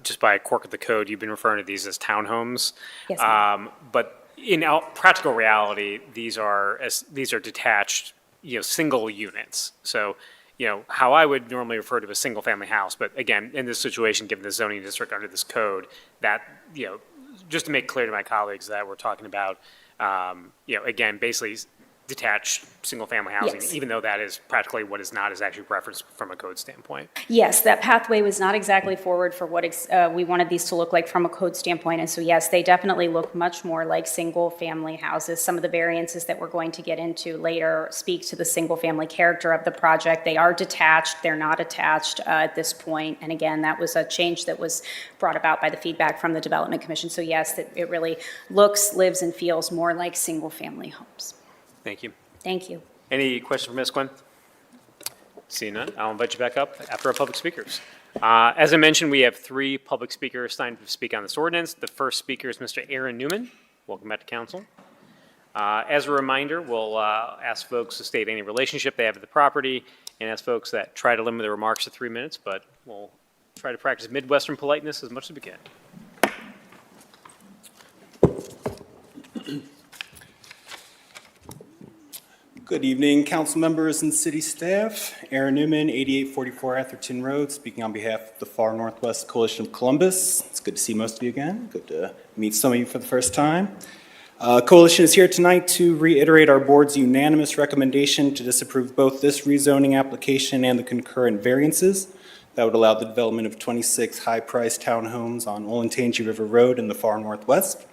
just by a quirk of the code, you've been referring to these as townhomes. Yes, but in practical reality, these are detached, single units. So, how I would normally refer to a single-family house, but again, in this situation, given the zoning district under this code, that, just to make clear to my colleagues that we're talking about, again, basically detached single-family housing, Yes. even though that is practically what is not is actually referenced from a code standpoint. Yes, that pathway was not exactly forward for what we wanted these to look like from a code standpoint. And so, yes, they definitely look much more like single-family houses. Some of the variances that we're going to get into later speak to the single-family character of the project. They are detached. They're not attached at this point. And again, that was a change that was brought about by the feedback from the Development Commission. So, yes, it really looks, lives, and feels more like single-family homes. Thank you. Thank you. Any question for Ms. Gwynn? Seeing none, I'll invite you back up after our public speakers. As I mentioned, we have 3 public speakers signed to speak on this ordinance. The first speaker is Mr. Aaron Newman. Welcome back to council. As a reminder, we'll ask folks to state any relationship they have to the property and ask folks that try to limit their remarks to 3 minutes, but we'll try to practice Midwestern politeness as much as we can. Good evening, council members and city staff. Aaron Newman, 8844 Atherton Road, speaking on behalf of the Far Northwest Coalition of Columbus. It's good to see most of you again. Good to meet some of you for the first time. Coalition is here tonight to reiterate our board's unanimous recommendation to disapprove both this rezoning application and the concurrent variances that would allow the development of 26 high-priced townhomes on Olentangy River Road in the Far Northwest.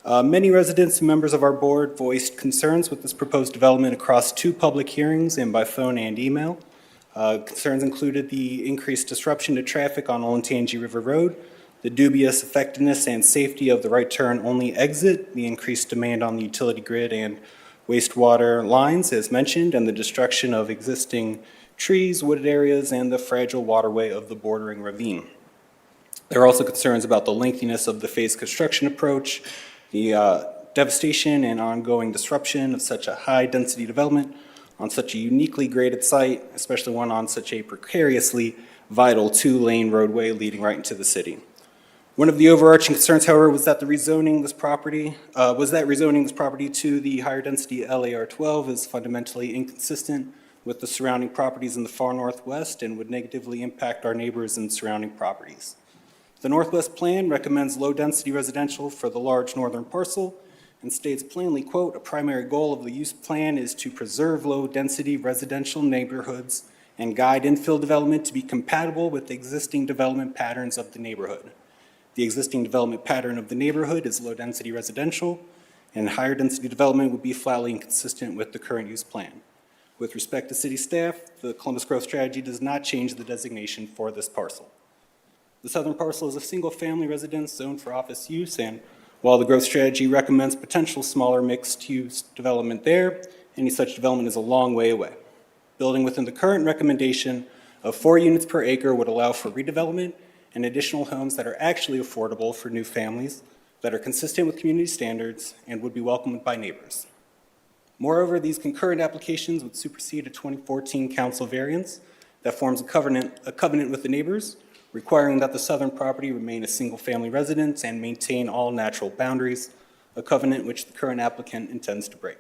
Many residents and members of our board voiced concerns with this proposed development across 2 public hearings and by phone and email. Concerns included the increased disruption to traffic on Olentangy River Road, the dubious effectiveness and safety of the right turn only exit, the increased demand on the utility grid and wastewater lines as mentioned, and the destruction of existing trees, wooded areas, and the fragile waterway of the bordering ravine. There are also concerns about the lengthiness of the phased construction approach, the devastation and ongoing disruption of such a high-density development on such a uniquely graded site, especially one on such a precariously vital 2-lane roadway leading right into the city. One of the overarching concerns, however, was that rezoning this property to the higher density LAR 12 is fundamentally inconsistent with the surrounding properties in the far northwest and would negatively impact our neighbors and surrounding properties. The Northwest Plan recommends low-density residential for the large northern parcel and states plainly, quote, "A primary goal of the use plan is to preserve low-density residential neighborhoods and guide infill development to be compatible with the existing development patterns of the neighborhood. The existing development pattern of the neighborhood is low-density residential, and higher-density development would be flatly inconsistent with the current use plan. With respect to city staff, the Columbus Growth Strategy does not change the designation for this parcel. The southern parcel is a single-family residence zoned for office use, and while the growth strategy recommends potential smaller mixed-use development there, any such development is a long way away. Building within the current recommendation of 4 units per acre would allow for redevelopment and additional homes that are actually affordable for new families, that are consistent with community standards, and would be welcomed by neighbors. Moreover, these concurrent applications would supersede a 2014 council variance that forms a covenant with the neighbors, requiring that the southern property remain a single-family residence and maintain all natural boundaries, a covenant which the current applicant intends to break.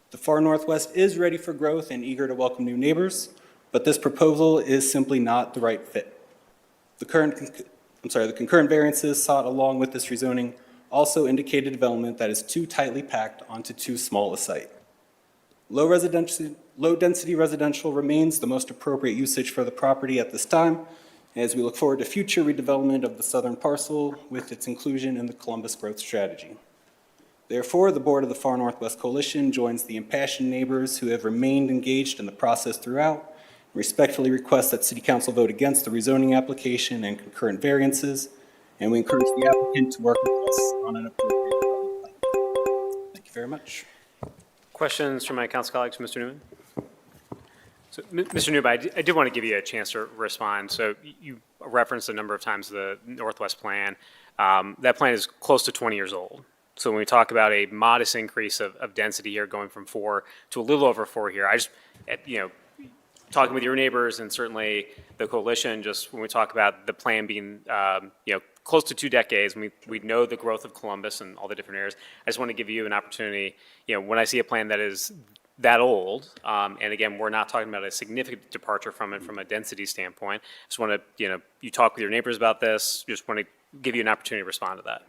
The far northwest is ready for growth and eager to welcome new neighbors, but this proposal is simply not the right fit. The concurrent variances sought along with this rezoning also indicate a development that is too tightly packed onto too small a site. Low-density residential remains the most appropriate usage for the property at this time, as we look forward to future redevelopment of the southern parcel with its inclusion in the Columbus Growth Strategy. Therefore, the board of the Far Northwest Coalition joins the impassioned neighbors who have remained engaged in the process throughout, and respectfully request that City Council vote against the rezoning application and concurrent variances, and we encourage the applicant to work with us on an appropriate development plan. Thank you very much. Questions from my council colleagues, Mr. Newman? So, Mr. Newman, I did want to give you a chance to respond. So you referenced a number of times the Northwest Plan. That plan is close to 20 years old. So when we talk about a modest increase of density here, going from 4 to a little over 4 here, I just, talking with your neighbors and certainly the coalition, just when we talk about the plan being, close to 2 decades, and we know the growth of Columbus and all the different areas, I just want to give you an opportunity, when I see a plan that is that old, and again, we're not talking about a significant departure from it from a density standpoint. Just want to, you talk with your neighbors about this, just want to give you an opportunity to respond to that.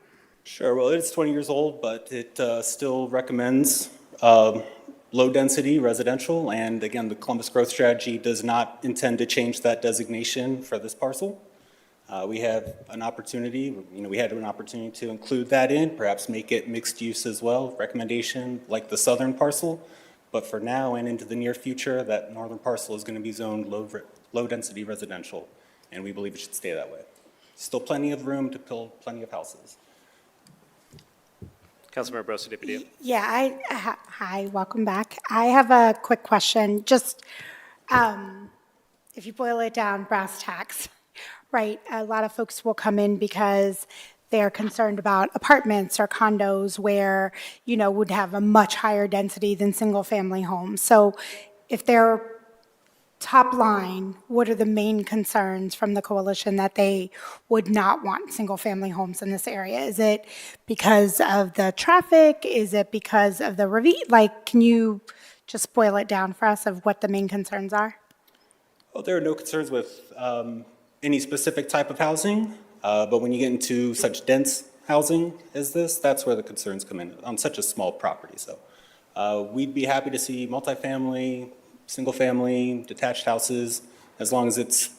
Sure, well, it's 20 years old, but it still recommends low-density residential, and again, the Columbus Growth Strategy does not intend to change that designation for this parcel. We have an opportunity, we had an opportunity to include that in, perhaps make it mixed use as well, recommendation like the southern parcel. But for now and into the near future, that northern parcel is going to be zoned low-density residential, and we believe it should stay that way. Still plenty of room to build plenty of houses. Councilmember Brosa de Padilla. Yeah, hi, welcome back. I have a quick question. Just if you boil it down, brass tacks, right? A lot of folks will come in because they're concerned about apartments or condos where, would have a much higher density than single-family homes. So if they're top line, what are the main concerns from the coalition that they would not want single-family homes in this area? Is it because of the traffic? Is it because of the ravine? Like, can you just boil it down for us of what the main concerns are? Well, there are no concerns with any specific type of housing, but when you get into such dense housing as this, that's where the concerns come in on such a small property. So we'd be happy to see multifamily, single-family, detached houses, as long as it's,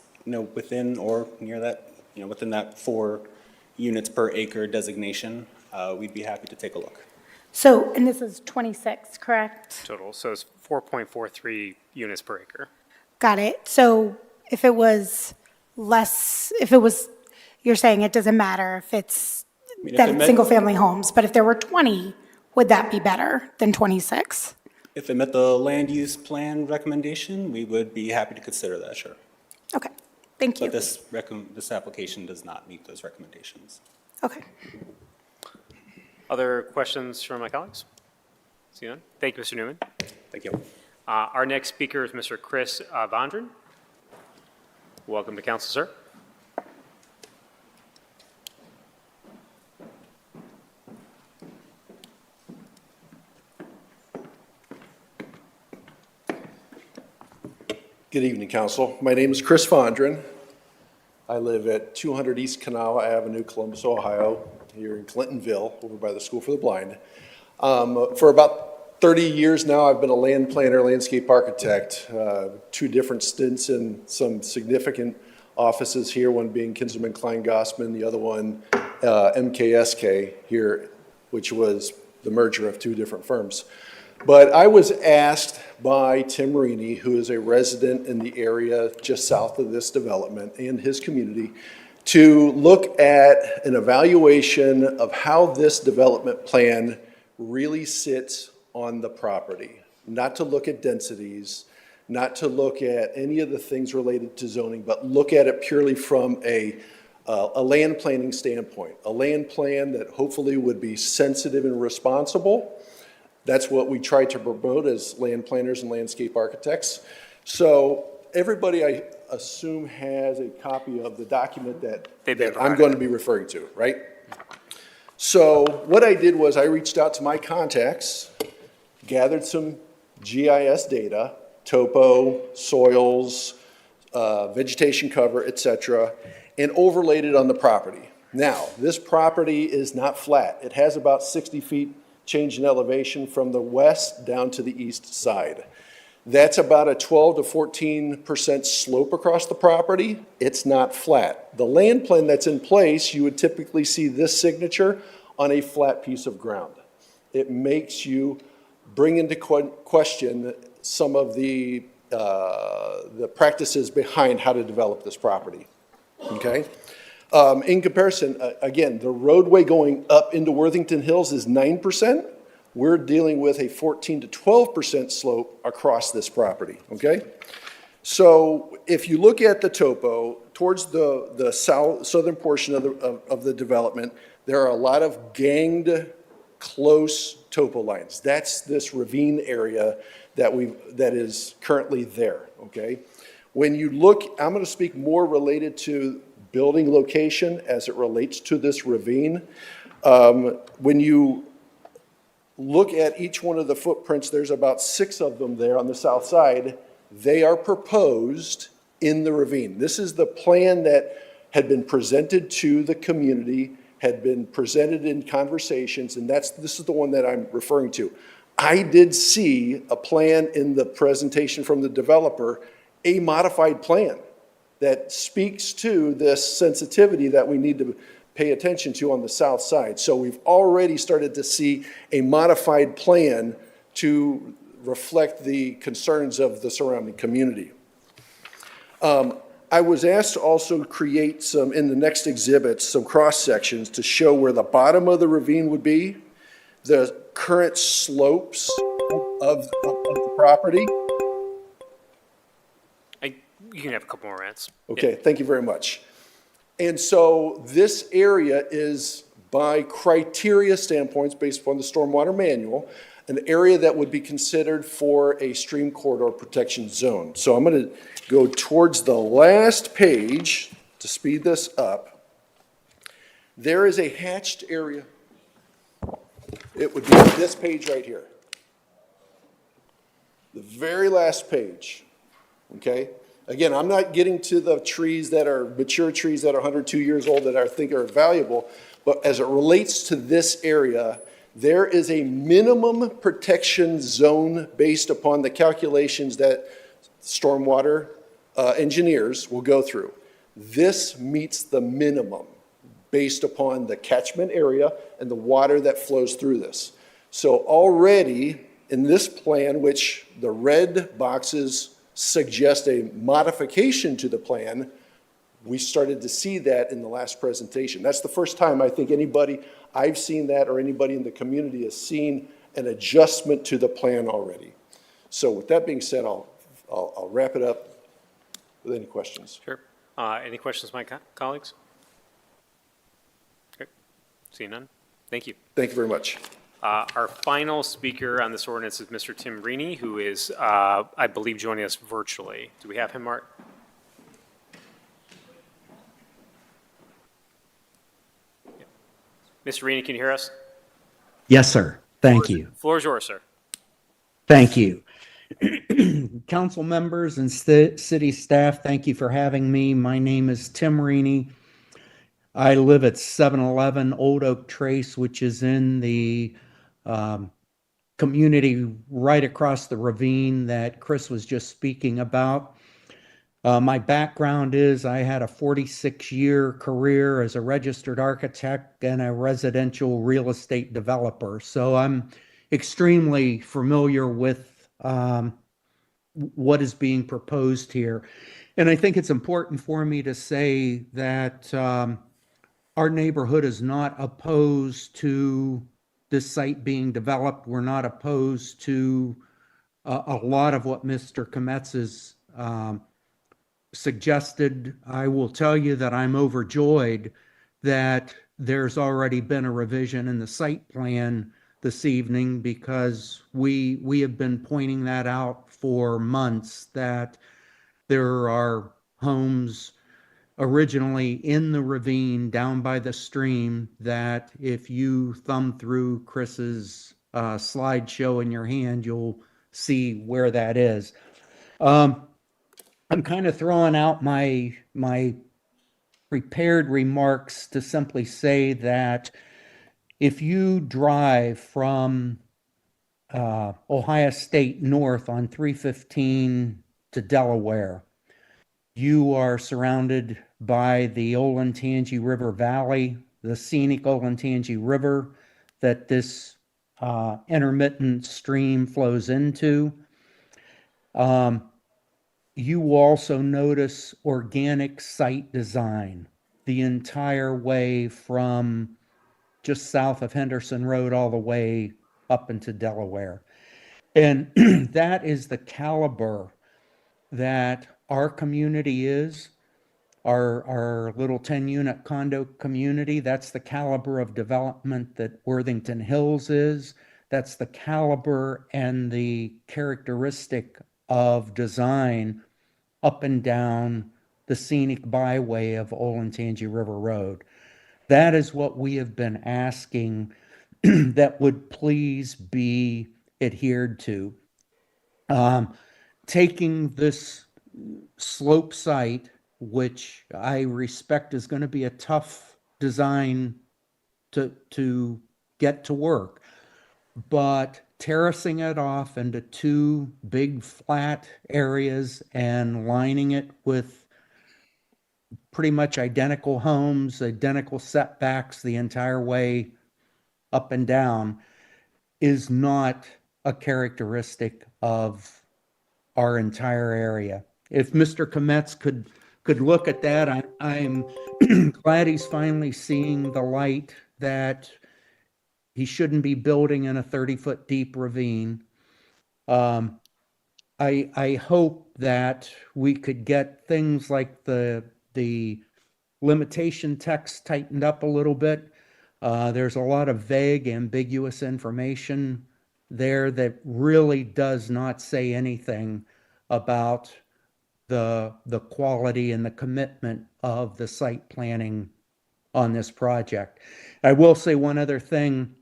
within or near that, within that 4 units per acre designation, we'd be happy to take a look. So, and this is 26, correct? Total, so it's 4.43 units per acre. Got it. So if it was less, you're saying it doesn't matter if it's single-family homes, but if there were 20, would that be better than 26? If it met the land use plan recommendation, we would be happy to consider that, sure. Okay, thank you. But this application does not meet those recommendations. Okay. Other questions from my colleagues? See none? Thank you, Mr. Newman. Thank you. Our next speaker is Mr. Chris Vondran. Welcome to council, sir. Good evening, Council. My name is Chris Vondran. I live at 200 East Kanawha Avenue, Columbus, Ohio, here in Clintonville, over by the School for the Blind. For about 30 years now, I've been a land planner, landscape architect, 2 different stints in some significant offices here, one being Kinzelman Klein Gossman, the other one MKSK here, which was the merger of 2 different firms. But I was asked by Tim Marini, who is a resident in the area just south of this development and his community, to look at an evaluation of how this development plan really sits on the property. Not to look at densities, not to look at any of the things related to zoning, but look at it purely from a land planning standpoint. A land plan that hopefully would be sensitive and responsible. That's what we try to promote as land planners and landscape architects. So everybody, I assume, has a copy of the document that I'm going to be referring to, right? So what I did was I reached out to my contacts, gathered some GIS data, topo, soils, vegetation cover, et cetera, and overlaid it on the property. Now, this property is not flat. It has about 60 feet change in elevation from the west down to the east side. That's about a 12 to 14% slope across the property. It's not flat. The land plan that's in place, you would typically see this signature on a flat piece of ground. It makes you bring into question some of the practices behind how to develop this property, okay? In comparison, again, the roadway going up into Worthington Hills is 9%. We're dealing with a 14 to 12% slope across this property, okay? So if you look at the topo, towards the southern portion of the development, there are a lot of ganged, close topo lines. That's this ravine area that is currently there, okay? When you look, I'm gonna speak more related to building location as it relates to this ravine. When you look at each one of the footprints, there's about 6 of them there on the south side. They are proposed in the ravine. This is the plan that had been presented to the community, had been presented in conversations, and this is the one that I'm referring to. I did see a plan in the presentation from the developer, a modified plan that speaks to this sensitivity that we need to pay attention to on the south side. So we've already started to see a modified plan to reflect the concerns of the surrounding community. I was asked to also create some, in the next exhibits, some cross sections to show where the bottom of the ravine would be, the current slopes of the property. You can have a couple more rants. Okay, Yeah. Thank you very much. And so this area is, by criteria standpoints, based upon the stormwater manual, an area that would be considered for a stream corridor protection zone. So I'm going to go towards the last page to speed this up. There is a hatched area. It would be this page right here. The very last page, okay? Again, I'm not getting to the trees that are mature trees that are 102 years old that I think are valuable, but as it relates to this area, there is a minimum protection zone based upon the calculations that stormwater engineers will go through. This meets the minimum based upon the catchment area and the water that flows through this. So already in this plan, which the red boxes suggest a modification to the plan, we started to see that in the last presentation. That's the first time I think I've seen that or anybody in the community has seen an adjustment to the plan already. So with that being said, I'll wrap it up with any questions. Sure. Any questions, my colleagues? Okay. Seeing none. Thank you. Thank you very much. Our final speaker on this ordinance is Mr. Tim Reaney, who is, I believe, joining us virtually. Do we have him, Mark? Yeah. Mr. Reaney, can you hear us? Yes, sir. Thank you. Floor is yours, sir. Thank you. Council members and city staff, thank you for having me. My name is Tim Reaney. I live at 711 Old Oak Trace, which is in the community right across the ravine that Chris was just speaking about. My background is I had a 46-year career as a registered architect and a residential real estate developer. So I'm extremely familiar with what is being proposed here. And I think it's important for me to say that our neighborhood is not opposed to this site being developed. We're not opposed to a lot of what Mr. Kometz has suggested. I will tell you that I'm overjoyed that there's already been a revision in the site plan this evening, because we have been pointing that out for months, that there are homes originally in the ravine down by the stream that if you thumb through Chris's slideshow in your hand, you'll see where that is. I'm kind of throwing out my prepared remarks to simply say that if you drive from Ohio State north on 315 to Delaware, you are surrounded by the Olentangy River Valley, the scenic Olentangy River that this intermittent stream flows into. You will also notice organic site design the entire way from just south of Henderson Road all the way up into Delaware. And that is the caliber that our community is, our little 10-unit condo community. That's the caliber of development that Worthington Hills is. That's the caliber and the characteristic of design up and down the scenic byway of Olentangy River Road. That is what we have been asking that would please be adhered to. Taking this slope site, which I respect is going to be a tough design to get to work, but terracing it off into two big flat areas and lining it with pretty much identical homes, identical setbacks the entire way up and down is not a characteristic of our entire area. If Mr. Kometz could look at that, I'm glad he's finally seeing the light that he shouldn't be building in a 30-foot deep ravine. I hope that we could get things like the limitation text tightened up a little bit. There's a lot of vague, ambiguous information there that really does not say anything about the quality and the commitment of the site planning on this project. I will say one other thing.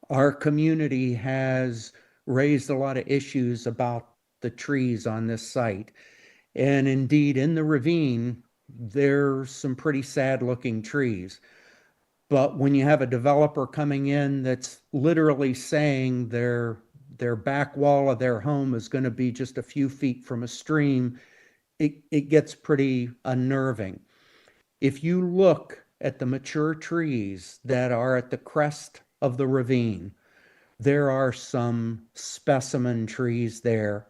Our community has raised a lot of issues about the trees on this site. And indeed, in the ravine, there's some pretty sad looking trees. But when you have a developer coming in that's literally saying their back wall of their home is going to be just a few feet from a stream, it gets pretty unnerving. If you look at the mature trees that are at the crest of the ravine, there are some specimen trees there.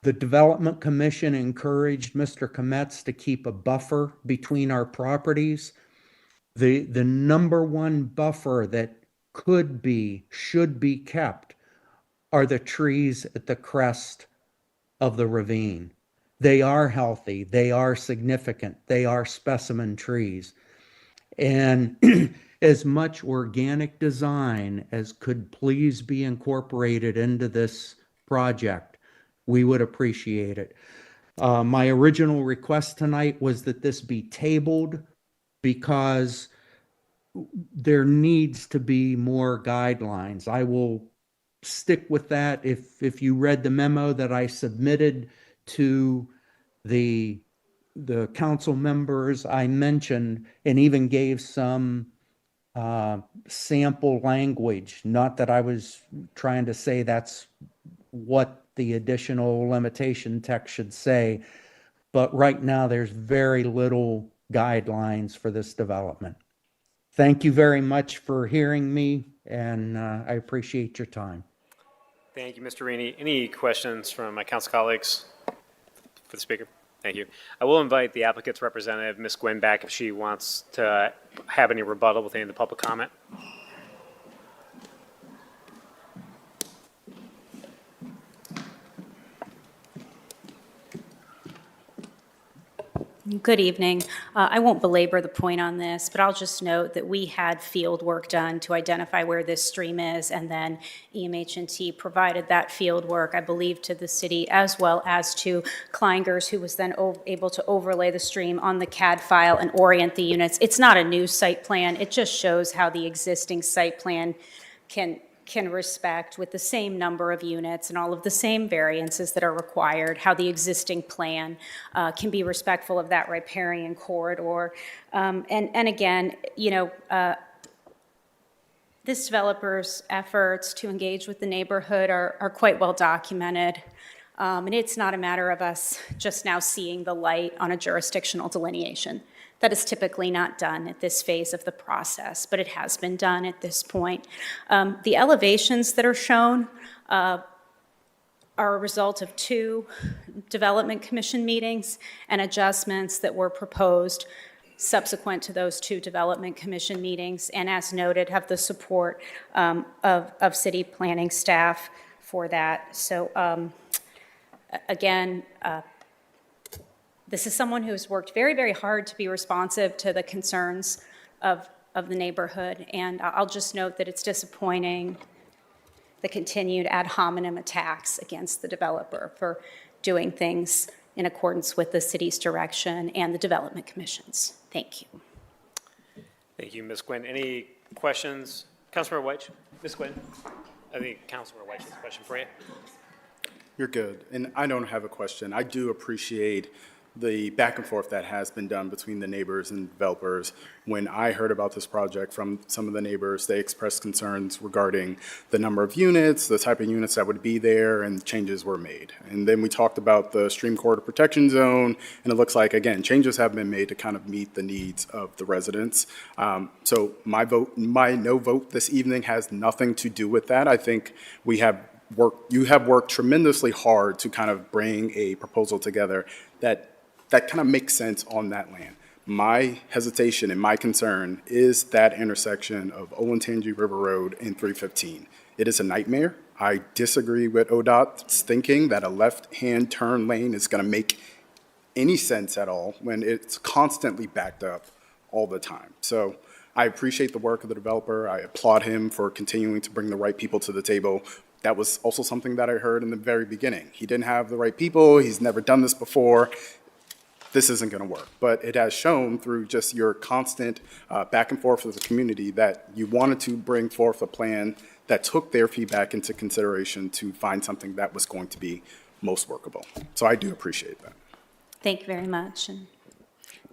The Development Commission encouraged Mr. Kometz to keep a buffer between our properties. The number one buffer that should be kept are the trees at the crest of the ravine. They are healthy, they are significant, they are specimen trees. And as much organic design as could please be incorporated into this project, we would appreciate it. My original request tonight was that this be tabled because there needs to be more guidelines. I will stick with that. If you read the memo that I submitted to the council members, I mentioned and even gave some sample language. Not that I was trying to say that's what the additional limitation text should say, but right now there's very little guidelines for this development. Thank you very much for hearing me, and I appreciate your time. Thank you, Mr. Rainey. Any questions from my council colleagues for the speaker? Thank you. I will invite the applicant's representative, Ms. Gwynn, back if she wants to have any rebuttal with any of the public comment. Good evening. I won't belabor the point on this, but I'll just note that we had field work done to identify where this stream is, and then EMH&T provided that field work, I believe, to the city as well as to Kleingers, who was then able to overlay the stream on the CAD file and orient the units. It's not a new site plan. It just shows how the existing site plan can respect, with the same number of units and all of the same variances that are required, how the existing plan can be respectful of that riparian corridor. And again, you know, this developer's efforts to engage with the neighborhood are quite well documented. And it's not a matter of us just now seeing the light on a jurisdictional delineation. That is typically not done at this phase of the process, but it has been done at this point. The elevations that are shown are a result of 2 Development Commission meetings and adjustments that were proposed subsequent to those 2 Development Commission meetings, and as noted, have the support of city planning staff for that. So again, this is someone who's worked very, very hard to be responsive to the concerns of the neighborhood. And I'll just note that it's disappointing, the continued ad hominem attacks against the developer for doing things in accordance with the city's direction and the Development Commission's. Thank you. Thank you, Ms. Gwynn. Any questions? Councilmember White? Ms. Gwynn? I think Councilmember White has a question for you. You're good. And I don't have a question. I do appreciate the back and forth that has been done between the neighbors and developers. When I heard about this project from some of the neighbors, they expressed concerns regarding the number of units, the type of units that would be there, and changes were made. And then we talked about the stream corridor protection zone, and it looks like, again, changes have been made to kind of meet the needs of the residents. So my no vote this evening has nothing to do with that. I think you have worked tremendously hard to kind of bring a proposal together that kind of makes sense on that land. My hesitation and my concern is that intersection of Olentangy River Road and 315. It is a nightmare. I disagree with ODOT's thinking that a left-hand turn lane is going to make any sense at all when it's constantly backed up all the time. So I appreciate the work of the developer. I applaud him for continuing to bring the right people to the table. That was also something that I heard in the very beginning. He didn't have the right people. He's never done this before. This isn't going to work. But it has shown through just your constant back and forth with the community that you wanted to bring forth a plan that took their feedback into consideration to find something that was going to be most workable. So I do appreciate that. Thank you very much. And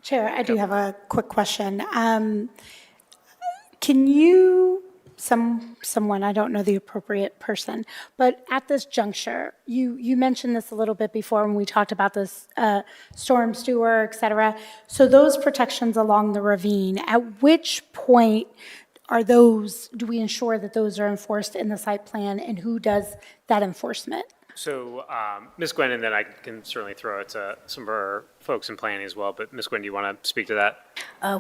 Chair, I do have a quick question. Can you, someone, I don't know the appropriate person, but at this juncture, you mentioned this a little bit before when we talked about this storm sewer, et cetera. So those protections along the ravine, at which point do we ensure that those are enforced in the site plan, and who does that enforcement? So, Ms. Gwen, and then I can certainly throw it to some of our folks in planning as well, but Ms. Gwen, do you want to speak to that?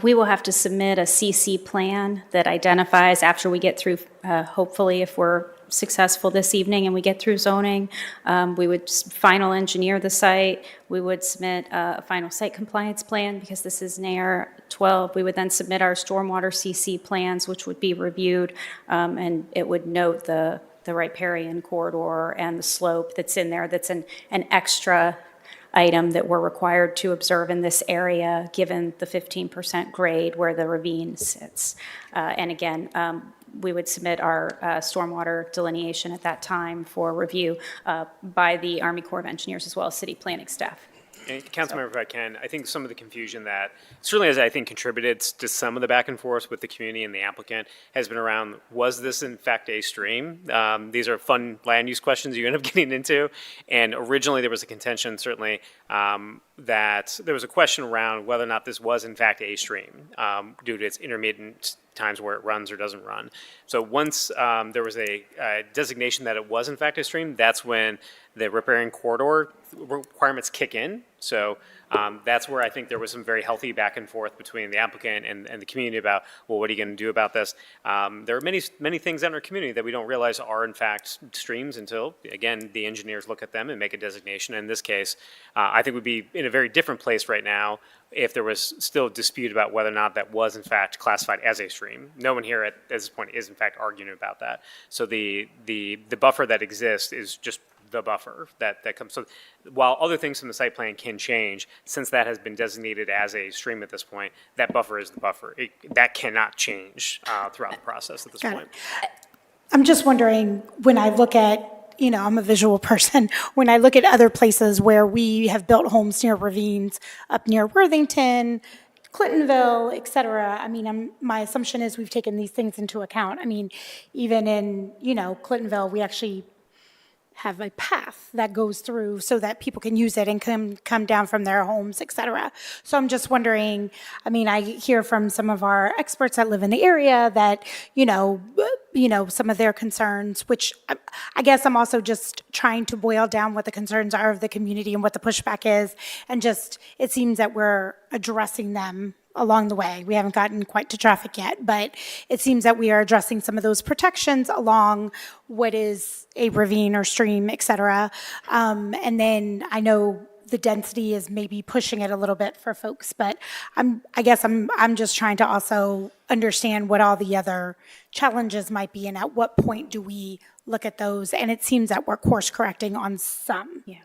we will have to submit a CC plan that identifies after we get through, hopefully if we're successful this evening and we get through zoning, we would final engineer the site. We would submit a final site compliance plan because this is NAIR 12. We would then submit our stormwater CC plans, which would be reviewed, and it would note the riparian corridor and the slope that's in there. That's an extra item that we're required to observe in this area, given the 15% grade where the ravine sits. And again, we would submit our stormwater delineation at that time for review by the Army Corps of Engineers as well as city planning staff. And Councilmember, if I can, I think some of the confusion that certainly has, I think, contributed to some of the back and forth with the community and the applicant has been around, was this in fact a stream? These are fun land use questions you end up getting into. And originally there was a contention, certainly, that there was a question around whether or not this was in fact a stream due to its intermittent times where it runs or doesn't run. So once there was a designation that it was in fact a stream, that's when the riparian corridor requirements kick in. So that's where I think there was some very healthy back and forth between the applicant and the community about, well, what are you going to do about this? There are many things in our community that we don't realize are in fact streams until, again, the engineers look at them and make a designation. In this case, I think we'd be in a very different place right now if there was still dispute about whether or not that was in fact classified as a stream. No one here at this point is in fact arguing about that. So the buffer that exists is just the buffer that comes. So while other things from the site plan can change, since that has been designated as a stream at this point, that buffer is the buffer. That cannot change throughout the process at this point. I'm just wondering, when I look at, I'm a visual person, when I look at other places where we have built homes near ravines, up near Worthington, Clintonville, et cetera, my assumption is we've taken these things into account. Even in, Clintonville, we actually have a path that goes through so that people can use it and come down from their homes, et cetera. So I'm just wondering, I hear from some of our experts that live in the area that, some of their concerns, which I guess I'm also just trying to boil down what the concerns are of the community and what the pushback is. And just, it seems that we're addressing them along the way. We haven't gotten quite to traffic yet, but it seems that we are addressing some of those protections along what is a ravine or stream, et cetera. And then I know the density is maybe pushing it a little bit for folks, but I guess I'm just trying to also understand what all the other challenges might be and at what point do we look at those. And it seems that we're course correcting on some. Yeah.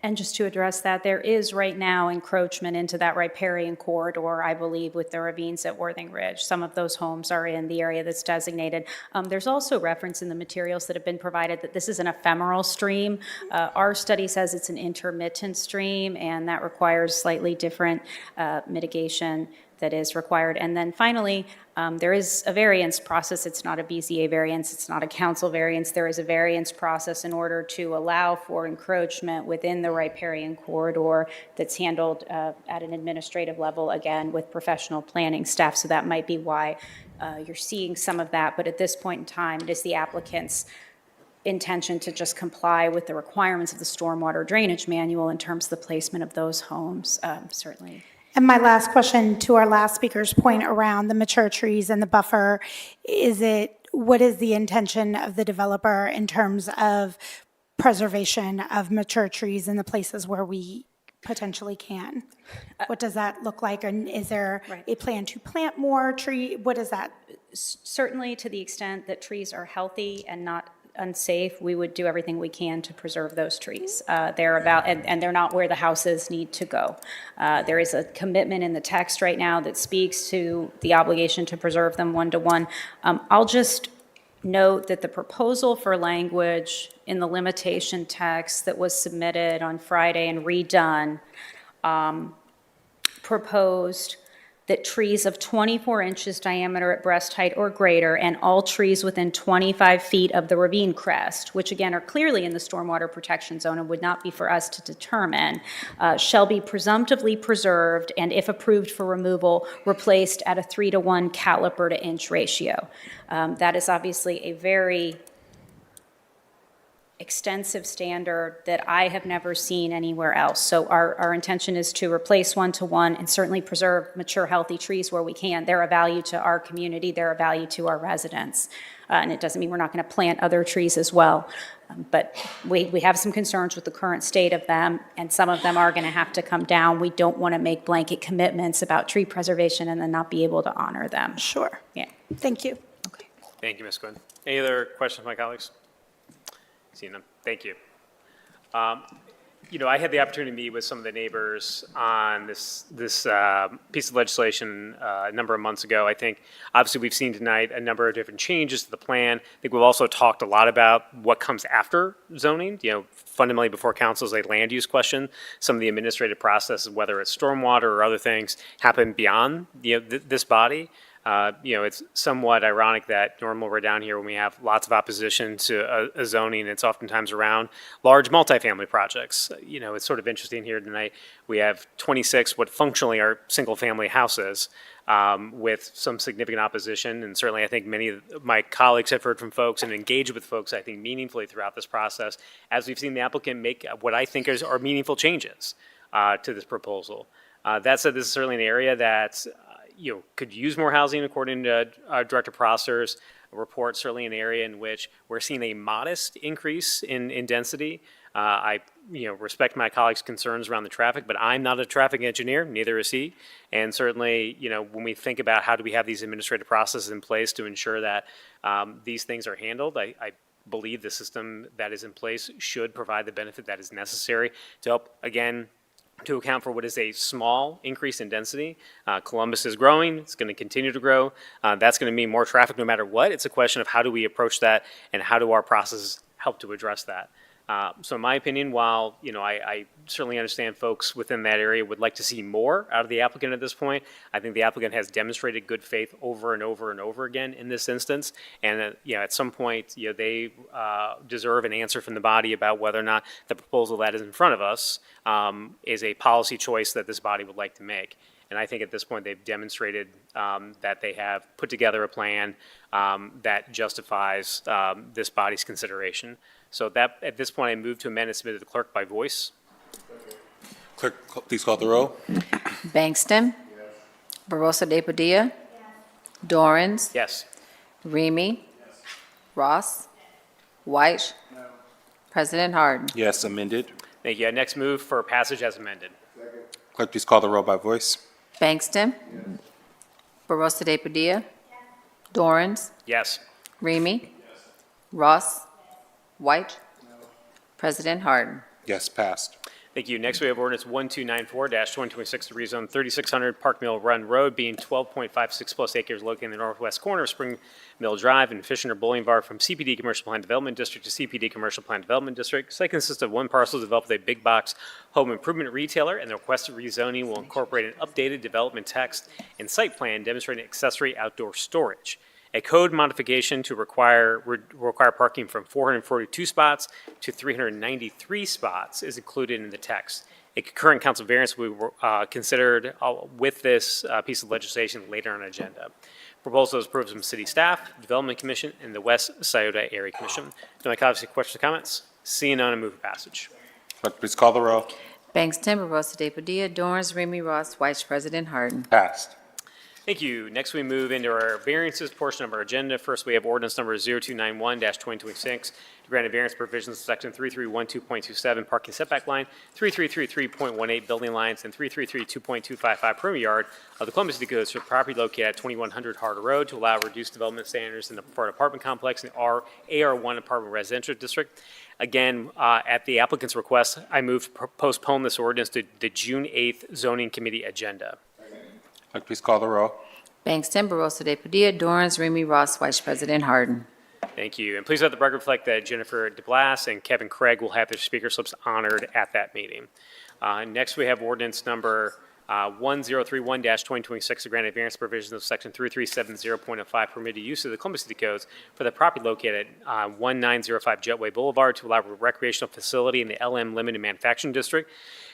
And just to address that, there is right now encroachment into that riparian corridor, I believe, with the ravines at Worthing Ridge. Some of those homes are in the area that's designated. There's also reference in the materials that have been provided that this is an ephemeral stream. Our study says it's an intermittent stream, and that requires slightly different mitigation that is required. And then finally, there is a variance process. It's not a BZA variance. It's not a council variance. There is a variance process in order to allow for encroachment within the riparian corridor that's handled at an administrative level, again, with professional planning staff. So that might be why you're seeing some of that. But at this point in time, it is the applicant's intention to just comply with the requirements of the stormwater drainage manual in terms of the placement of those homes, certainly. And my last question to our last speaker's point around the mature trees and the buffer, what is the intention of the developer in terms of preservation of mature trees in the places where we potentially can. What does that look like? And is there Right. a plan to plant more tree? What is that? Certainly, to the extent that trees are healthy and not unsafe, we would do everything we can to preserve those trees. They're about, and they're not where the houses need to go. There is a commitment in the text right now that speaks to the obligation to preserve them one-to-one. I'll just note that the proposal for language in the limitation text that was submitted on Friday and redone proposed that trees of 24 inches diameter at breast height or greater and all trees within 25 feet of the ravine crest, which again are clearly in the stormwater protection zone and would not be for us to determine, shall be presumptively preserved and if approved for removal, replaced at a 3-to-1 caliper to inch ratio. That is obviously a very extensive standard that I have never seen anywhere else. So our intention is to replace 1-to-1 and certainly preserve mature, healthy trees where we can. They're a value to our community, they're a value to our residents. And it doesn't mean we're not going to plant other trees as well. But we have some concerns with the current state of them, and some of them are going to have to come down. We don't want to make blanket commitments about tree preservation and then not be able to honor them. Sure. Yeah. Thank you. Thank you, Ms. Quinn. Any other questions, my colleagues? Seeing them. Thank you. I had the opportunity to meet with some of the neighbors on this piece of legislation a number of months ago. I think, obviously, we've seen tonight a number of different changes to the plan. I think we've also talked a lot about what comes after zoning. Fundamentally, before council is a land use question. Some of the administrative processes, whether it's stormwater or other things, happen beyond this body. It's somewhat ironic that normally we're down here when we have lots of opposition to a zoning, it's oftentimes around large multifamily projects. It's sort of interesting here tonight. We have 26 what functionally are single-family houses with some significant opposition, and certainly I think many of my colleagues have heard from folks and engaged with folks, I think, meaningfully throughout this process, as we've seen the applicant make what I think are meaningful changes to this proposal. That said, this is certainly an area that could use more housing, according to Director Prosser's report, certainly an area in which we're seeing a modest increase in density. I respect my colleagues' concerns around the traffic, but I'm not a traffic engineer, neither is he. And certainly, when we think about how do we have these administrative processes in place to ensure that these things are handled, I believe the system that is in place should provide the benefit that is necessary to help, again, to account for what is a small increase in density. Columbus is growing, it's going to continue to grow. That's going to mean more traffic no matter what. It's a question of how do we approach that and how do our processes help to address that. So in my opinion, while I certainly understand folks within that area would like to see more out of the applicant at this point, I think the applicant has demonstrated good faith over and over and over again in this instance. And at some point, they deserve an answer from the body about whether or not the proposal that is in front of us is a policy choice that this body would like to make. And I think at this point, they've demonstrated that they have put together a plan that justifies this body's consideration. So that, at this point, I move to amend and submit to the clerk by voice. Clerk, please call the roll. Bangston. Barosa de Padilla. Dorans. Yes. Remy. Ross. White. President Harden. Yes, amended. Thank you. Next move for passage as amended. Clerk, please call the roll by voice. Bangston. Barosa de Padilla. Dorans. Yes. Remy. Ross. White. President Harden. Yes, passed. Thank you. Next, we have ordinance 1294-2026 to rezone 3600 Park Mill Run Road, being 12.56 plus acres located in the northwest corner of Spring Mill Drive and Fisher Boulevard from CPD Commercial Plan Development District to CPD Commercial Plan Development District. Site consists of one parcel developed with a big box home improvement retailer, and the requested rezoning will incorporate an updated development text and site plan demonstrating accessory outdoor storage. A code modification to require parking from 442 spots to 393 spots is included in the text. A concurrent council variance will be considered with this piece of legislation later on the agenda. Proposal is approved from City Staff, Development Commission, and the West Scioto Area Commission. Do my colleagues have questions or comments? Seeing none, I move for passage. Clerk, please call the roll. Bangston. Barosa de Padilla. Dorans. Remy. Ross. White. President Harden. Passed. Thank you. Next, we move into our variances portion of our agenda. First, we have ordinance number 0291-2026 to grant a variance provisions of section 3312.27 parking setback line, 3333.18 building lines, and 3332.255 perimeter yard of the Columbus City Codes for property located at 2100 Harder Road to allow reduced development standards in the for an apartment complex in the AR1 apartment residential district. Again, at the applicant's request, I move to postpone this ordinance to the June 8th zoning committee agenda. Clerk, please call the row. Bangston, Barosa de Padilla, Dorans, Remy Ross, Vice President Harden. Thank you. And please let the record reflect that Jennifer DeBlas and Kevin Craig will have their speaker slips honored at that meeting. Next, we have ordinance number 1031-2026 to grant a variance provisions of section 3370.05 permitted use of the Columbus City Codes for the property located at 1905 Jetway Boulevard to allow a recreational facility in the LM Limited Manufacturing District.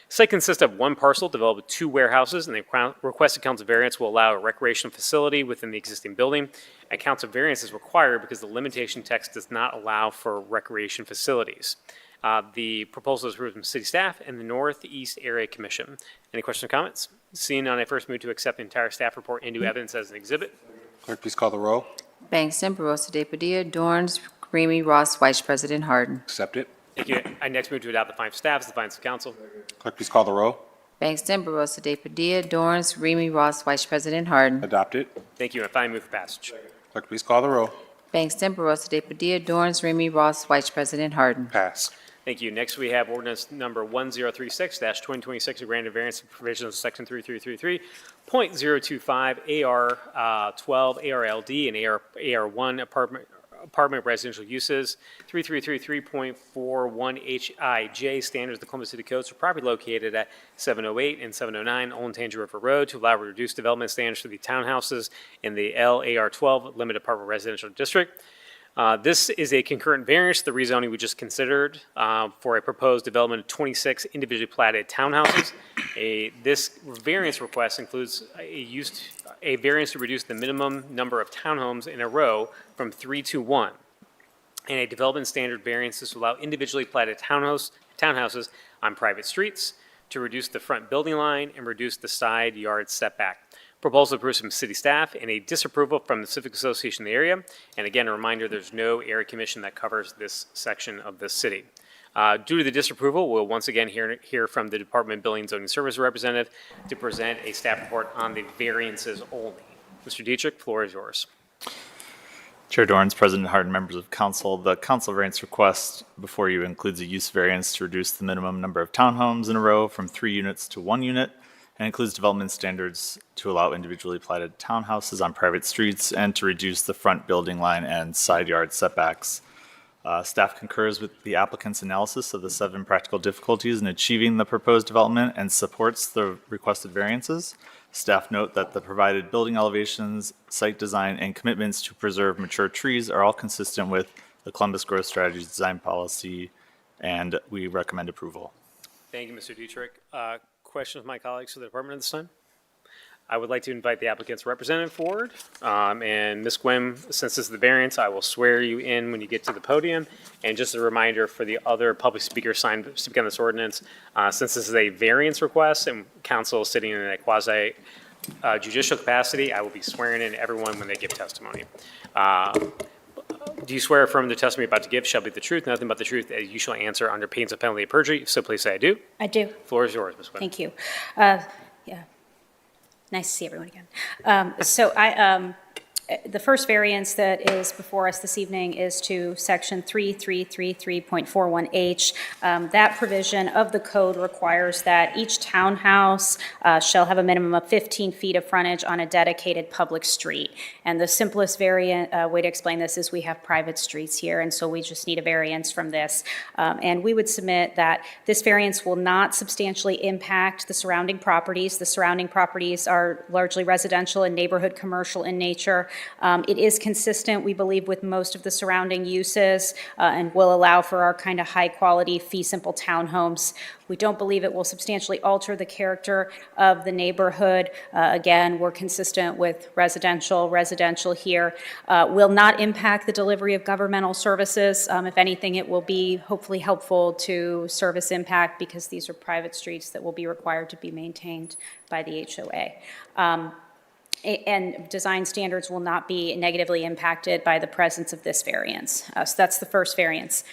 The site consists of one parcel developed with 2 warehouses, and the requested council variance will allow a recreational facility within the existing building. A council variance is required because the limitation text does not allow for recreation facilities. The proposal is approved from city staff and the Northeast Area Commission. Any questions or comments? Seeing none, I first move to accept the entire staff report into evidence as an exhibit. Clerk, please call the row. Bangston, Barosa de Padilla, Dorans, Remy Ross, Vice President Harden. Accept it. Thank you. I next move to adopt the findings of staff as the findings of council. Clerk, please call the row. Bangston, Barosa de Padilla, Dorans, Remy Ross, Vice President Harden. Adopt it. Thank you. And finally, move for passage. Clerk, please call the row. Bangston, Barosa de Padilla, Dorans, Remy Ross, Vice President Harden. Pass. Thank you. Next, we have ordinance number 1036-2026, a grant of variance provisions of section 3333.025 AR 12 ARLD and AR1 apartment residential uses, 3333.41 HIJ standards of the Columbus City Codes for property located at 708 and 709 Old Tanger River Road to allow reduced development standards for the townhouses in the LAR 12 Limited Apartment Residential District. This is a concurrent variance to the rezoning we just considered for a proposed development of 26 individually platted townhouses. This variance request includes a variance to reduce the minimum number of townhomes in a row from 3 to 1, and a development standard variance to allow individually platted townhouses on private streets to reduce the front building line and reduce the side yard setback. Proposal approved from city staff and a disapproval from the Civic Association in the area. And again, a reminder, there's no area commission that covers this section of the city. Due to the disapproval, we'll once again hear from the Department of Building and Zoning Service representative to present a staff report on the variances only. Mr. Dietrich, floor is yours. Chair Dorans, President Harden, members of council, the council variance request before you includes a use variance to reduce the minimum number of townhomes in a row from 3 units to 1 unit, and includes development standards to allow individually platted townhouses on private streets and to reduce the front building line and side yard setbacks. Staff concurs with the applicant's analysis of the 7 practical difficulties in achieving the proposed development and supports the requested variances. Staff note that the provided building elevations, site design, and commitments to preserve mature trees are all consistent with the Columbus Growth Strategy design policy, and we recommend approval. Thank you, Mr. Dietrich. Questions of my colleagues to the department at this time? I would like to invite the applicant's representative forward. And Ms. Gwynn, since this is the variance, I will swear you in when you get to the podium. And just a reminder for the other public speakers speaking on this ordinance, since this is a variance request and council is sitting in a quasi judicial capacity, I will be swearing in everyone when they give testimony. Do you swear affirm the testimony you're about to give shall be the truth, nothing but the truth, as you shall answer under pains of penalty of perjury? If so, please say I do. I do. Floor is yours, Ms. Gwynn. Thank you. Yeah. Nice to see everyone again. The first variance that is before us this evening is to section 3333.41H. That provision of the code requires that each townhouse shall have a minimum of 15 feet of frontage on a dedicated public street. And the simplest way to explain this is we have private streets here, and so we just need a variance from this. And we would submit that this variance will not substantially impact the surrounding properties. The surrounding properties are largely residential and neighborhood commercial in nature. It is consistent, we believe, with most of the surrounding uses and will allow for our kind of high-quality fee simple townhomes. We don't believe it will substantially alter the character of the neighborhood. Again, we're consistent with residential here. Will not impact the delivery of governmental services. If anything, it will be hopefully helpful to service impact because these are private streets that will be required to be maintained by the HOA. and design standards will not be negatively impacted by the presence of this variance. So that's the first variance.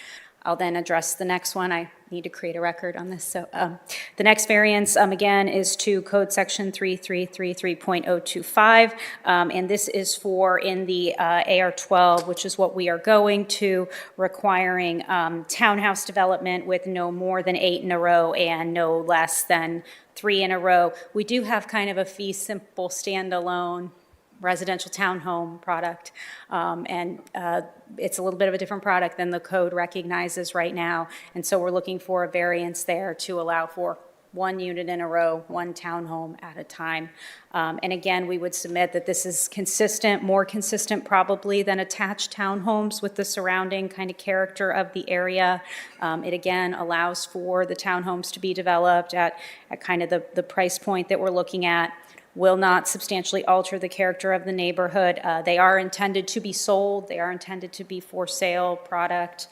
I'll then address the next one. I need to create a record on this. So the next variance, again, is to Code Section 3333.025, and this is for in the AR12, which is what we are going to, requiring townhouse development with no more than 8 in a row and no less than 3 in a row. We do have kind of a fee simple standalone residential townhome product, and it's a little bit of a different product than the code recognizes right now, and so we're looking for a variance there to allow for 1 unit in a row, 1 townhome at a time. And again, we would submit that this is consistent, more consistent probably than attached townhomes with the surrounding kind of character of the area. It again allows for the townhomes to be developed at kind of the price point that we're looking at. Will not substantially alter the character of the neighborhood. They are intended to be sold. They are intended to be for sale product.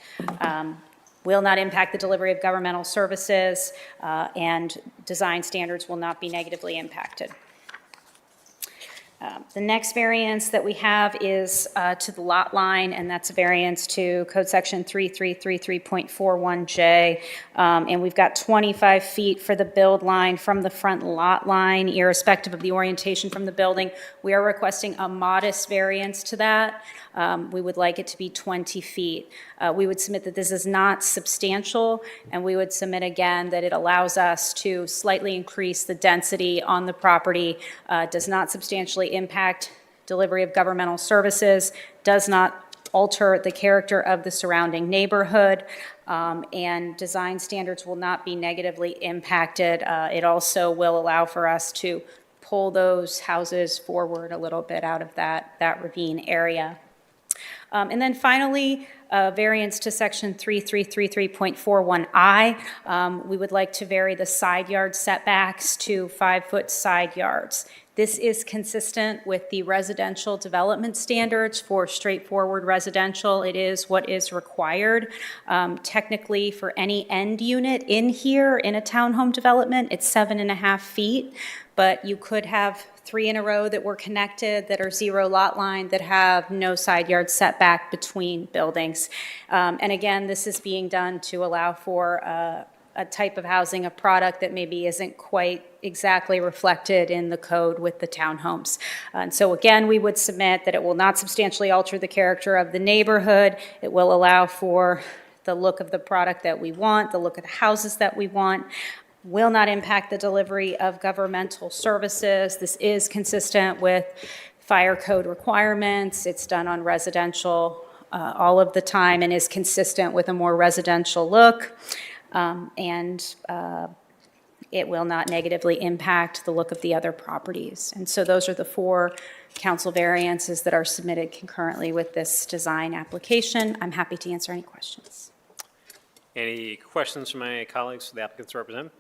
Will not impact the delivery of governmental services, and design standards will not be negatively impacted. The next variance that we have is to the lot line, and that's a variance to Code Section 3333.41J. And we've got 25 feet for the build line from the front lot line, irrespective of the orientation from the building. We are requesting a modest variance to that. We would like it to be 20 feet. We would submit that this is not substantial, and we would submit again that it allows us to slightly increase the density on the property, does not substantially impact delivery of governmental services, does not alter the character of the surrounding neighborhood, and design standards will not be negatively impacted. It also will allow for us to pull those houses forward a little bit out of that ravine area. And then finally, variance to Section 3333.41I. We would like to vary the side yard setbacks to 5-foot side yards. This is consistent with the residential development standards for straightforward residential. It is what is required. Technically, for any end unit in here in a townhome development, it's 7.5 feet, but you could have 3 in a row that were connected, that are 0 lot line, that have no side yard setback between buildings. And again, this is being done to allow for a type of housing, a product that maybe isn't quite exactly reflected in the code with the townhomes. And so again, we would submit that it will not substantially alter the character of the neighborhood. It will allow for the look of the product that we want, the look of the houses that we want. Will not impact the delivery of governmental services. This is consistent with fire code requirements. It's done on residential all of the time and is consistent with a more residential look. And it will not negatively impact the look of the other properties. And so those are the 4 council variances that are submitted concurrently with this design application. I'm happy to answer any questions. Any questions from my colleagues for the applicants to represent?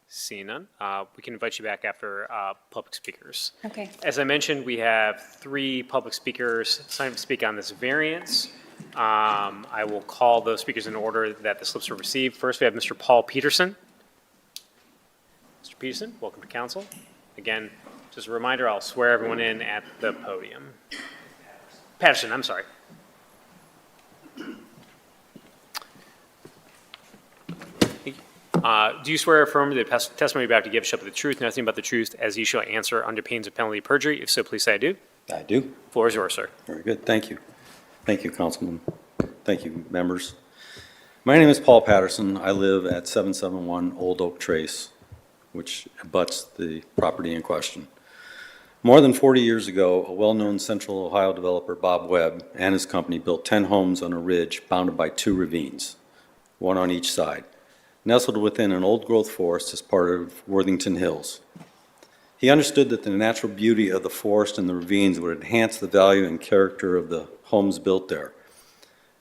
Seeing none, we can invite you back after public speakers. Okay. As I mentioned, we have 3 public speakers signed up to speak on this variance. I will call those speakers in order that the slips were received. First, we have Mr. Paul Peterson. Mr. Peterson, welcome to council. Again, just a reminder, I'll swear everyone in at the podium. Patterson, I'm sorry. Do you swear or affirm that the testimony you're about to give shall be the truth, nothing but the truth, as you shall answer under pains of penalty of perjury? If so, please say I do. I do. Floor is yours, sir. Very good. Thank you. Thank you, Councilman. Thank you, members. My name is Paul Patterson. I live at 771 Old Oak Trace, which abuts the property in question. More than 40 years ago, a well-known Central Ohio developer, Bob Webb, and his company built 10 homes on a ridge bounded by 2 ravines, one on each side, nestled within an old-growth forest as part of Worthington Hills. He understood that the natural beauty of the forest and the ravines would enhance the value and character of the homes built there.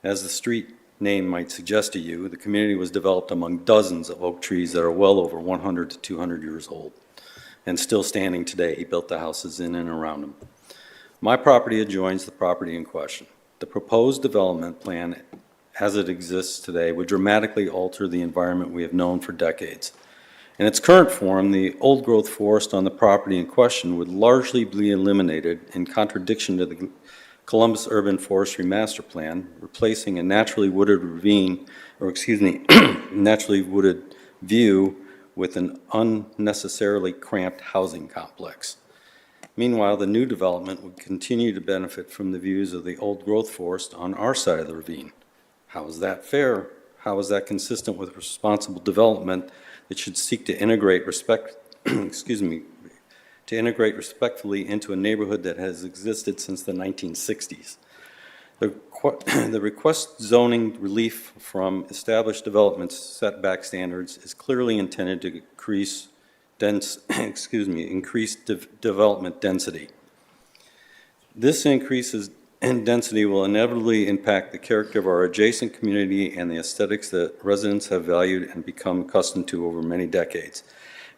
As the street name might suggest to you, the community was developed among dozens of oak trees that are well over 100 to 200 years old and still standing today. He built the houses in and around them. My property adjoins the property in question. The proposed development plan as it exists today would dramatically alter the environment we have known for decades In its current form, the old-growth forest on the property in question would largely be eliminated in contradiction to the Columbus Urban Forestry Master Plan, replacing a naturally wooded ravine, naturally wooded view with an unnecessarily cramped housing complex. Meanwhile, the new development would continue to benefit from the views of the old-growth forest on our side of the ravine. How is that fair? How is that consistent with responsible development that should seek to integrate respectfully into a neighborhood that has existed since the 1960s? The request zoning relief from established development setback standards is clearly intended to increase development density. This increases in density will inevitably impact the character of our adjacent community and the aesthetics that residents have valued and become accustomed to over many decades.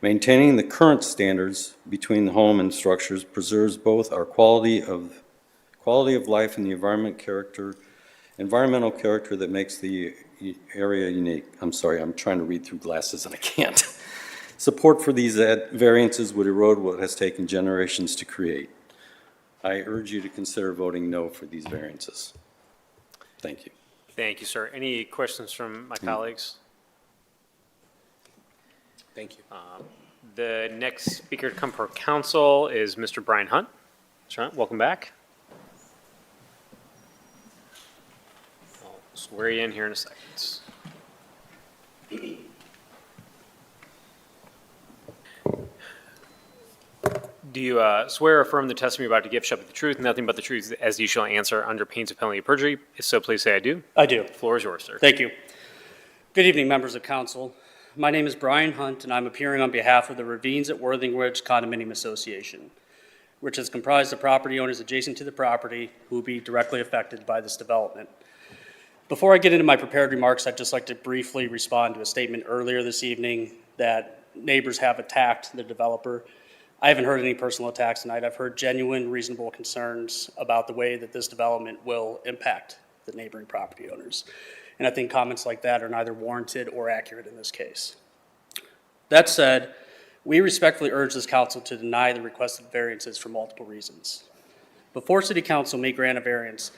Maintaining the current standards between the home and structures preserves both our quality of life and the environmental character that makes the area unique. I'm sorry, I'm trying to read through glasses and I can't. Support for these variances would erode what has taken generations to create. I urge you to consider voting no for these variances. Thank you. Thank you, sir. Any questions from my colleagues? Thank you. The next speaker to come for council is Mr. Brian Hunt. Mr. Hunt, welcome back. I'll swear you in here in a second. Do you swear or affirm the testimony you're about to give shall be the truth, nothing but the truth, as you shall answer under pains of penalty of perjury? If so, please say I do. I do. The floor is yours, sir. Thank you. Good evening, members of council. My name is Brian Hunt, and I'm appearing on behalf of the Ravines at Worthing Ridge Condominium Association, which is comprised of property owners adjacent to the property who will be directly affected by this development. Before I get into my prepared remarks, I'd just like to briefly respond to a statement earlier this evening that neighbors have attacked the developer. I haven't heard any personal attacks tonight. I've heard genuine, reasonable concerns about the way that this development will impact the neighboring property owners. And I think comments like that are neither warranted or accurate in this case. That said, we respectfully urge this council to deny the requested variances for multiple reasons. Before City Council may grant a variance,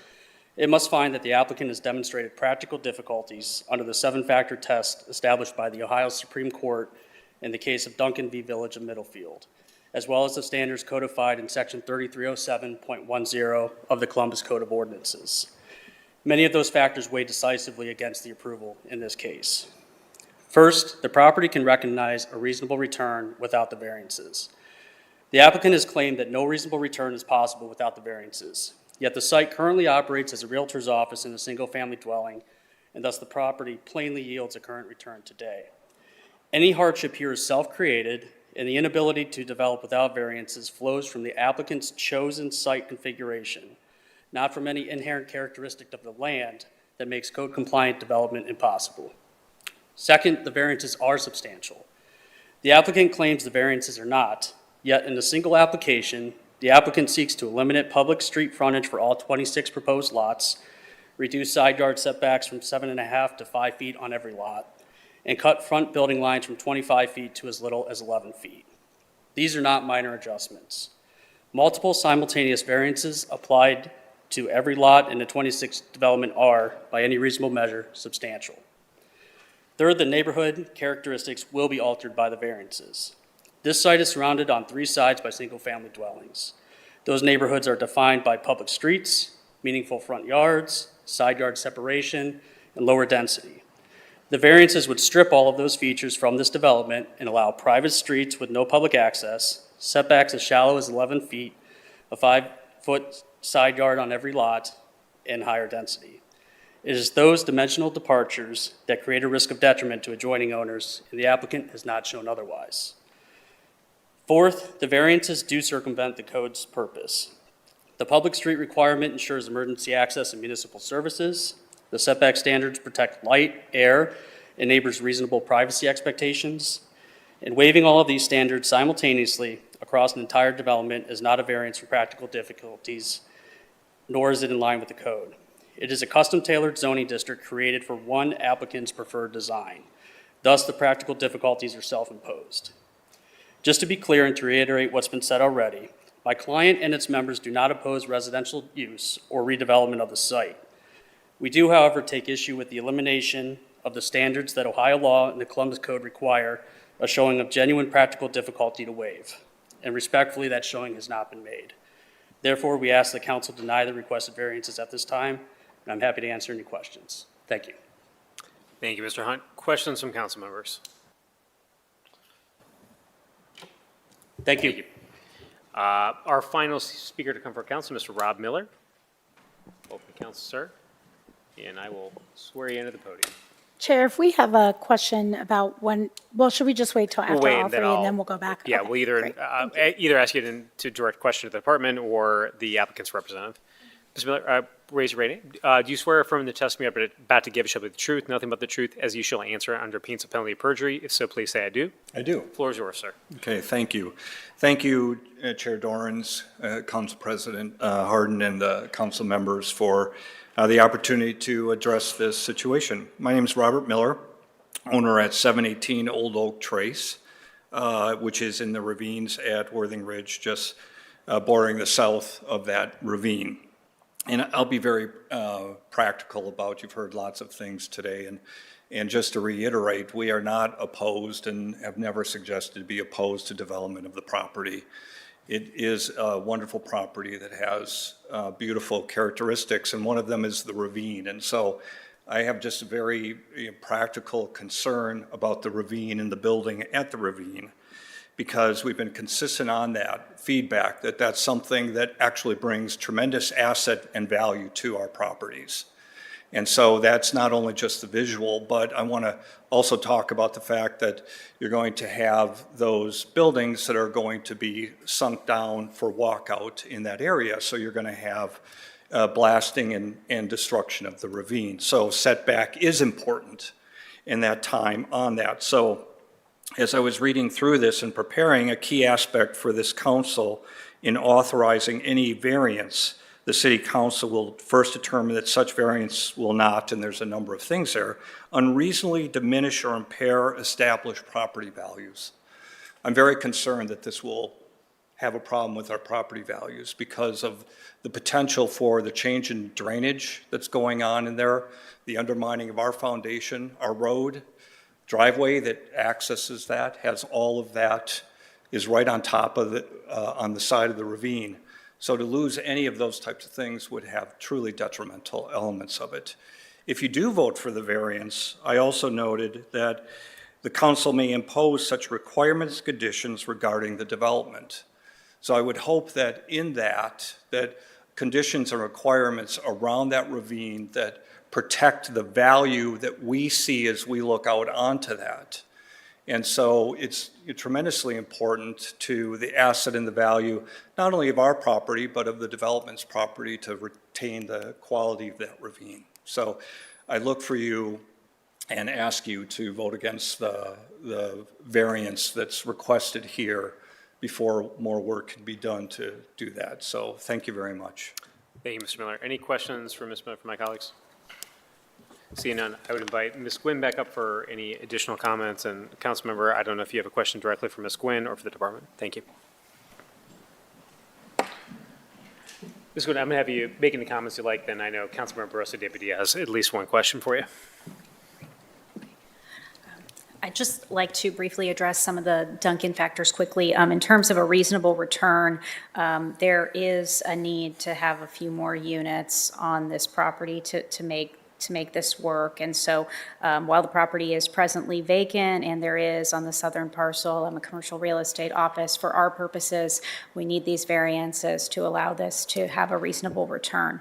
it must find that the applicant has demonstrated practical difficulties under the 7-factor test established by the Ohio Supreme Court in the case of Duncan v. Village of Middlefield, as well as the standards codified in Section 3307.10 of the Columbus Code of Ordinances. Many of those factors weigh decisively against the approval in this case. First, the property can recognize a reasonable return without the variances. The applicant has claimed that no reasonable return is possible without the variances, yet the site currently operates as a realtor's office in a single-family dwelling, and thus the property plainly yields a current return today. Any hardship here is self-created, and the inability to develop without variances flows from the applicant's chosen site configuration, not from any inherent characteristic of the land that makes code-compliant development impossible. Second, the variances are substantial. The applicant claims the variances are not, yet in a single application, the applicant seeks to eliminate public street frontage for all 26 proposed lots, reduce side yard setbacks from 7.5 to 5 feet on every lot, and cut front building lines from 25 feet to as little as 11 feet. These are not minor adjustments. Multiple simultaneous variances applied to every lot in the 26 development are, by any reasonable measure, substantial. Third, the neighborhood characteristics will be altered by the variances. This site is surrounded on 3 sides by single-family dwellings. Those neighborhoods are defined by public streets, meaningful front yards, side yard separation, and lower density. The variances would strip all of those features from this development and allow private streets with no public access, setbacks as shallow as 11 feet, a 5-foot side yard on every lot, and higher density. It is those dimensional departures that create a risk of detriment to adjoining owners, and the applicant has not shown otherwise. Fourth, the variances do circumvent the code's purpose. The public street requirement ensures emergency access and municipal services. The setback standards protect light, air, and neighbors' reasonable privacy expectations. And waiving all of these standards simultaneously across an entire development is not a variance for practical difficulties, nor is it in line with the code. It is a custom-tailored zoning district created for one applicant's preferred design. Thus, the practical difficulties are self-imposed. Just to be clear and to reiterate what's been said already, my client and its members do not oppose residential use or redevelopment of the site. We do, however, take issue with the elimination of the standards that Ohio law and the Columbus Code require a showing of genuine practical difficulty to waive. And respectfully, that showing has not been made. Therefore, we ask the council deny the requested variances at this time, and I'm happy to answer any questions. Thank you. Thank you, Mr. Hunt. Questions from council members? Thank you. Our final speaker to come for council, Mr. Rob Miller. Open council, sir. And I will swear you into the podium. Chair, if we have a question about when, well, should we just wait till after We'll wait, all and three then and then we'll go back? Yeah, Okay, we'll either ask you to direct question to the department or the applicant's representative. Mr. Miller, raise your right hand. Do you swear or affirm the testimony you're about to give shall be the truth, nothing but the truth, as you shall answer under penalty of perjury? If so, please say I do. I do. Floor is yours, sir. Okay, thank you. Thank you, Chair Dorans, Council President Harden, and the council members for the opportunity to address this situation. My name is Robert Miller, owner at 718 Old Oak Trace, which is in the ravines at Worthing Ridge, just bordering the south of that ravine. And I'll be very practical about, you've heard lots of things today, and just to reiterate, we are not opposed and have never suggested to be opposed to development of the property. It is a wonderful property that has beautiful characteristics, and one of them is the ravine. And so I have just a very practical concern about the ravine and the building at the ravine, because we've been consistent on that feedback, that that's something that actually brings tremendous asset and value to our properties. And so that's not only just the visual, but I want to also talk about the fact that you're going to have those buildings that are going to be sunk down for walkout in that area. So you're going to have blasting and destruction of the ravine. So setback is important in that time on that. So as I was reading through this and preparing, a key aspect for this council in authorizing any variance, the city council will first determine that such variance will not, and there's a number of things there, unreasonably diminish or impair established property values. I'm very concerned that this will have a problem with our property values because of the potential for the change in drainage that's going on in there, the undermining of our foundation, our road, driveway that accesses that, has all of that, is right on top of it, on the side of the ravine. So to lose any of those types of things would have truly detrimental elements of it. If you do vote for the variance, I also noted that the council may impose such requirements and conditions regarding the development. So I would hope that in that conditions and requirements around that ravine that protect the value that we see as we look out onto that. And so it's tremendously important to the asset and the value, not only of our property, but of the development's property to retain the quality of that ravine. So I look for you and ask you to vote against the variance that's requested here before more work can be done to do that. So thank you very much. Thank you, Mr. Miller. Any questions for Ms. Miller from my colleagues? Seeing none, I would invite Ms. Gwynn back up for any additional comments. And Councilmember, I don't know if you have a question directly for Ms. Gwynn or for the department. Thank you. Ms. Gwynn, I'm going to have you making the comments you like, then I know Councilmember Barosa Deputy has at least one question for you. I'd just like to briefly address some of the Duncan factors quickly. In terms of a reasonable return, there is a need to have a few more units on this property to make this work. And so while the property is presently vacant and there is on the southern parcel a commercial real estate office, for our purposes, we need these variances to allow this to have a reasonable return.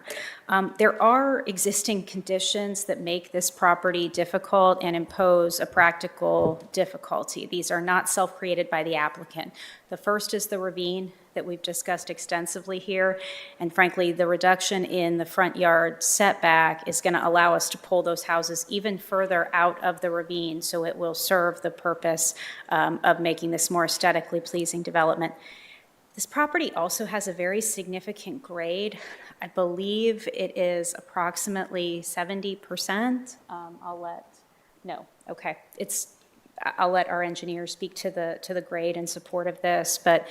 There are existing conditions that make this property difficult and impose a practical difficulty. These are not self-created by the applicant. The first is the ravine that we've discussed extensively here. And frankly, the reduction in the front yard setback is going to allow us to pull those houses even further out of the ravine, so it will serve the purpose of making this more aesthetically pleasing development. This property also has a very significant grade. I believe it is approximately 70%. No, okay. It's I'll let our engineer speak to the grade in support of this, but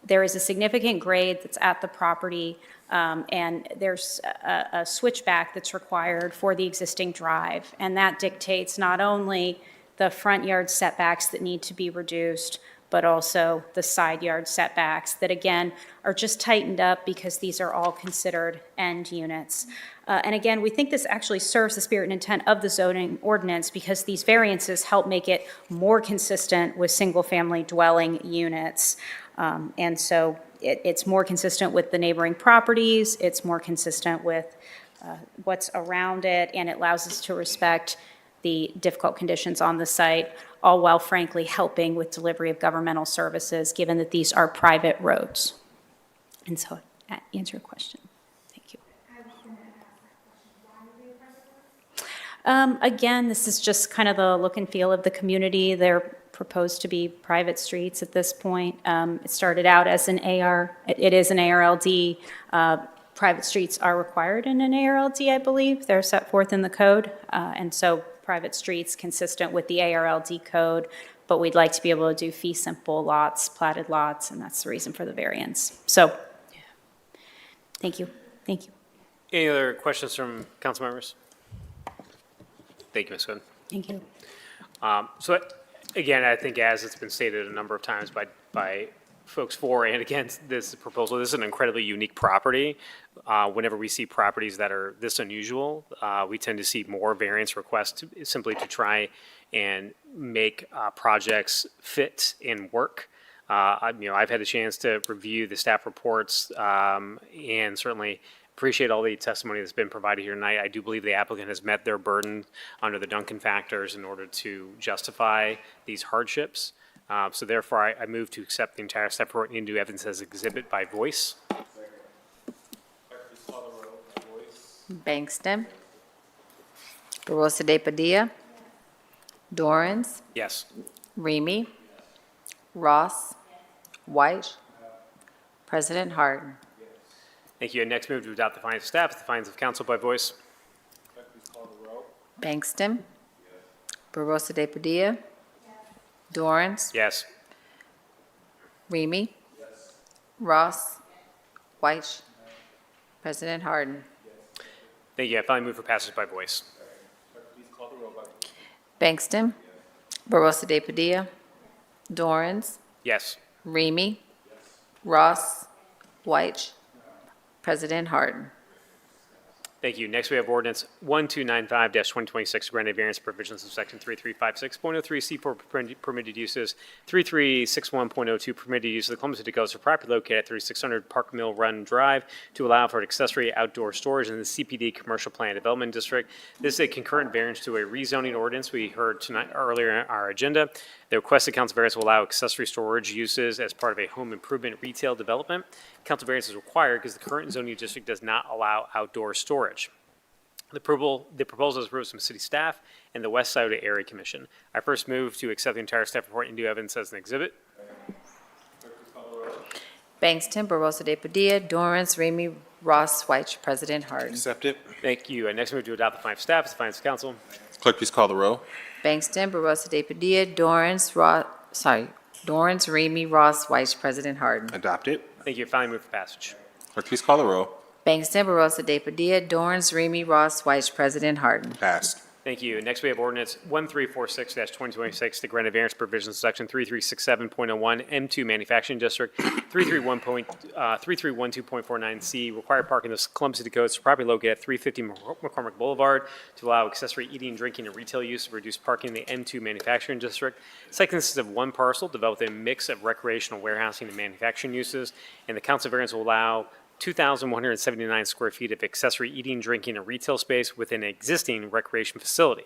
there is a significant grade that's at the property, and there's a switchback that's required for the existing drive, and that dictates not only the front yard setbacks that need to be reduced, but also the side yard setbacks that, again, are just tightened up because these are all considered end units. And again, we think this actually serves the spirit and intent of the zoning ordinance because these variances help make it more consistent with single-family dwelling units. And so it's more consistent with the neighboring properties, it's more consistent with what's around it, and it allows us to respect the difficult conditions on the site, all while frankly helping with delivery of governmental services, given that these are private roads. And so, that answer your question. Thank you. Again, this is just kind of the look and feel of the community. They're proposed to be private streets at this point. It started out as an AR, it is an ARLD. Private streets are required in an ARLD, I believe. They're set forth in the code. And so private streets consistent with the ARLD code, but we'd like to be able to do fee simple lots, platted lots, and that's the reason for the variance. So, yeah. Thank you. Thank you. Any other questions from council members? Thank you, Ms. Hood. Thank you. So again, I think as it's been stated a number of times by folks for and against this proposal, this is an incredibly unique property. Whenever we see properties that are this unusual, we tend to see more variance requests simply to try and make projects fit and work. I've had the chance to review the staff reports and certainly appreciate all the testimony that's been provided here tonight. I do believe the applicant has met their burden under the Duncan factors in order to justify these hardships. So therefore, I move to accept the entire staff report into evidence as exhibit by voice. Bangston. Barosa de Padilla. Dorans. Yes. Remy. Ross. White. President Harden. Thank you. And next move to adopt the findings of staff, the findings of council by voice. Bangston. Barosa de Padilla. Dorans. Yes. Remy. Ross. White. President Harden. Thank you. I finally move for passage by voice. Bangston. Barosa de Padilla. Dorans. Yes. Remy. Ross. White. President Harden. Thank you. Next, we have ordinance 1295-2026, granted variance provisions of section 3356.03C4 permitted uses, 3361.02 permitted use of the Columbus City Codes for property located at 3600 Park Mill Run Drive to allow for accessory outdoor storage in the CPD Commercial Plan Development District. This is a concurrent variance to a rezoning ordinance we heard tonight earlier in our agenda. The requested council variance will allow accessory storage uses as part of a home improvement retail development. Council variance is required because the current zoning district does not allow outdoor storage. The proposal is approved from city staff and the West Side Area Commission. I first move to accept the entire staff report into evidence as an exhibit. Bangston. Barosa de Padilla. Dorans. Remy. Ross. White. President Harden. Accept it. Thank you. And next move to adopt the findings of staff as the findings of council. Clerk, please call the row. Bangston. Barosa de Padilla. Dorans. Dorans. Remy. Ross. White. President Harden. Adopt it. Thank you. Finally move for passage. Clerk, please call the row. Bangston. Barosa de Padilla. Dorans. Remy. Ross. White. President Harden. Passed. Thank you. Next, we have ordinance 1346-2026 to grant a variance provisions section 3367.01 M2 Manufacturing District, 3312.49C required parking of Columbus City Codes for property located at 350 McCormick Boulevard to allow accessory eating, drinking, and retail use of reduced parking in the M2 Manufacturing District. Site consists of one parcel developed a mix of recreational warehousing and manufacturing uses, and the council variance will allow 2,179 square feet of accessory eating, drinking, and retail space within an existing recreation facility.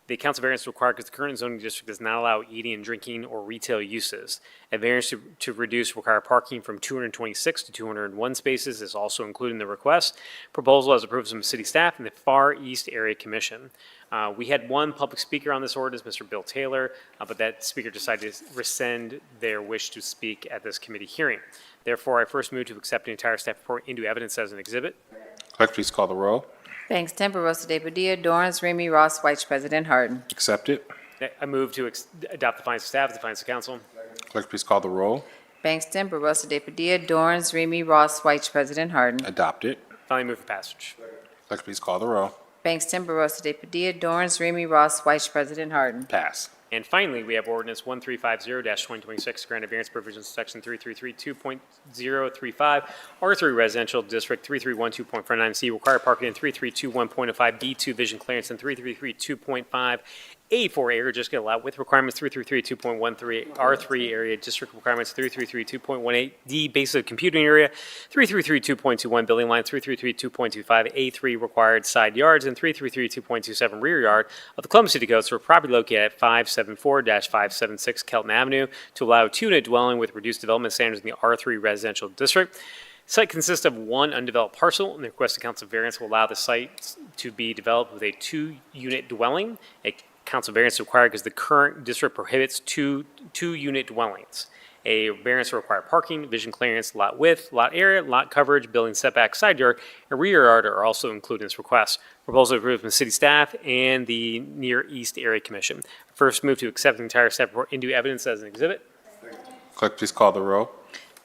The council variance is required because the current zoning district does not allow eating and drinking or retail uses. A variance to reduce required parking from 226 to 201 spaces is also included in the request. Proposal as approved from city staff and the Far East Area Commission. We had one public speaker on this ordinance, Mr. Bill Taylor, but that speaker decided to rescind their wish to speak at this committee hearing. Therefore, I first move to accept the entire staff report into evidence as an exhibit. Clerk, please call the row. Bangston. Barosa de Padilla. Dorans. Remy. Ross. White. President Harden. Accept it. I move to adopt the findings of staff as the findings of council. Clerk, please call the roll. Bangston, Barosa de Padilla, Dorans, Remy, Ross, White, President Harden. Adopted. Finally move for passage. Clerk, please call the roll. Bangston, Barosa de Padilla, Dorans, Remy, Ross, White, President Harden. Pass. And finally, we have ordinance 1350-2026, granted variance provisions, section 3332.035, R3 Residential District, 3312.49C, required parking in 3321.05B2 vision clearance, and 3332.5 A4 area district allowed with requirements 3332.13 R3 area district requirements 3332.18 D basic computing area 3332.21 building line 3332.25 A3 required side yards and 3332.27 rear yard of the Columbus City Codes for property located at 574-576 Kelton Avenue to allow a two-unit dwelling with reduced development standards in the R3 residential district. Site consists of one undeveloped parcel, and the requested council variance will allow the site to be developed with a two-unit dwelling. A council variance required because the current district prohibits two-unit dwellings. A variance will require parking, vision clearance, lot width, lot area, lot coverage, building setback, side yard, and rear yard are also included in this request. Proposal approved from city staff and the Near East Area Commission. First, move to accept the entire staff report into evidence as an exhibit. Clerk, please call the roll.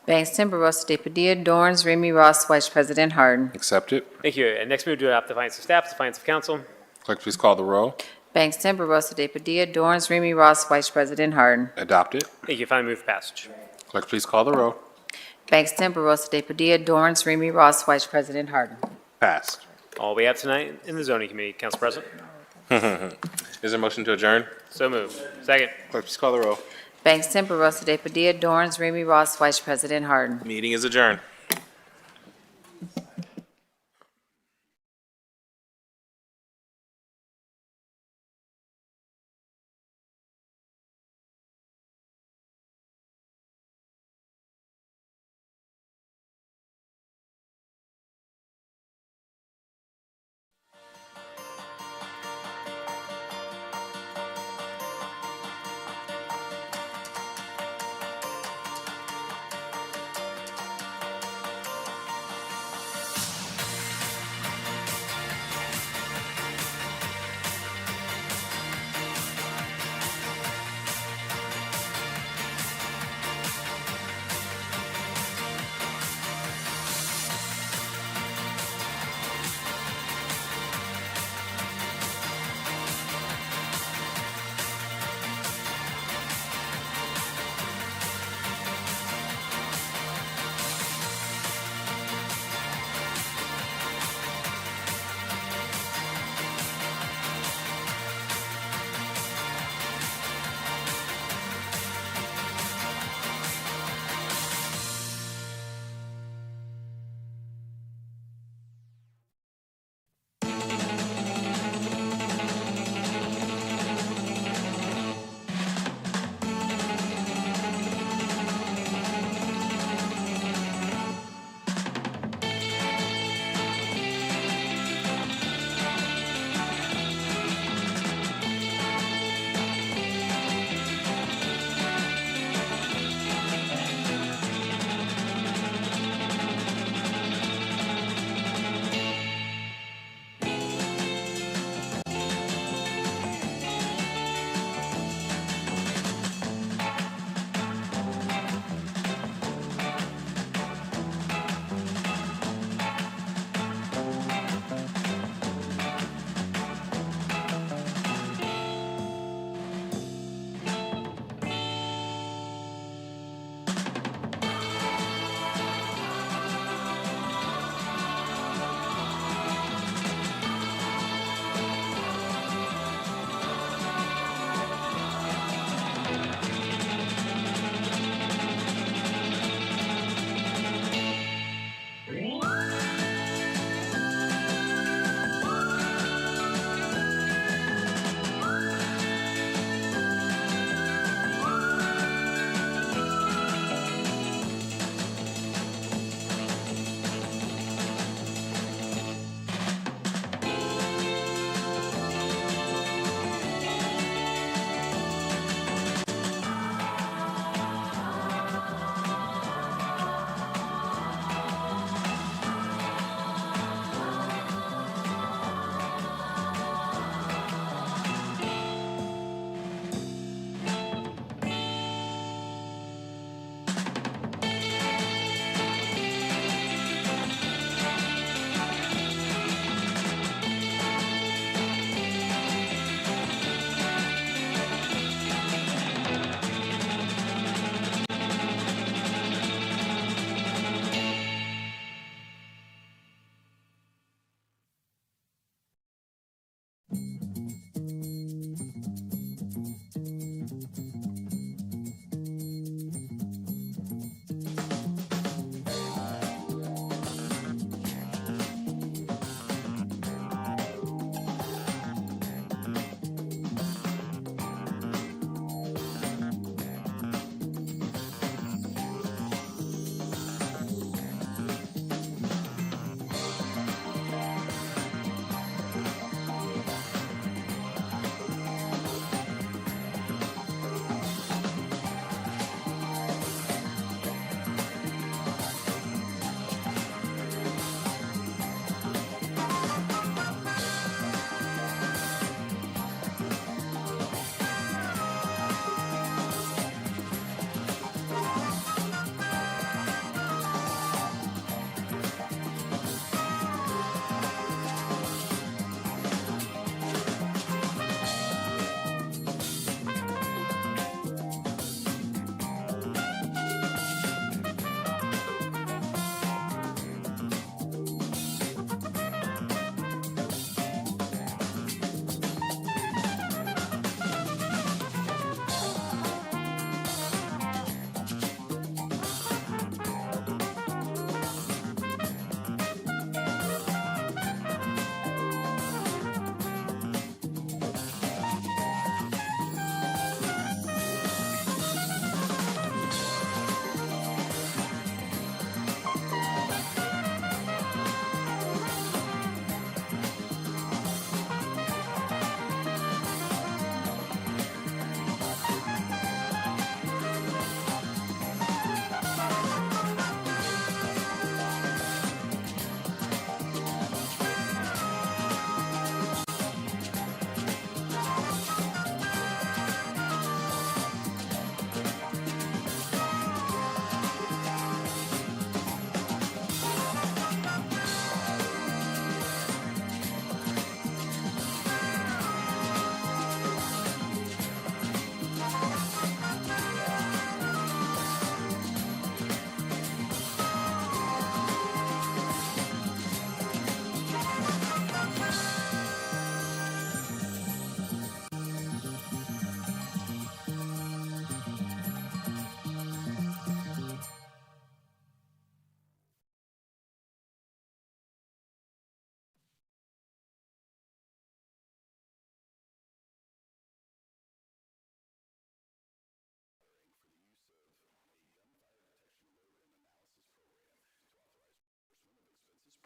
Bangston, Barosa de Padilla, Dorans, Remy, Ross, Vice President Harden. Accepted. Thank you. And next, move to adopt the findings of staff, the findings of council. Clerk, please call the roll. Bangston, Barosa de Padilla, Dorans, Remy, Ross, Vice President Harden. Adopted. Thank you. Finally, move for passage. Clerk, please call the roll. Bangston, Barosa de Padilla, Dorans, Remy, Ross, Vice President Harden. Passed. All we have tonight in the zoning committee, Council President. Is there a motion to adjourn? So moved. Second. Clerk, please call the roll. Bangston, Barosa de Padilla, Dorans, Remy, Ross, Vice President Harden. Meeting is adjourned.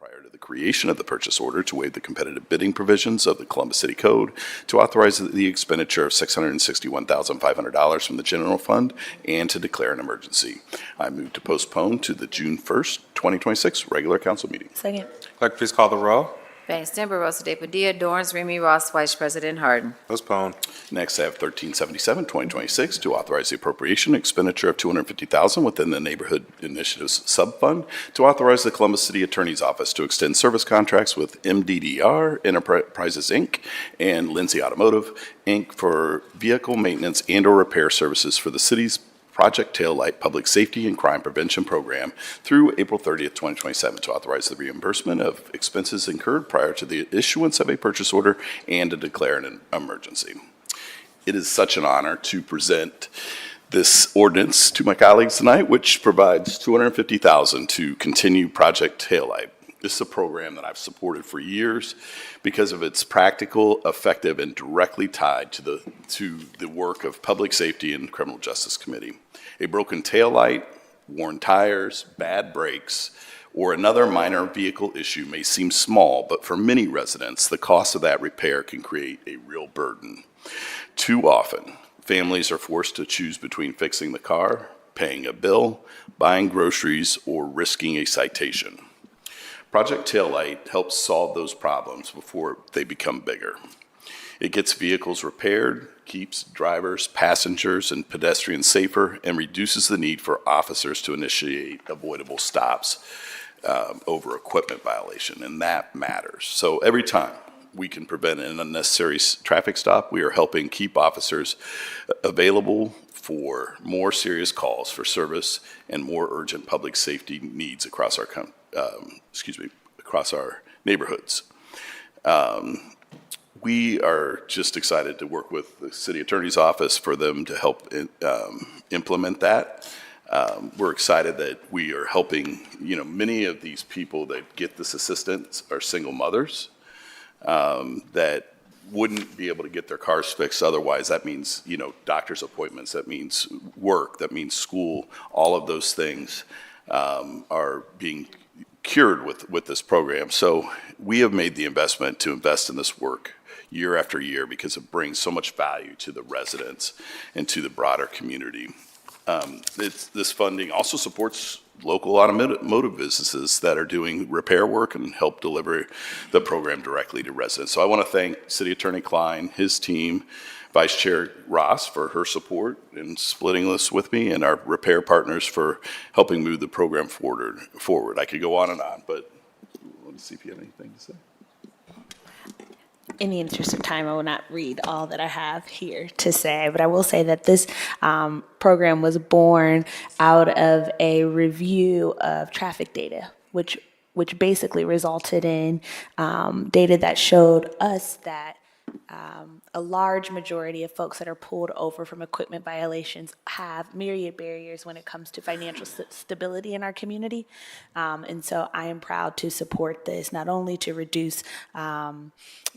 prior to the creation of the purchase order, to waive the competitive bidding provisions of the Columbus City Code, to authorize the expenditure of $661,500 from the general fund, and to declare an emergency. I move to postpone to the June 1st, 2026 regular council meeting. Second. Clerk, please call the roll. Bangston, Barosa de Padilla, Dorance, Remy Ross, Vice President Harden. Postpone. Next, I have 1377, 2026, to authorize the appropriation expenditure of $250,000 within the Neighborhood Initiatives Subfund, to authorize the Columbus City Attorney's Office to extend service contracts with MDDR Enterprises, Inc. and Lindsay Automotive, Inc. for vehicle maintenance and/or repair services for the city's Project Taillight Public Safety and Crime Prevention Program through April 30th, 2027, to authorize the reimbursement of expenses incurred prior to the issuance of a purchase order and to declare an emergency. It is such an honor to present this ordinance to my colleagues tonight, which provides $250,000 to continue Project Taillight. This is a program that I've supported for years because of its practical, effective, and directly tied to the work of Public Safety and Criminal Justice Committee. A broken taillight, worn tires, bad brakes, or another minor vehicle issue may seem small, but for many residents, the cost of that repair can create a real burden. Too often, families are forced to choose between fixing the car, paying a bill, buying groceries, or risking a citation. Project Taillight helps solve those problems before they become bigger. It gets vehicles repaired, keeps drivers, passengers, and pedestrians safer, and reduces the need for officers to initiate avoidable stops over equipment violation, and that matters. So every time we can prevent an unnecessary traffic stop, we are helping keep officers available for more serious calls for service and more urgent public safety needs across our across our neighborhoods. We are just excited to work with the City Attorney's Office for them to help implement that. We're excited that we are helping, many of these people that get this assistance are single mothers that wouldn't be able to get their cars fixed otherwise. That means, doctor's appointments, that means work, that means school, all of those things are being cured with this program. So we have made the investment to invest in this work year after year because it brings so much value to the residents and to the broader community. This funding also supports local automotive businesses that are doing repair work and help deliver the program directly to residents. So I want to thank City Attorney Klein, his team, Vice Chair Ross for her support in splitting this with me, and our repair partners for helping move the program forward. I could go on and on, but let me see if you have anything to say. In the interest of time, I will not read all that I have here to say, but I will say that this program was born out of a review of traffic data, which basically resulted in data that showed us that a large majority of folks that are pulled over from equipment violations have myriad barriers when it comes to financial stability in our community. And so I am proud to support this, not only to reduce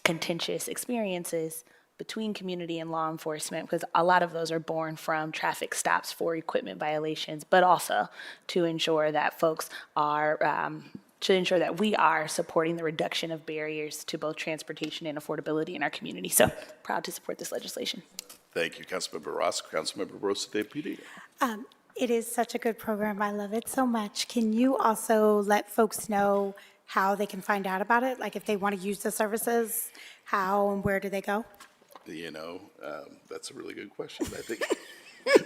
contentious experiences between community and law enforcement, because a lot of those are born from traffic stops for equipment violations, but also to ensure that folks are to ensure that we are supporting the reduction of barriers to both transportation and affordability in our community. So proud to support this legislation. Thank you, Councilmember Ross. Councilmember Rosa de Padilla. It is such a good program. I love it so much. Can you also let folks know how they can find out about it? Like if they want to use the services, how and where do they go? That's a really good question. I think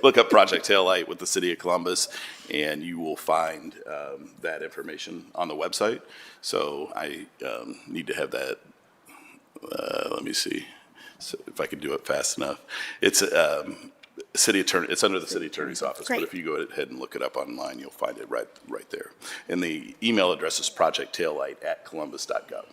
look up Project Taillight with the City of Columbus, and you will find that information on the website. So I need to have that. Let me see if I can do it fast enough. It's City Attorney. It's under the City Attorney's Office. Great. But if you go ahead and look it up online, you'll find it right there. And the email address is projecttaillight@columbus.gov.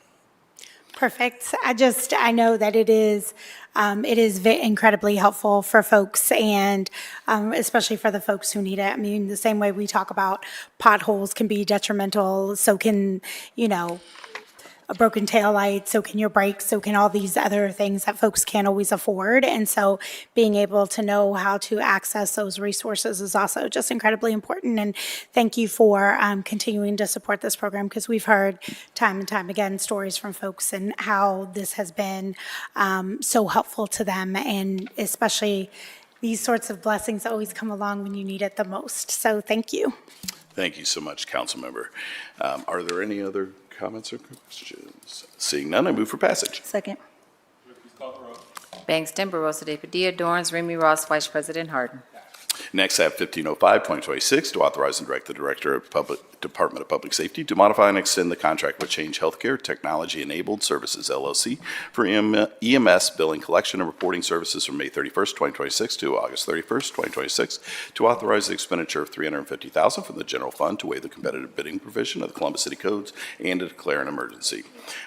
Perfect. I know that it is incredibly helpful for folks, and especially for the folks who need it. I mean, the same way we talk about potholes can be detrimental, so can, a broken taillight, so can your brakes, so can all these other things that folks can't always afford. And so being able to know how to access those resources is also just incredibly important. And thank you for continuing to support this program, because we've heard time and time again stories from folks and how this has been so helpful to them, and especially these sorts of blessings always come along when you need it the most. So thank you. Thank you so much, Councilmember. Are there any other comments or questions? Seeing none, I move for passage. Second. Bangston, Barosa de Padilla, Dorans, Remy Ross, Vice President Harden. Next, I have 1505-2026 to authorize and direct the Director of Department of Public Safety to modify and extend the contract with Change Healthcare Technology Enabled Services, LLC, for EMS billing collection and reporting services from May 31st, 2026 to August 31st, 2026, to authorize the expenditure of $350,000 from the general fund to waive the competitive bidding provision of the Columbus City Codes and to declare an emergency.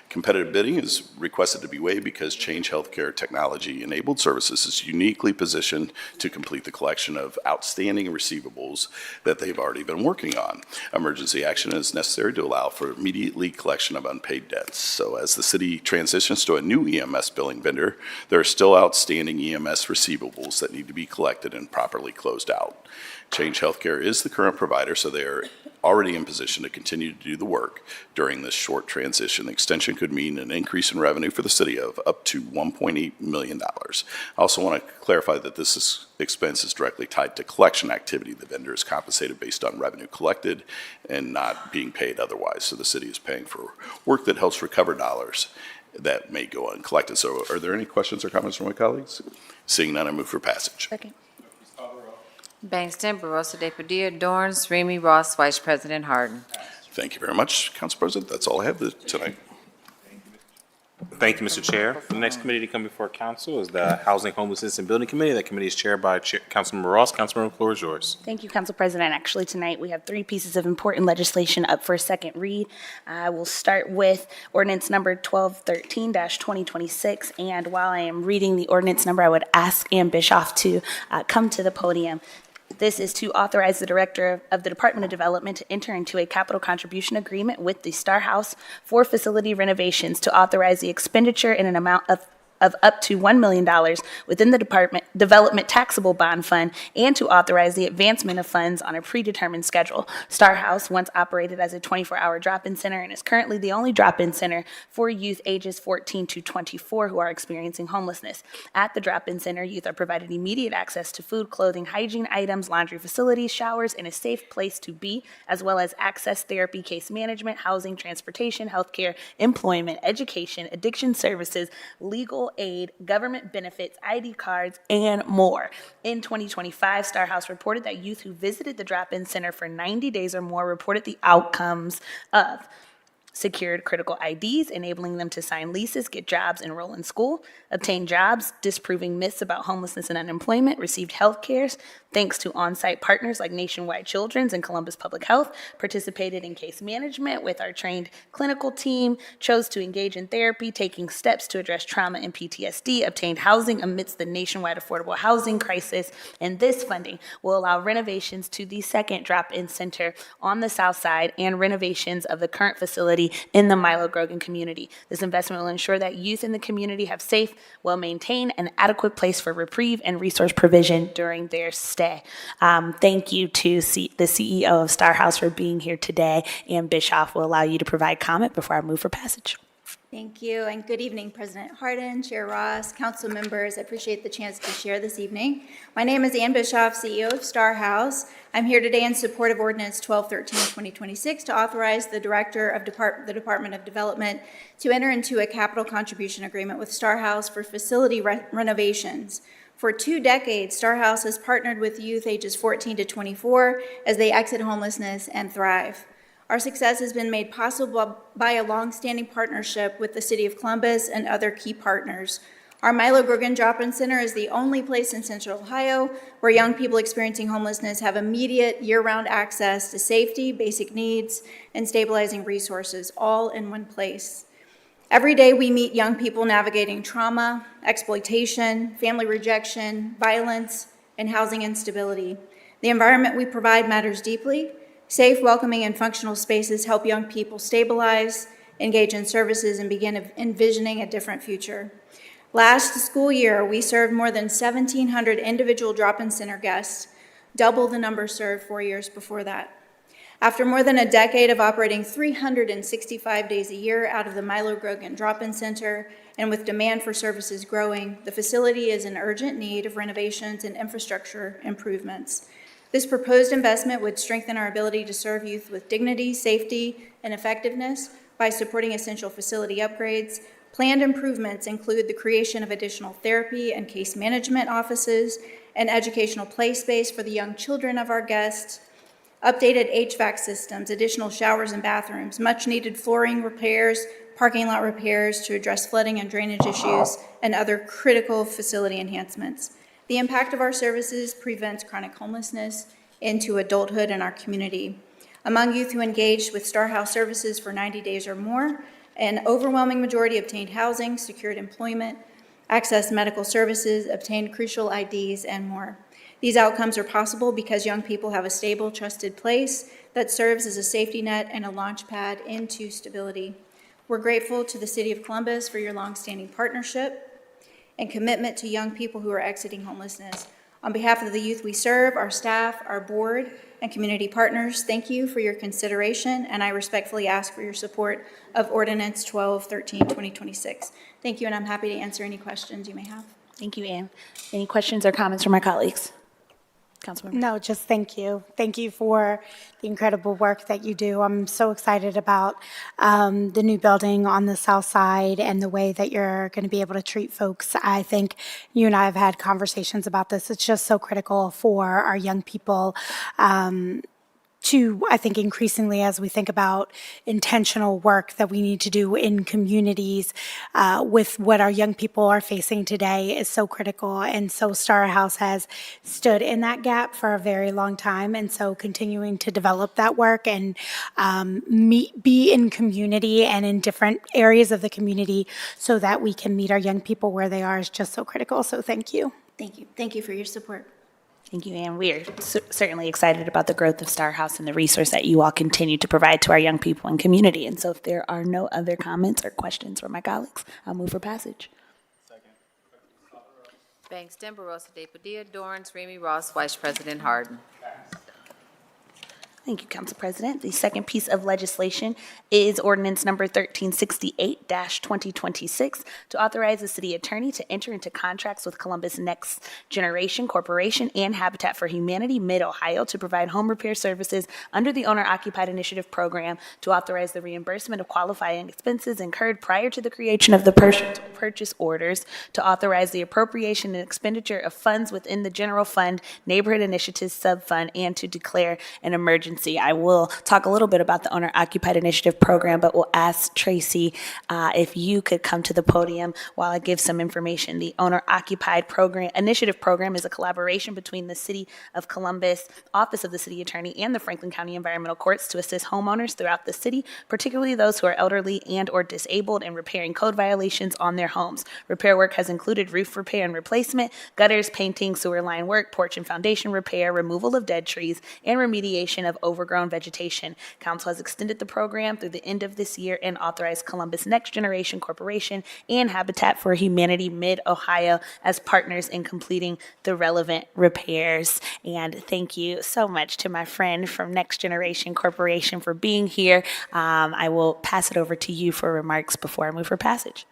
Competitive bidding is requested to be waived because Change Healthcare Technology Enabled Services is uniquely positioned to complete the collection of outstanding receivables that they've already been working on. Emergency action is necessary to allow for immediately collection of unpaid debts. So as the city transitions to a new EMS billing vendor, there are still outstanding EMS receivables that need to be collected and properly closed out. Change Healthcare is the current provider, so they are already in position to continue to do the work during this short transition. The extension could mean an increase in revenue for the city of up to $1.8 million. I also want to clarify that this expense is directly tied to collection activity. The vendor is compensated based on revenue collected and not being paid otherwise. So the city is paying for work that helps recover dollars that may go uncollected. So are there any questions or comments from my colleagues? Seeing none, I move for passage. Second. Bangston, Barosa de Padilla, Dorans, Remy Ross, Vice President Harden. Thank you very much, Council President. That's all I have tonight. Thank you, Mr. Chair. The next committee to come before council is the Housing, Homelessness, and Building Committee. That committee is chaired by Councilmember Ross. Councilmember, the floor is yours. Thank you, Council President. Actually, tonight we have 3 pieces of important legislation up for a second read. I will start with ordinance number 1213-2026. And while I am reading the ordinance number, I would ask Ann Bischoff to come to the podium. This is to authorize the Director of the Department of Development to enter into a capital contribution agreement with the Star House for facility renovations to authorize the expenditure in an amount of up to $1 million within the Development Taxable Bond Fund, and to authorize the advancement of funds on a predetermined schedule. Star House once operated as a 24-hour drop-in center and is currently the only drop-in center for youth ages 14 to 24 who are experiencing homelessness. At the drop-in center, youth are provided immediate access to food, clothing, hygiene items, laundry facilities, showers, and a safe place to be, as well as access therapy, case management, housing, transportation, healthcare, employment, education, addiction services, legal aid, government benefits, ID cards, and more. In 2025, Star House reported that youth who visited the drop-in center for 90 days or more reported the outcomes of secured critical IDs, enabling them to sign leases, get jobs, enroll in school, obtain jobs, disproving myths about homelessness and unemployment, received health care, thanks to on-site partners like Nationwide Children's and Columbus Public Health, participated in case management with our trained clinical team, chose to engage in therapy, taking steps to address trauma and PTSD, obtained housing amidst the nationwide affordable housing crisis, and this funding will allow renovations to the second drop-in center on the south side and renovations of the current facility in the Milo Grogan community. This investment will ensure that youth in the community have safe, well-maintained, and adequate place for reprieve and resource provision during their stay. Thank you to the CEO of Star House for being here today, and Bischoff will allow you to provide comment before I move for passage. Thank you, and good evening, President Harden, Chair Ross, council members. I appreciate the chance to share this evening. My name is Ann Bischoff, CEO of Star House. I'm here today in support of Ordinance 1213-2026 to authorize the Director of the Department of Development to enter into a capital contribution agreement with Star House for facility renovations. For 2 decades, Star House has partnered with youth ages 14 to 24 as they exit homelessness and thrive. Our success has been made possible by a long-standing partnership with the City of Columbus and other key partners. Our Milo Grogan Drop-In Center is the only place in Central Ohio where young people experiencing homelessness have immediate year-round access to safety, basic needs, and stabilizing resources, all in one place. Every day we meet young people navigating trauma, exploitation, family rejection, violence, and housing instability. The environment we provide matters deeply. Safe, welcoming, and functional spaces help young people stabilize, engage in services, and begin envisioning a different future. Last school year, we served more than 1,700 individual drop-in center guests, double the number served 4 years before that. After more than a decade of operating 365 days a year out of the Milo Grogan Drop-In Center, and with demand for services growing, the facility is in urgent need of renovations and infrastructure improvements. This proposed investment would strengthen our ability to serve youth with dignity, safety, and effectiveness by supporting essential facility upgrades. Planned improvements include the creation of additional therapy and case management offices, an educational play space for the young children of our guests, updated HVAC systems, additional showers and bathrooms, much-needed flooring repairs, parking lot repairs to address flooding and drainage issues, and other critical facility enhancements. The impact of our services prevents chronic homelessness into adulthood in our community. Among youth who engaged with Star House services for 90 days or more, an overwhelming majority obtained housing, secured employment, accessed medical services, obtained crucial IDs, and more. These outcomes are possible because young people have a stable, trusted place that serves as a safety net and a launch pad into stability. We're grateful to the City of Columbus for your longstanding partnership and commitment to young people who are exiting homelessness. On behalf of the youth we serve, our staff, our board, and community partners, thank you for your consideration, and I respectfully ask for your support of Ordinance 1213-2026. Thank you, and I'm happy to answer any questions you may have. Thank you, Ann. Any questions or comments from my colleagues? Councilmember. No, just thank you. Thank you for the incredible work that you do. I'm so excited about the new building on the south side and the way that you're going to be able to treat folks. I think you and I have had conversations about this. It's just so critical for our young people to, I think, increasingly as we think about intentional work that we need to do in communities with what our young people are facing today is so critical. And so Star House has stood in that gap for a very long time. And so continuing to develop that work and be in community and in different areas of the community so that we can meet our young people where they are is just so critical. So thank you. Thank you. Thank you for your support. Thank you, Ann. We are certainly excited about the growth of Star House and the resource that you all continue to provide to our young people and community. And so if there are no other comments or questions from my colleagues, I'll move for passage. Banks, Denver-Rosa de Padilla, Dorrance, Remy Ross, Vice President Harden. Thank you, Council President. The second piece of legislation is ordinance number 1368-2026 to authorize the city attorney to enter into contracts with Columbus Next Generation Corporation and Habitat for Humanity Mid-Ohio to provide home repair services under the Owner-Occupied Initiative Program, to authorize the reimbursement of qualifying expenses incurred prior to the creation of the purchase orders, to authorize the appropriation and expenditure of funds within the General Fund Neighborhood Initiatives Subfund, and to declare an emergency. I will talk a little bit about the Owner-Occupied Initiative Program, but we'll ask Tracy if you could come to the podium while I give some information. The Owner-Occupied Initiative Program is a collaboration between the City of Columbus, Office of the City Attorney, and the Franklin County Environmental Courts to assist homeowners throughout the city, particularly those who are elderly and or disabled, in repairing code violations on their homes. Repair work has included roof repair and replacement, gutters, painting, sewer line work, porch and foundation repair, removal of dead trees, and remediation of overgrown vegetation. Council has extended the program through the end of this year and authorized Columbus Next Generation Corporation and Habitat for Humanity Mid-Ohio as partners in completing the relevant repairs. And thank you so much to my friend from Next Generation Corporation for being here. I will pass it over to you for remarks before I move for passage.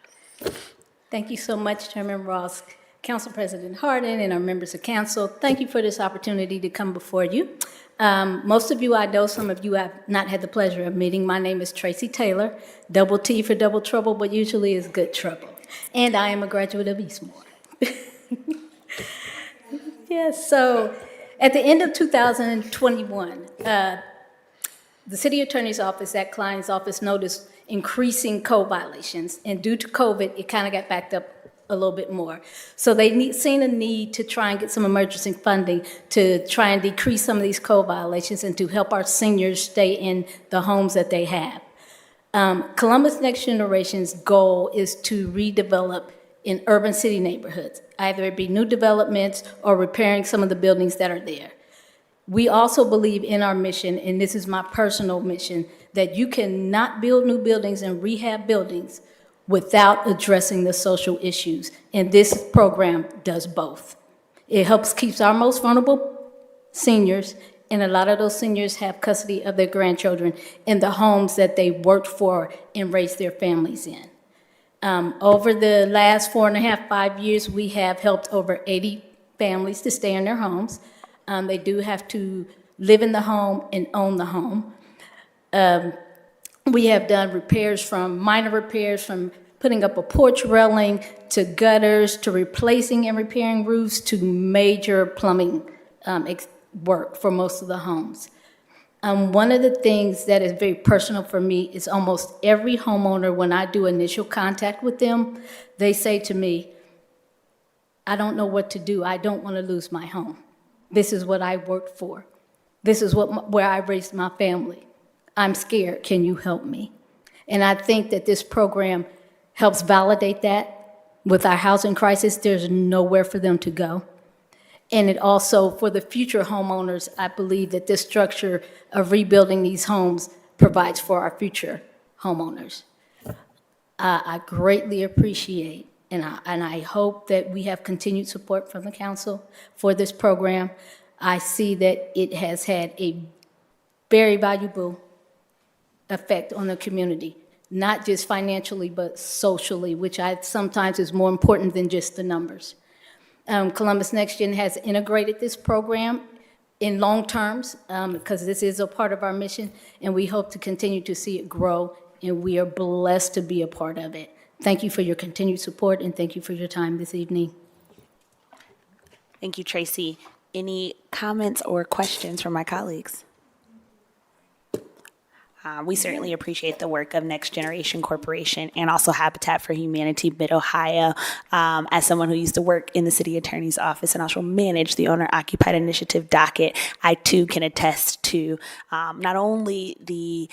Thank you so much, Chairman Ross, Council President Harden, and our members of council. Thank you for this opportunity to come before you. Most of you I know, some of you I've not had the pleasure of meeting. My name is Tracy Taylor, double T for double trouble, but usually is good trouble. And I am a graduate of Eastmore. Yes, so at the end of 2021, the City Attorney's Office, that client's office, noticed increasing code violations. And due to COVID, it kind of got backed up a little bit more. So they seen a need to try and get some emergency funding to try and decrease some of these code violations and to help our seniors stay in the homes that they have. Columbus Next Generation's goal is to redevelop in urban city neighborhoods, either it be new developments or repairing some of the buildings that are there. We also believe in our mission, and this is my personal mission, that you cannot build new buildings and rehab buildings without addressing the social issues. And this program does both. It helps keeps our most vulnerable seniors, and a lot of those seniors have custody of their grandchildren in the homes that they worked for and raised their families in. Over the last 4.5, 5 years, we have helped over 80 families to stay in their homes. They do have to live in the home and own the home. We have done repairs minor repairs from putting up a porch railing to gutters to replacing and repairing roofs to major plumbing work for most of the homes. One of the things that is very personal for me is almost every homeowner, when I do initial contact with them, they say to me, I don't know what to do. I don't want to lose my home. This is what I worked for. This is where I raised my family. I'm scared. Can you help me? And I think that this program helps validate that. With our housing crisis, there's nowhere for them to go. And it also, for the future homeowners, I believe that this structure of rebuilding these homes provides for our future homeowners. I greatly appreciate, and I hope that we have continued support from the council for this program. I see that it has had a very valuable effect on the community, not just financially, but socially, which sometimes is more important than just the numbers. Columbus Next Gen has integrated this program in long terms because this is a part of our mission, and we hope to continue to see it grow, and we are blessed to be a part of it. Thank you for your continued support, and thank you for your time this evening. Thank you, Tracy. Any comments or questions from my colleagues? We certainly appreciate the work of Next Generation Corporation and also Habitat for Humanity Mid-Ohio. As someone who used to work in the city attorney's office and also manage the owner-occupied initiative docket, I too can attest to not only the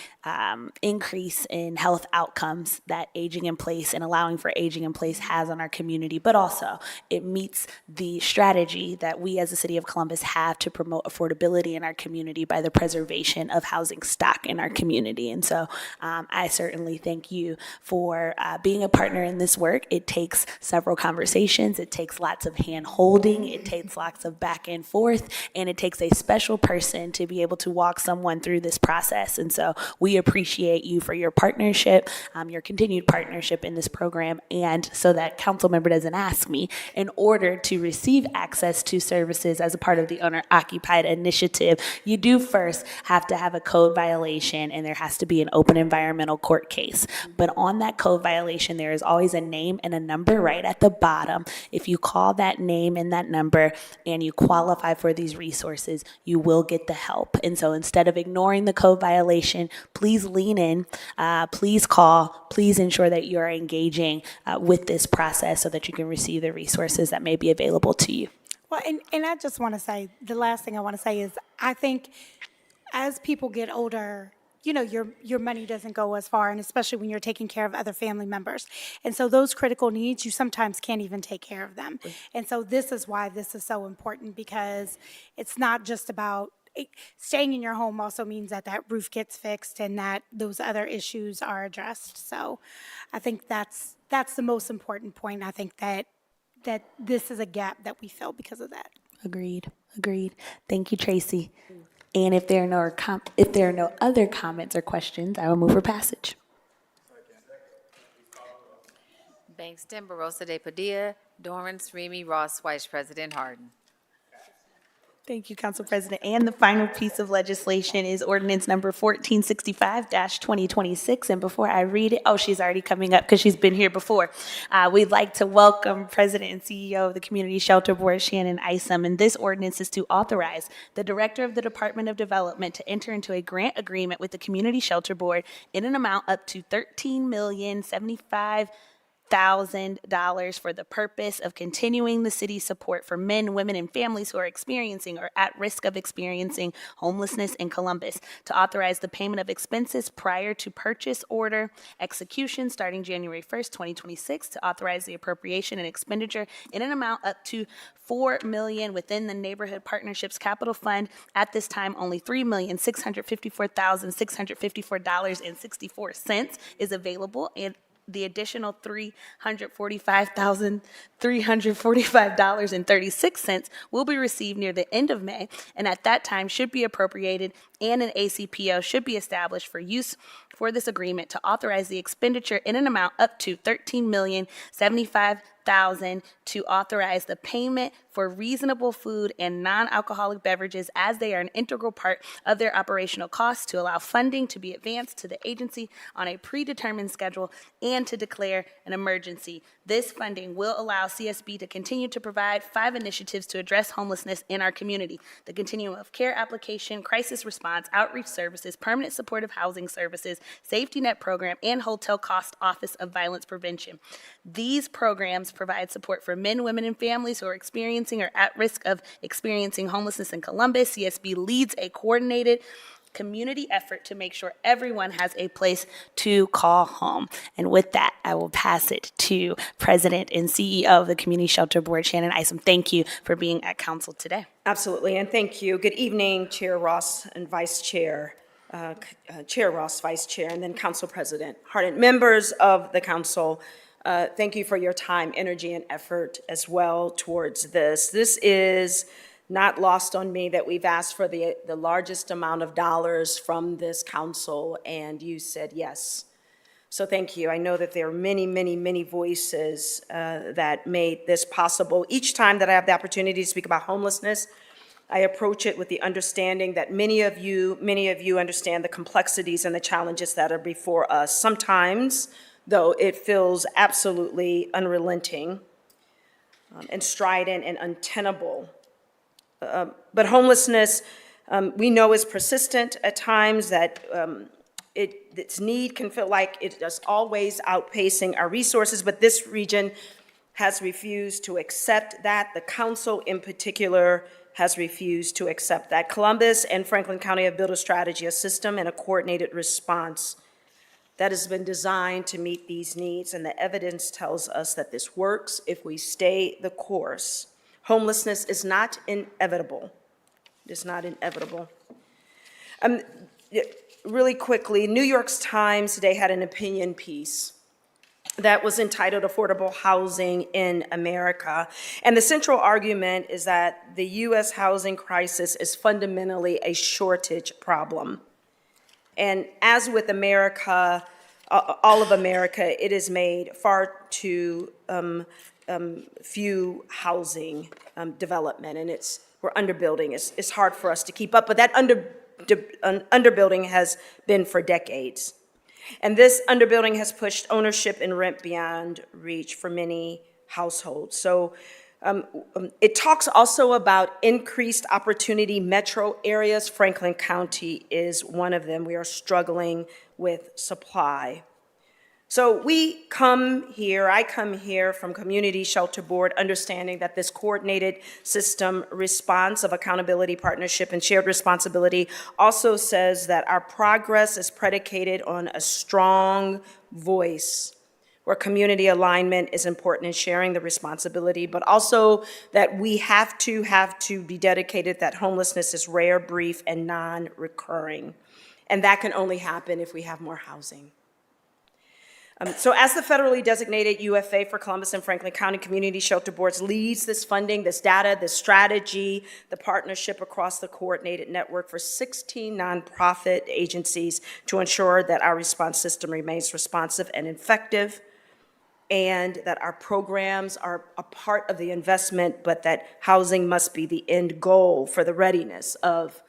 increase in health outcomes that aging in place and allowing for aging in place has on our community, but also it meets the strategy that we as the city of Columbus have to promote affordability in our community by the preservation of housing stock in our community. And so I certainly thank you for being a partner in this work. It takes several conversations. It takes lots of hand holding. It takes lots of back and forth. And it takes a special person to be able to walk someone through this process. And so we appreciate you for your partnership, your continued partnership in this program. And so that council member doesn't ask me, in order to receive access to services as a part of the owner-occupied initiative, you do first have to have a code violation, and there has to be an open environmental court case. But on that code violation, there is always a name and a number right at the bottom. If you call that name and that number and you qualify for these resources, you will get the help. And so instead of ignoring the code violation, please lean in, please call, please ensure that you are engaging with this process so that you can receive the resources that may be available to you. Well, and I just want to say, the last thing I want to say is, I think as people get older, you know, your money doesn't go as far, and especially when you're taking care of other family members. And so those critical needs, you sometimes can't even take care of them. And so this is why this is so important, because it's not just about staying in your home. Also means that that roof gets fixed and that those other issues are addressed. So I think that's the most important point. I think that this is a gap that we fill because of that. Agreed. Thank you, Tracy. And if there are no other comments or questions, I will move for passage. Bankston, Barossa de Padilla, Dorrance, Remy, Ross, Vice President Harden. Thank you, Council President. And the final piece of legislation is ordinance number 1465-2026. And before I read it, she's already coming up because she's been here before. We'd like to welcome President and CEO of the Community Shelter Board, Shannon Isom. And this ordinance is to authorize the Director of the Department of Development to enter into a grant agreement with the Community Shelter Board in an amount up to $13,075,000 $100,000 for the purpose of continuing the city's support for men, women, and families who are experiencing or at risk of experiencing homelessness in Columbus, to authorize the payment of expenses prior to purchase order execution starting January 1st, 2026, to authorize the appropriation and expenditure in an amount up to $4 million within the Neighborhood Partnerships Capital Fund. At this time, only $3,654,654.64 is available, and the additional $345,345.36 will be received near the end of May, and at that time should be appropriated, and an ACPO should be established for use for this agreement to authorize the expenditure in an amount up to $13,075,000 to authorize the payment for reasonable food and non-alcoholic beverages as they are an integral part of their operational costs, to allow funding to be advanced to the agency on a predetermined schedule, and to declare an emergency. This funding will allow CSB to continue to provide 5 initiatives to address homelessness in our community: the continuum of care application, crisis response, outreach services, permanent supportive housing services, safety net program, and hotel cost office of violence prevention. These programs provide support for men, women, and families who are experiencing or at risk of experiencing homelessness in Columbus. CSB leads a coordinated community effort to make sure everyone has a place to call home. And with that, I will pass it to President and CEO of the Community Shelter Board, Shannon Isom. Thank you for being at council today. Absolutely, and thank you. Good evening, Chair Ross and Vice Chair, Chair Ross, Vice Chair, and then Council President Harden. Members of the council, thank you for your time, energy, and effort as well towards this. This is not lost on me that we've asked for the largest amount of dollars from this council, and you said yes. So thank you. I know that there are many, many, many voices that made this possible. Each time that I have the opportunity to speak about homelessness, I approach it with the understanding that many of you understand the complexities and the challenges that are before us. Sometimes, though, it feels absolutely unrelenting and strident and untenable. But homelessness, we know, is persistent at times, that its need can feel like it is always outpacing our resources, but this region has refused to accept that. The council in particular has refused to accept that. Columbus and Franklin County have built a strategy, a system, and a coordinated response that has been designed to meet these needs, and the evidence tells us that this works if we stay the course. Homelessness is not inevitable. It is not inevitable. Really quickly, New York Times today had an opinion piece that was entitled "Affordable Housing in America." And the central argument is that the U.S. housing crisis is fundamentally a shortage problem. And as with America, all of America, it has made far too few housing development, and we're underbuilding. It's hard for us to keep up, but that underbuilding has been for decades. And this underbuilding has pushed ownership and rent beyond reach for many households. So it talks also about increased opportunity metro areas. Franklin County is one of them. We are struggling with supply. So I come here from Community Shelter Board, understanding that this coordinated system response of accountability, partnership, and shared responsibility also says that our progress is predicated on a strong voice, where community alignment is important in sharing the responsibility, but also that we have to be dedicated that homelessness is rare, brief, and non-recurring. And that can only happen if we have more housing. So as the federally designated UFA for Columbus and Franklin County Community Shelter Boards leads this funding, this data, this strategy, the partnership across the coordinated network for 16 nonprofit agencies to ensure that our response system remains responsive and effective, and that our programs are a part of the investment, but that housing must be the end goal for the readiness of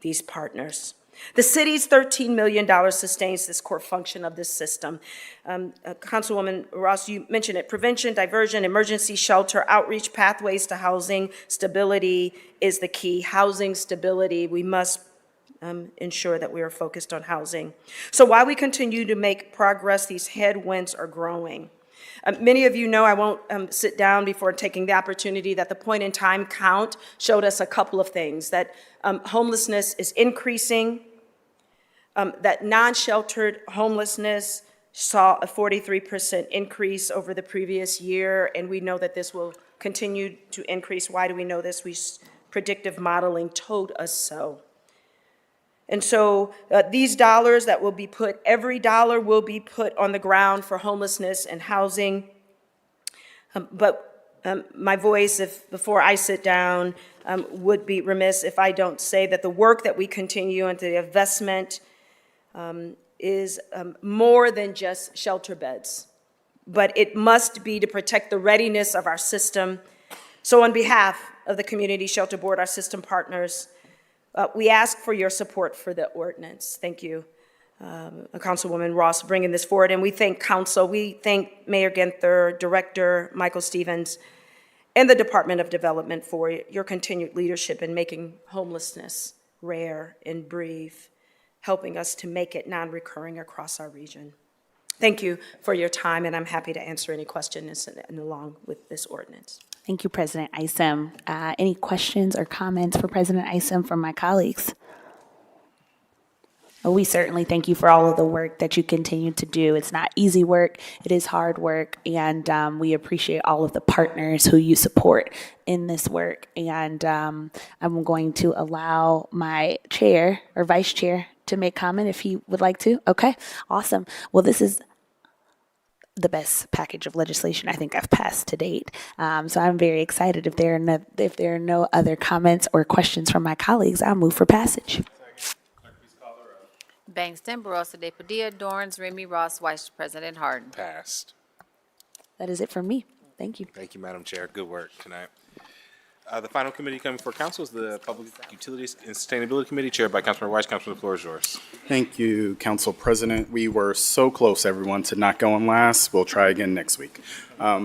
these partners. The city's $13 million sustains this core function of this system. Councilwoman Ross, you mentioned it: prevention, diversion, emergency shelter, outreach, pathways to housing. Stability is the key. Housing stability, we must ensure that we are focused on housing. So while we continue to make progress, these headwinds are growing. Many of you know, I won't sit down before taking the opportunity, that the point-in-time count showed us a couple of things, that homelessness is increasing, that non-sheltered homelessness saw a 43% increase over the previous year, and we know that this will continue to increase. Why do we know this? Predictive modeling told us so. And so these dollars that will be put, every dollar will be put on the ground for homelessness and housing. But my voice, before I sit down, would be remiss if I don't say that the work that we continue and the investment is more than just shelter beds, but it must be to protect the readiness of our system. So on behalf of the Community Shelter Board, our system partners, we ask for your support for the ordinance. Thank you, Councilwoman Ross, for bringing this forward. And we thank council, we thank Mayor Ginther, Director Michael Stevens, and the Department of Development for your continued leadership in making homelessness rare and brief, helping us to make it non-recurring across our region. Thank you for your time, and I'm happy to answer any questions along with this ordinance. Thank you, President Isom. Any questions or comments for President Isom from my colleagues? Well, we certainly thank you for all of the work that you continue to do. It's not easy work, it is hard work, and we appreciate all of the partners who you support in this work. And I'm going to allow my chair or vice chair to make comment if he would like to. Okay, awesome. Well, this is the best package of legislation I think I've passed to date. So I'm very excited. If there are no other comments or questions from my colleagues, I'll move for passage. Bangston, Barosa de Padilla, Dorns, Remy, Ross, Vice President Harden. Passed. That is it from me. Thank you. Thank you, Madam Chair. Good work tonight. The final committee coming before council is the Public Utilities and Sustainability Committee, chaired by Councilmember Weiss. Councilman, the floor is yours. Thank you, Council President. We were so close, everyone, to not going last. We'll try again next week.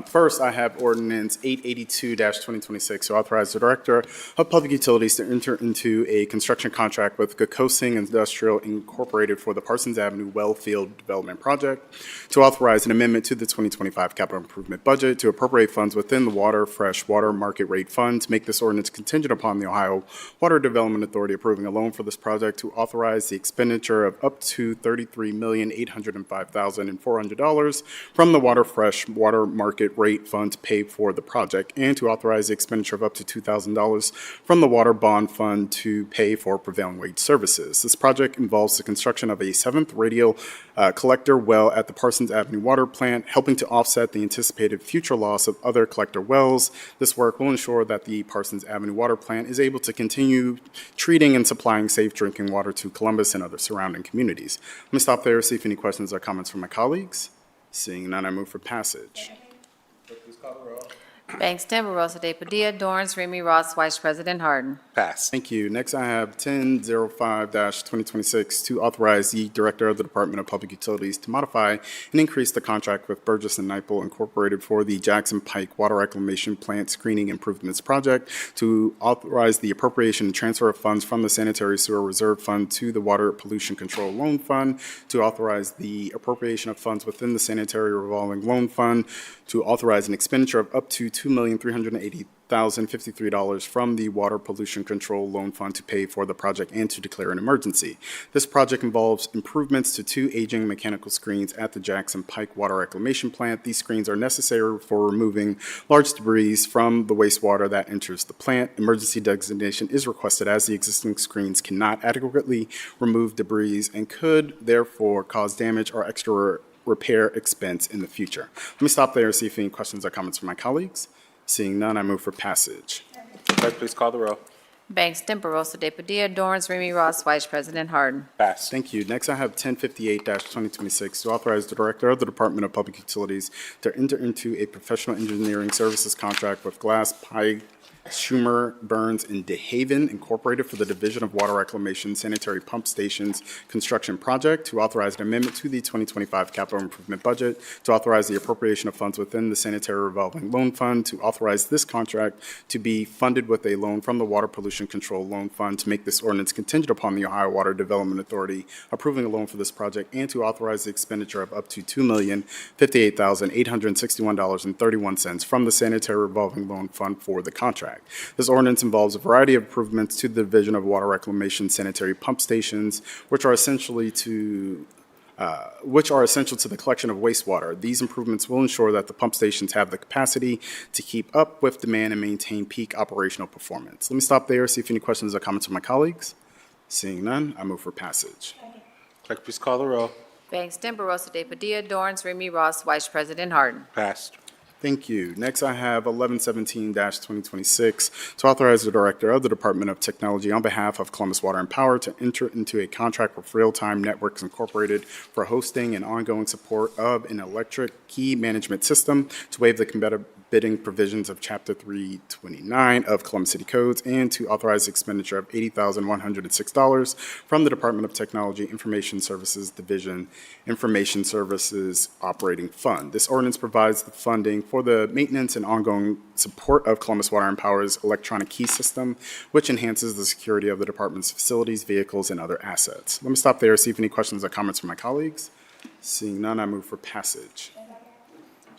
First, I have Ordinance 882-2026 to authorize the Director of Public Utilities to enter into a construction contract with Gakosing Industrial Incorporated for the Parsons Avenue Wellfield Development Project, to authorize an amendment to the 2025 capital improvement budget, to appropriate funds within the Fresh Water Market Rate Fund, to make this ordinance contingent upon the Ohio Water Development Authority approving a loan for this project, to authorize the expenditure of up to $33,805,400 from the Fresh Water Market Rate Fund to pay for the project, and to authorize the expenditure of up to $2,000 from the Water Bond Fund to pay for prevailing wage services. This project involves the construction of a seventh radial collector well at the Parsons Avenue Water Plant, helping to offset the anticipated future loss of other collector wells. This work will ensure that the Parsons Avenue Water Plant is able to continue treating and supplying safe drinking water to Columbus and other surrounding communities. Let me stop there, see if any questions or comments from my colleagues. Seeing none, I move for passage. Bangston, Barosa de Padilla, Dorns, Remy, Ross, Vice President Harden. Passed. Thank you. Next, I have 1005-2026 to authorize the Director of the Department of Public Utilities to modify and increase the contract with Burgess and Nyepel Incorporated for the Jackson Pike Water Reclamation Plant Screening Improvements Project, to authorize the appropriation and transfer of funds from the Sanitary Sewer Reserve Fund to the Water Pollution Control Loan Fund, to authorize the appropriation of funds within the Sanitary Revolving Loan Fund, to authorize an expenditure of up to $2,380,053 from the Water Pollution Control Loan Fund to pay for the project and to declare an emergency. This project involves improvements to two aging mechanical screens at the Jackson Pike Water Reclamation Plant. These screens are necessary for removing large debris from the wastewater that enters the plant. Emergency designation is requested as the existing screens cannot adequately remove debris and could therefore cause damage or extra repair expense in the future. Let me stop there and see if any questions or comments from my colleagues. Seeing none, I move for passage. Clerk, please call the roll. Bangston, Barosa de Padilla, Dorns, Remy, Ross, Vice President Harden. Passed. Thank you. Next, I have 1058-2026 to authorize the Director of the Department of Public Utilities to enter into a professional engineering services contract with Glass Pipe Schumer, Burns, and DeHaven Incorporated for the Division of Water Reclamation Sanitary Pump Stations Construction Project, to authorize an amendment to the 2025 capital improvement budget, to authorize the appropriation of funds within the Sanitary Revolving Loan Fund, to authorize this contract to be funded with a loan from the Water Pollution Control Loan Fund, to make this ordinance contingent upon the Ohio Water Development Authority approving a loan for this project, and to authorize the expenditure of up to $2,058,861.31 from the Sanitary Revolving Loan Fund for the contract. This ordinance involves a variety of improvements to the Division of Water Reclamation sanitary pump stations, which are essential to the collection of wastewater. These improvements will ensure that the pump stations have the capacity to keep up with demand and maintain peak operational performance. Let me stop there, see if any questions or comments from my colleagues. Seeing none, I move for passage. Clerk, please call the row. Bangston, Barosa de Padilla, Dorance, Remy Ross, Vice President Harden. Passed. Thank you. Next, I have 1117-2026 to authorize the Director of the Department of Technology on behalf of Columbus Water and Power to enter into a contract with Real-Time Networks Incorporated for hosting and ongoing support of an electric key management system, to waive the competitive bidding provisions of Chapter 329 of Columbus City Codes, and to authorize the expenditure of $80,106 from the Department of Technology Information Services Division Information Services Operating Fund. This ordinance provides the funding for the maintenance and ongoing support of Columbus Water and Power's electronic key system, which enhances the security of the department's facilities, vehicles, and other assets. Let me stop there, see if any questions or comments from my colleagues. Seeing none, I move for passage.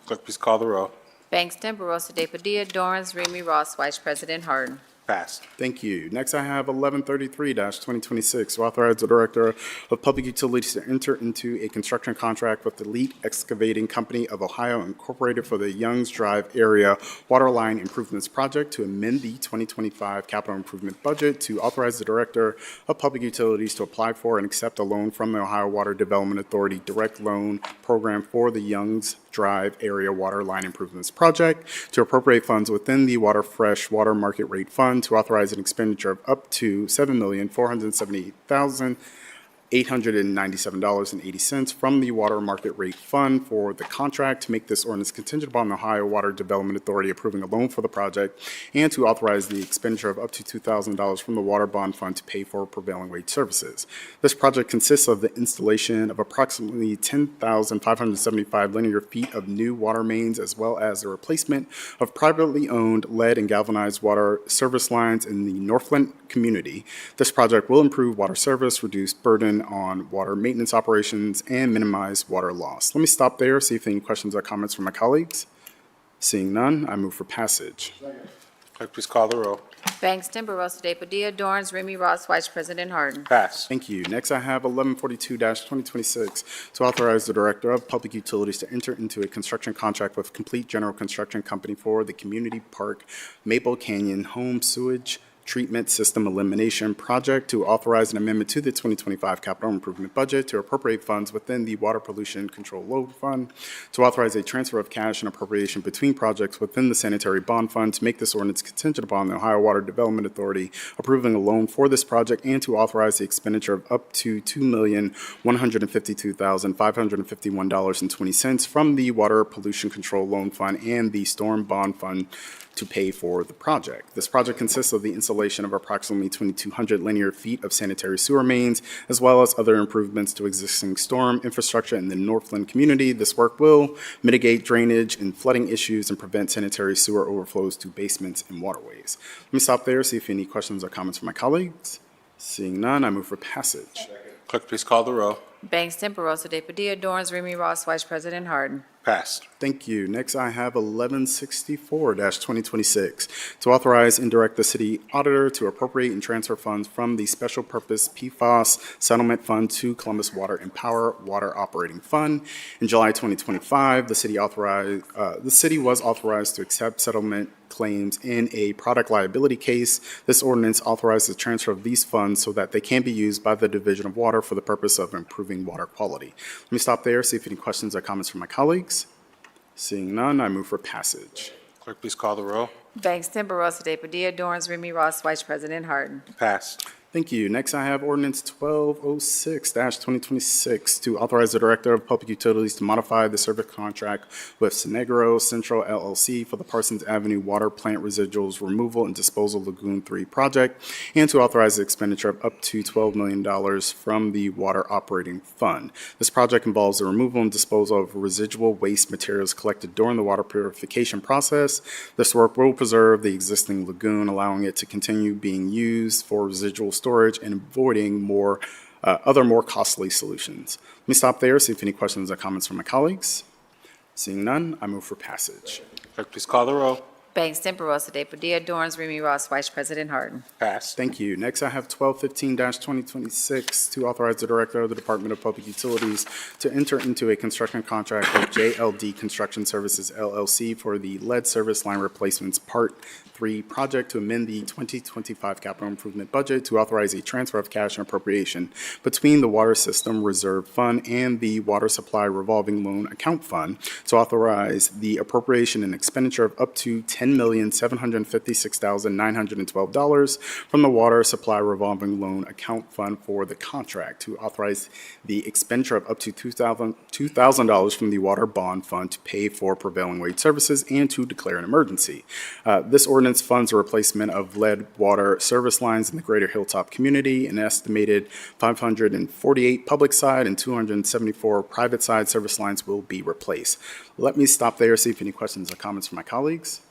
Clerk, please call the row. Bangston, Barosa de Padilla, Dorance, Remy Ross, Vice President Harden. Passed. Thank you. Next, I have 1133-2026 to authorize the Director of Public Utilities to enter into a construction contract with the Elite Excavating Company of Ohio Incorporated for the Youngs Drive Area Water Line Improvements Project, to amend the 2025 capital improvement budget, to authorize the Director of Public Utilities to apply for and accept a loan from the Ohio Water Development Authority Direct Loan Program for the Youngs Drive Area Water Line Improvements Project, to appropriate funds within the Water Fresh Water Market Rate Fund, to authorize an expenditure of up to $7,478,897.80 from the Water Market Rate Fund for the contract, to make this ordinance contingent upon the Ohio Water Development Authority approving a loan for the project, and to authorize the expenditure of up to $2,000 from the Water Bond Fund to pay for prevailing wage services. This project consists of the installation of approximately 10,575 linear feet of new water mains, as well as the replacement of privately owned lead and galvanized water service lines in the Northland community. This project will improve water service, reduce burden on water maintenance operations, and minimize water loss. Let me stop there, see if any questions or comments from my colleagues. Seeing none, I move for passage. Clerk, please call the row. Bangston, Barosa de Padilla, Dorance, Remy Ross, Vice President Harden. Passed. Thank you. Next, I have 1142-2026 to authorize the Director of Public Utilities to enter into a construction contract with Complete General Construction Company for the Community Park Maple Canyon Home Sewage Treatment System Elimination Project, to authorize an amendment to the 2025 capital improvement budget, to appropriate funds within the Water Pollution Control Loan Fund, to authorize a transfer of cash and appropriation between projects within the Sanitary Bond Fund, to make this ordinance contingent upon the Ohio Water Development Authority approving a loan for this project, and to authorize the expenditure of up to $2,152,551.20 from the Water Pollution Control Loan Fund and the Storm Bond Fund to pay for the project. This project consists of the installation of approximately 2,200 linear feet of sanitary sewer mains, as well as other improvements to existing storm infrastructure in the Northland community. This work will mitigate drainage and flooding issues and prevent sanitary sewer overflows to basements and waterways. Let me stop there, see if any questions or comments from my colleagues. Seeing none, I move for passage. Clerk, please call the row. Bangston, Barosa de Padilla, Dorance, Remy Ross, Vice President Harden. Passed. Thank you. Next, I have 1164-2026 to authorize and direct the city auditor to appropriate and transfer funds from the Special Purpose PFAS Settlement Fund to Columbus Water and Power Water Operating Fund. In July 2025, the city was authorized to accept settlement claims in a product liability case. This ordinance authorizes the transfer of these funds so that they can be used by the Division of Water for the purpose of improving water quality. Let me stop there, see if any questions or comments from my colleagues. Seeing none, I move for passage. Clerk, please call the row. Bangston, Barosa de Padilla, Dorance, Remy Ross, Vice President Harden. Passed. Thank you. Next, I have ordinance 1206-2026 to authorize the Director of Public Utilities to modify the service contract with Sonegro Central LLC for the Parsons Avenue Water Plant Residuals Removal and Disposal Lagoon 3 project, and to authorize the expenditure of up to $12 million from the Water Operating Fund. This project involves the removal and disposal of residual waste materials collected during the water purification process. This work will preserve the existing lagoon, allowing it to continue being used for residual storage and avoiding other more costly solutions. Let me stop there, see if any questions or comments from my colleagues. Seeing none, I move for passage. Clerk, please call the row. Bangston, Barosa de Padilla, Dorans, Remy Ross, Vice President Harden. Pass. Thank you. Next, I have 1215-2026 to authorize the Director of the Department of Public Utilities to enter into a construction contract with JLD Construction Services LLC for the lead service line replacements Part 3 project to amend the 2025 capital improvement budget to authorize a transfer of cash and appropriation between the Water System Reserve Fund and the Water Supply Revolving Loan Account Fund to authorize the appropriation and expenditure of up to $10,756,912 from the Water Supply Revolving Loan Account Fund for the contract, to authorize the expenditure of up to $2,000 from the Water Bond Fund to pay for prevailing wage services, and to declare an emergency. This ordinance funds the replacement of lead water service lines in the greater Hilltop community. An estimated 548 public side and 274 private side service lines will be replaced. Let me stop there, see if any questions or comments from my colleagues.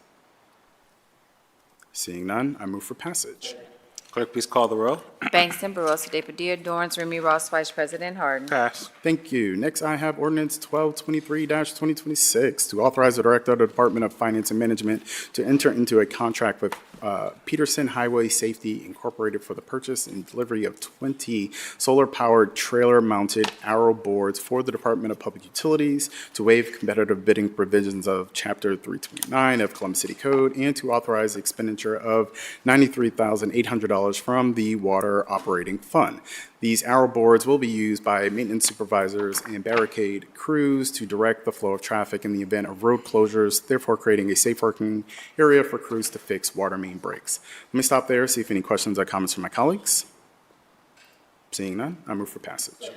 Seeing none, I move for passage. Clerk, please call the row. Bangston, Barosa de Padilla, Dorans, Remy Ross, Vice President Harden. Pass. Thank you. Next, I have ordinance 1223-2026 to authorize the Director of the Department of Finance and Management to enter into a contract with Peterson Highway Safety Incorporated for the purchase and delivery of 20 solar-powered trailer-mounted arrow boards for the Department of Public Utilities, to waive competitive bidding provisions of Chapter 329 of Columbus City Code, and to authorize the expenditure of $93,800 from the Water Operating Fund. These arrow boards will be used by maintenance supervisors and barricade crews to direct the flow of traffic in the event of road closures, therefore creating a safe working area for crews to fix water main breaks. Let me stop there, see if any questions or comments from my colleagues. Seeing none, I move for passage.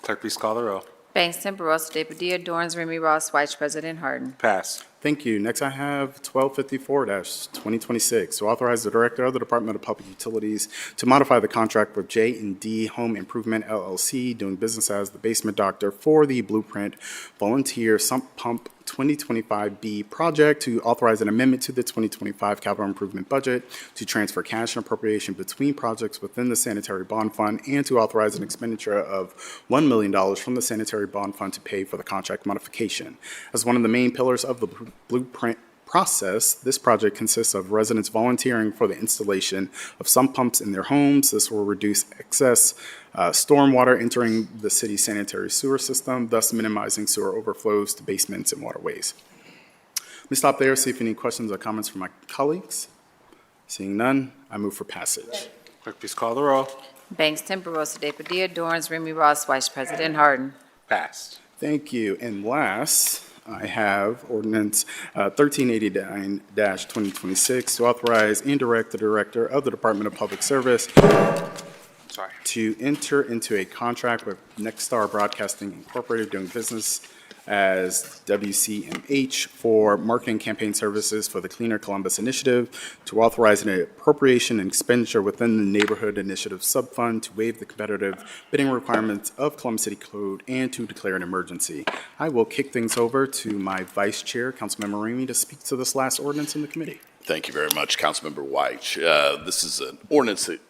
Clerk, please call the row. Bangston, Barosa de Padilla, Dorans, Remy Ross, Vice President Harden. Pass. Thank you. Next, I have 1254-2026 to authorize the Director of the Department of Public Utilities to modify the contract with J&D Home Improvement LLC, doing business as the basement doctor, for the Blueprint Volunteer Sump Pump 2025B project, to authorize an amendment to the 2025 capital improvement budget, to transfer cash and appropriation between projects within the Sanitary Bond Fund, and to authorize an expenditure of $1 million from the Sanitary Bond Fund to pay for the contract modification. As one of the main pillars of the Blueprint process, this project consists of residents volunteering for the installation of sump pumps in their homes. This will reduce excess stormwater entering the city's sanitary sewer system, thus minimizing sewer overflows to basements and waterways. Let me stop there, see if any questions or comments from my colleagues. Seeing none, I move for passage. Clerk, please call the row. Bangston, Barosa de Padilla, Dorans, Remy Ross, Vice President Harden. Passed. Thank you. And last, I have ordinance 1389-2026 to authorize and direct the Director of the Department of Public Service to enter into a contract with Nexstar Broadcasting Incorporated, doing business as WCMH, for marketing campaign services for the Cleaner Columbus Initiative, to authorize an appropriation and expenditure within the Neighborhood Initiative Subfund, to waive the competitive bidding requirements of Columbus City Code, and to declare an emergency. I will kick things over to my Vice Chair, Councilmember Ramey, to speak to this last ordinance in the committee. Thank you very much, Councilmember White. This is an ordinance that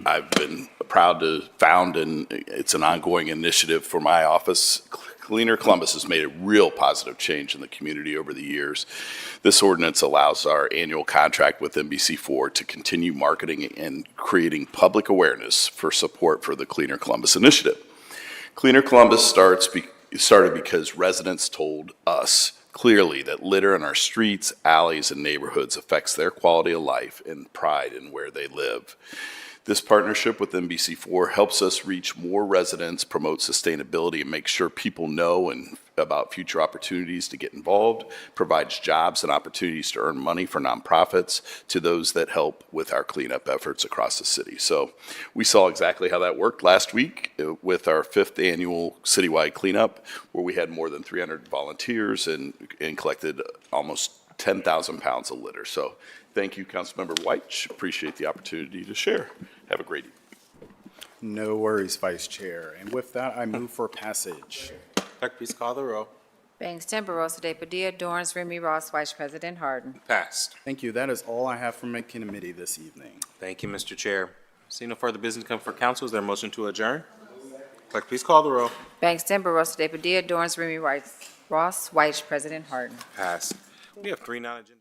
I've been proud to found, and it's an ongoing initiative for my office. Cleaner Columbus has made a real positive change in the community over the years. This ordinance allows our annual contract with NBC4 to continue marketing and creating public awareness for support for the Cleaner Columbus initiative. Cleaner Columbus started because residents told us clearly that litter in our streets, alleys, and neighborhoods affects their quality of life and pride in where they live. This partnership with NBC4 helps us reach more residents, promote sustainability, and make sure people know and about future opportunities to get involved, provides jobs and opportunities to earn money for nonprofits to those that help with our cleanup efforts across the city. So we saw exactly how that worked last week with our 5th annual citywide cleanup, where we had more than 300 volunteers and collected almost 10,000 pounds of litter. So thank you, Councilmember White. Appreciate the opportunity to share. Have a great evening. No worries, Vice Chair. And with that, I move for passage. Clerk, please call the row. Bangston, Barosa de Padilla, Dorance, Remy Ross, Vice President Harden. Passed. Thank you. That is all I have from my committee this evening. Thank you, Mr. Chair. Seeing no further business come for council, is there a motion to adjourn? Clerk, please call the row. Bangston, Barosa de Padilla, Dorance, Remy Ross, Vice President Harden. Passed. We have 3 non-agenda